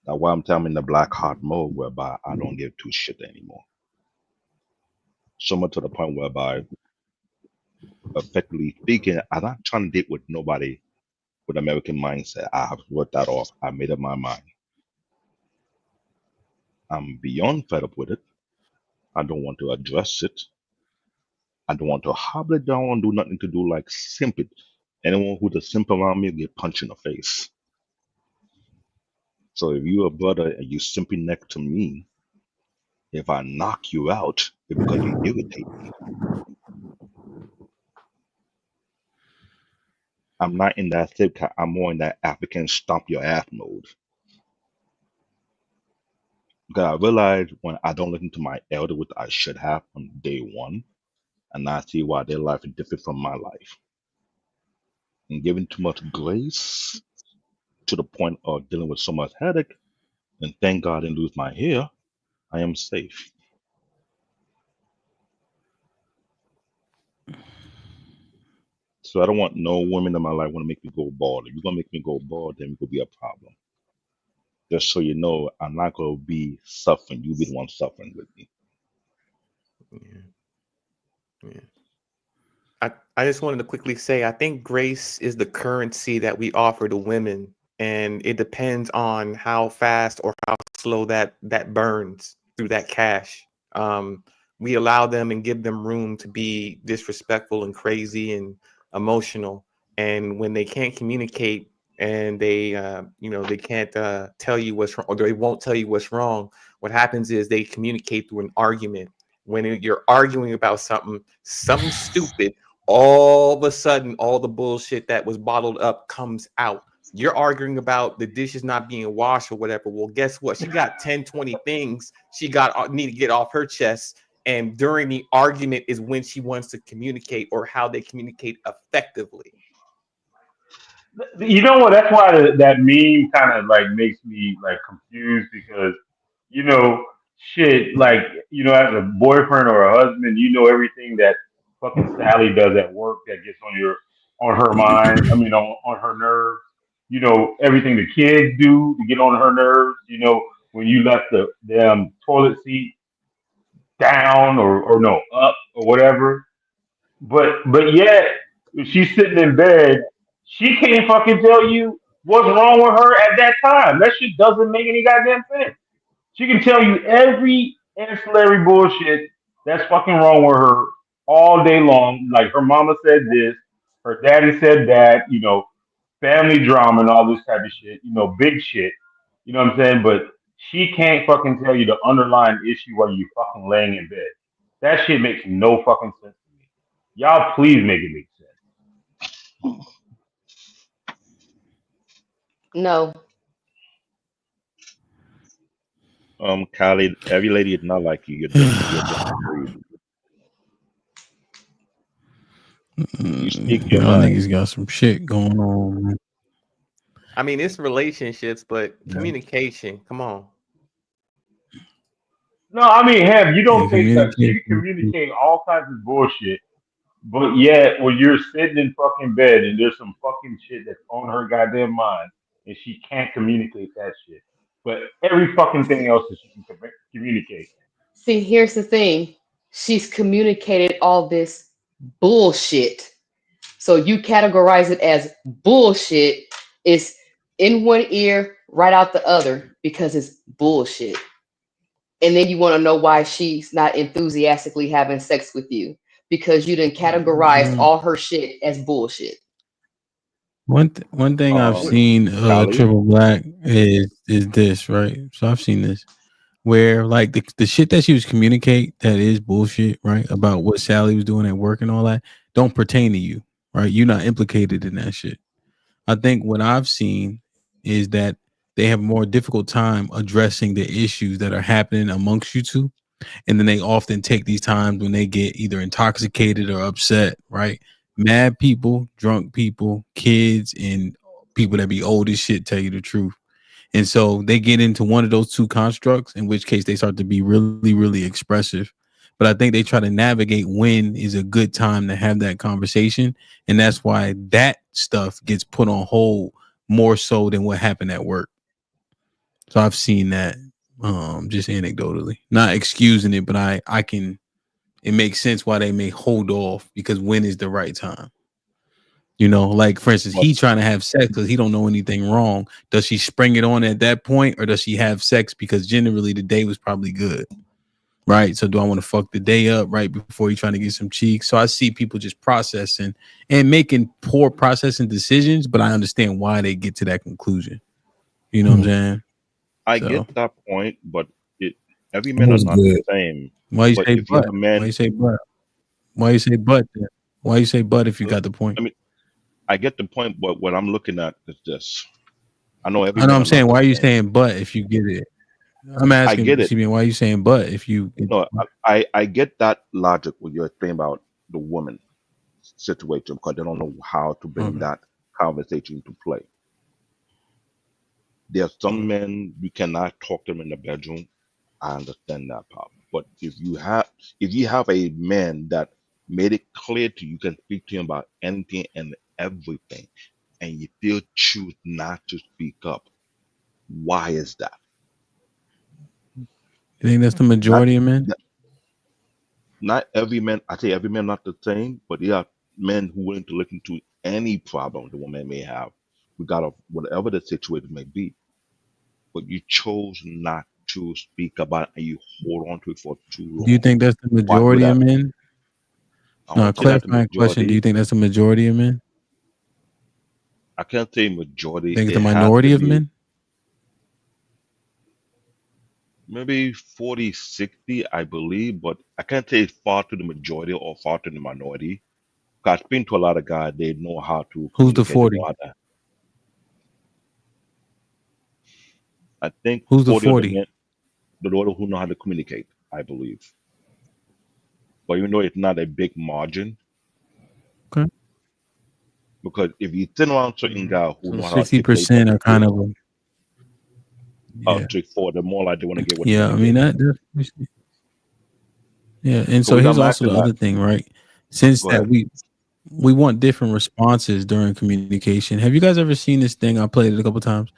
That's why I'm telling in the black heart mode whereby I don't give two shit anymore. So much to the point whereby, effectively speaking, I'm not trying to date with nobody with American mindset. I have worked that off. I made up my mind. I'm beyond fed up with it. I don't want to address it. I don't want to hobble it down and do nothing to do like simp it. Anyone who's a simp around me get punched in the face. So if you're a brother and you simping next to me, if I knock you out, it's because you irritate me. I'm not in that sip. I'm more in that African stomp your ass mode. Because I realize when I don't listen to my elder, which I should have from day one, and I see why their life is different from my life. And giving too much grace to the point of dealing with so much headache, and thank God I didn't lose my hair, I am safe. So I don't want no woman in my life want to make me go bald. If you're gonna make me go bald, then it will be a problem. Just so you know, I'm not gonna be suffering. You'll be the one suffering with me. Yeah. I just wanted to quickly say I think grace is the currency that we offer to women, and it depends on how fast or how slow that burns through that cash. We allow them and give them room to be disrespectful and crazy and emotional, and when they can't communicate and they they can't tell you what's wrong, or they won't tell you what's wrong, what happens is they communicate through an argument. When you're arguing about something stupid, all of a sudden, all the bullshit that was bottled up comes out. You're arguing about the dishes not being washed or whatever. Well, guess what? She got 10, 20 things she need to get off her chest. And during the argument is when she wants to communicate, or how they communicate effectively. You know what? That's why that meme kind of like makes me like confused because you know shit like as a boyfriend or a husband, you know everything that fucking Sally does at work that gets on her mind. I mean on her nerves. You know everything the kids do to get on her nerves. You know when you left the damn toilet seat down or no up or whatever. But yet, if she's sitting in bed, she can't fucking tell you what's wrong with her at that time. That shit doesn't make any goddamn sense. She can tell you every ancillary bullshit that's fucking wrong with her all day long. Like her mama said this, her daddy said that, family drama and all this type of shit, big shit. You know what I'm saying? But she can't fucking tell you the underlying issue while you fucking laying in bed. That shit makes no fucking sense to me. Y'all please make it make sense. No. Kylie, every lady is not like you. You're different. You're a different breed. You speak your Y'all mind. niggas got some shit going on, man. I mean, it's relationships, but communication. Come on. No, I mean, Hem, you Yeah, don't think that she communication. can communicate all kinds of bullshit, but yet when you're sitting in fucking bed and there's some fucking shit that's on her goddamn mind and she can't communicate that shit, but every fucking thing else that she can communicate. See, here's the thing. She's communicated all this bullshit. So you categorize it as bullshit. It's in one ear, right out the other, because it's bullshit. And then you want to know why she's not enthusiastically having sex with you because you done categorized all her shit as bullshit. One thing I've seen Kylie? Triple Black is this, right? So I've seen this where like the shit that she was communicate that is bullshit, right? About what Sally was doing at work and all that don't pertain to you, right? You're not implicated in that shit. I think what I've seen is that they have a more difficult time addressing the issues that are happening amongst you two. And then they often take these times when they get either intoxicated or upset, right? Mad people, drunk people, kids, and people that be old as shit tell you the truth. And so they get into one of those two constructs, in which case they start to be really, really expressive. But I think they try to navigate when is a good time to have that conversation. And that's why that stuff gets put on hold more so than what happened at work. So I've seen that just anecdotally, not excusing it, but I can, it makes sense why they may hold off because when is the right time. You know, like for instance, But he trying to have sex because he don't know anything wrong. Does she spring it on at that point, or does she have sex because generally the day was probably good? Right. So do I want to fuck the day up right before you trying to get some cheeks? So I see people just processing and making poor processing decisions, but I understand why they get to that conclusion. You know what I'm saying? I So get that point, but every That man are was not the good. same. why you But say if you have but? a Why man, you say but? Why you say but then? Why you say but if you got the point? I mean, I get the point, but what I'm looking at is this. I know every I know man I'm are not saying the why are you same. saying but if you get it? I'm I asking get it. CB, why are you saying but if you get No, I get that logic when you're explaining about the woman situation because they don't know how to bring okay. that conversation to play. There are some Okay. men you cannot talk to them in the bedroom. I understand that part. But if you have a man that made it clear to you, you can speak to him about anything and everything, and you still choose not to speak up, why is that? You think that's the Not majority of men? not not every man. I say every man not the same, but there are men who willing to listen to any problem the woman may have, regardless of whatever the situation may be. But you chose not to speak about it and you hold on to it for too Do you long. think that's the Why would majority of that? men? I No, won't say that the clarifying question. Do you majority. think that's the majority of men? I can't say You majority. think it's the It has to minority of be men? maybe 40, 60, I believe, but I can't say it's far to the majority or far to the minority. 'Cause I've been to a lot of guys, they know how to Who's the communicate, they know 40? how to. I think Who's the 40 of the 40? men, the Lord who know how to communicate, I believe. But even though it's not a big margin, Okay. because if you sit around certain guys who So know how to articulate what 60% they are kind feel, of yeah. to 4, the more like they want to get what they want Yeah, to I mean get. yeah, and So so we here's I'm also asking the that. other thing, right? Since Go that ahead. we want different responses during communication. Have you guys ever seen this thing? I played it a couple times.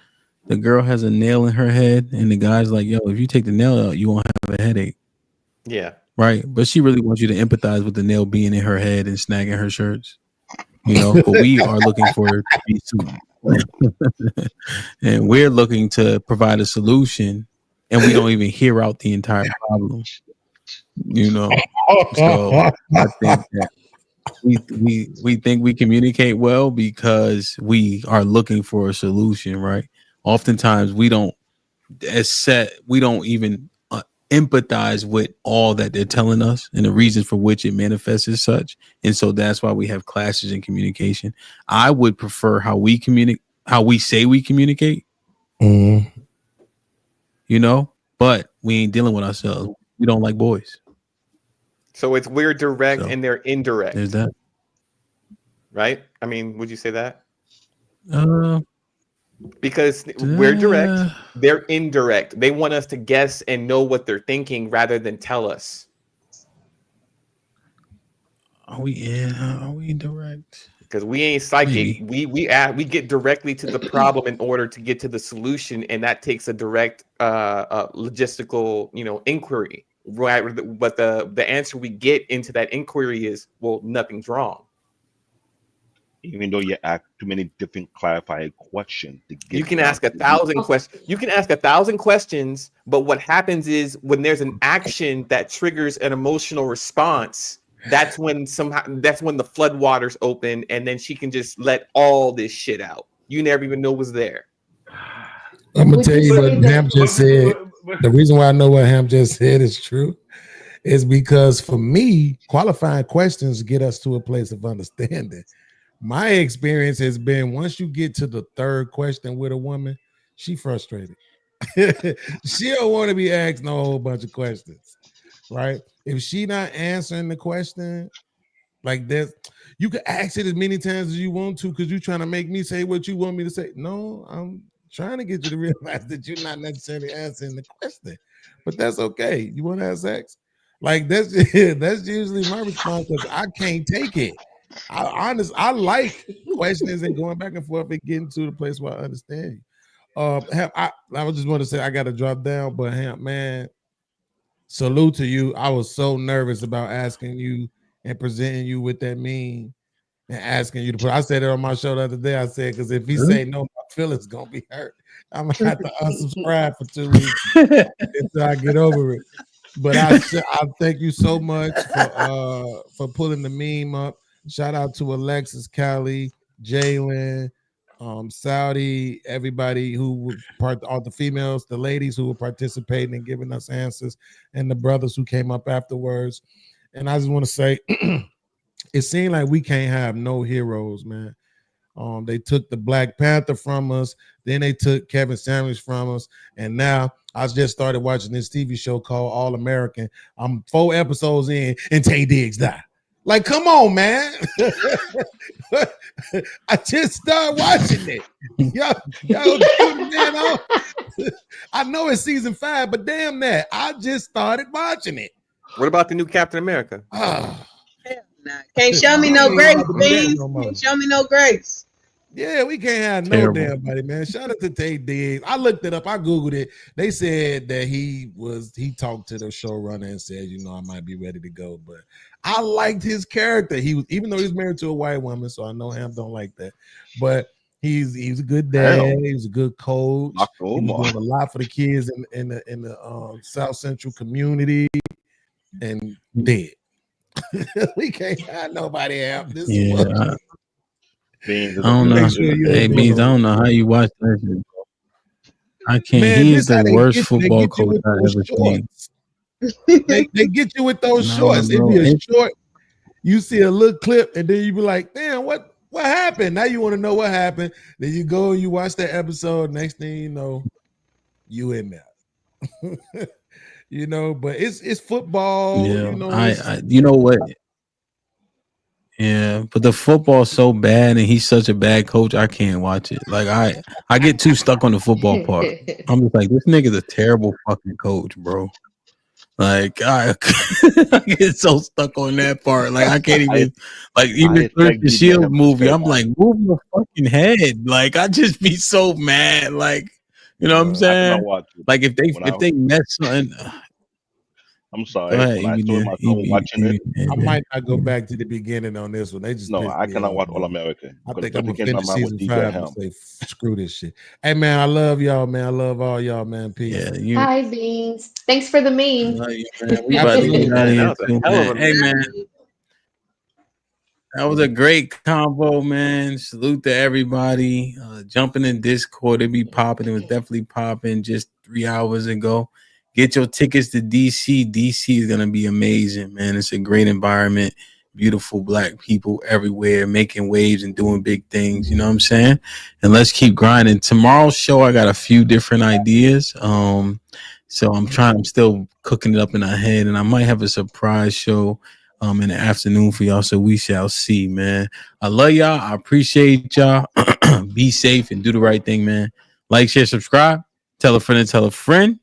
The girl has a nail in her head, and the guy's like, "Yo, if you take the nail out, you won't have a headache." Yeah. Right? But she really wants you to empathize with the nail being in her head and snagging her shirts. You know, but we are looking for it to be and we're looking to provide a solution, and we don't even hear out the entire problem. You know, so I think that we think we communicate well because we are looking for a solution, right? Oftentimes we don't we don't even empathize with all that they're telling us and the reasons for which it manifests as such, and so that's why we have clashes in communication. I would prefer how we communicate, how we say we communicate, Mhm. you know, but we ain't dealing with ourselves. We don't like boys, So it's we're direct so and they're there's indirect, that. right? I mean, would you say that? Uh, Because we're direct, uh they're indirect. They want us to guess and know what they're thinking rather than tell us. are we direct? Because we ain't psychic. Maybe. We get directly to the problem in order to get to the solution, and that takes a direct logistical, inquiry. Right, but the answer we get into that inquiry is, well, nothing's wrong. Even though you ask too many different clarifying questions to You get can down ask to the root. 1,000 questions. You can ask 1,000 questions, but what happens is when there's an action that triggers an emotional response, that's when the floodwaters open, and then she can just let all this shit out. You never even know was there. I'm gonna Would tell you you what say that? Ham just said. The reason why I know what Ham just said is true is because for me, qualifying questions get us to a place of understanding. My experience has been once you get to the third question with a woman, she frustrated. She don't want to be asked no whole bunch of questions, right? If she not answering the question, like this, you can ask it as many times as you want to because you're trying to make me say what you want me to say. No, I'm trying to get you to realize that you're not necessarily answering the question, but that's okay. You want to have sex? Like that's that's usually my response because I can't take it. I like questions and going back and forth and getting to the place where I understand you. I just want to say I got to drop down, but man, salute to you. I was so nervous about asking you and presenting you with that meme and asking you to put. I said it on my show the other day. I said, because if he say no, my feelings gonna be hurt. I'm gonna have to unsubscribe for 2 weeks until I get over it. But I thank you so much for pulling the meme up. Shout out to Alexis, Callie, Jalen, Saudi, everybody who were all the females, the ladies who were participating and giving us answers, and the brothers who came up afterwards. And I just want to say, it seemed like we can't have no heroes, man. They took the Black Panther from us, then they took Kevin Samuels from us, and now I just started watching this TV show called All American. I'm 4 episodes in, and Taye Diggs died. Like, come on, man. I just started watching it. Man, I know it's season 5, but damn that. I just started watching it. What about the new Captain America? Can't show me no grace, please. Can't show me no grace. Yeah, we can't have no damn body, man. Shout out to Taye Diggs. I looked it up. I Googled it. They said that he talked to the showrunner and said, I might be ready to go. But I liked his character. He was, even though he's married to a white woman, so I know HAMP don't like that. But he's a good dad. He was a good coach. He was doing a lot for the kids in the South Central community. And dead. We can't have nobody have this. Yeah. I don't know. Hey, Beans, I don't know how you watch that shit. I can't. Man, he's the worst football coach I ever seen. They get you with those shorts. It'd be a short. You see a little clip, and then you be like, "Damn, what happened?" Now you want to know what happened. Then you go and you watch that episode. Next thing you know, you in there. But it's football. Yeah, you know what? Yeah, but the football's so bad, and he's such a bad coach. I can't watch it. Like I get too stuck on the football part. I'm just like, this nigga's a terrible fucking coach, bro. Like I get so stuck on that part. Like I can't even even the Shield movie. I'm like, move your fucking head. Like I just be so mad. Like what I'm saying. Like if they mess something. I'm sorry. When I told my son watching it, I might not go back to the beginning on this one. They just I cannot watch All American. I think I'm gonna finish season 5 and say screw this shit. Hey man, I love y'all, man. I love all y'all, man. Peace. Yeah, Hi, Beans. Thanks for the meme. Love you, man. We about to get out of here too, man. Hey man, that was a great convo, man. Salute to everybody. Jumping in Discord, it be popping. It was definitely popping just 3 hours ago. Get your tickets to DC. DC is going to be amazing, man. It's a great environment. Beautiful black people everywhere making waves and doing big things. You know what I'm saying? And let's keep grinding. Tomorrow's show, I got a few different ideas. So I'm still cooking it up in our head, and I might have a surprise show in the afternoon for y'all. So we shall see, man. I love y'all. I appreciate y'all. Be safe and do the right thing, man. Like, share, subscribe. Tell a friend and tell a friend.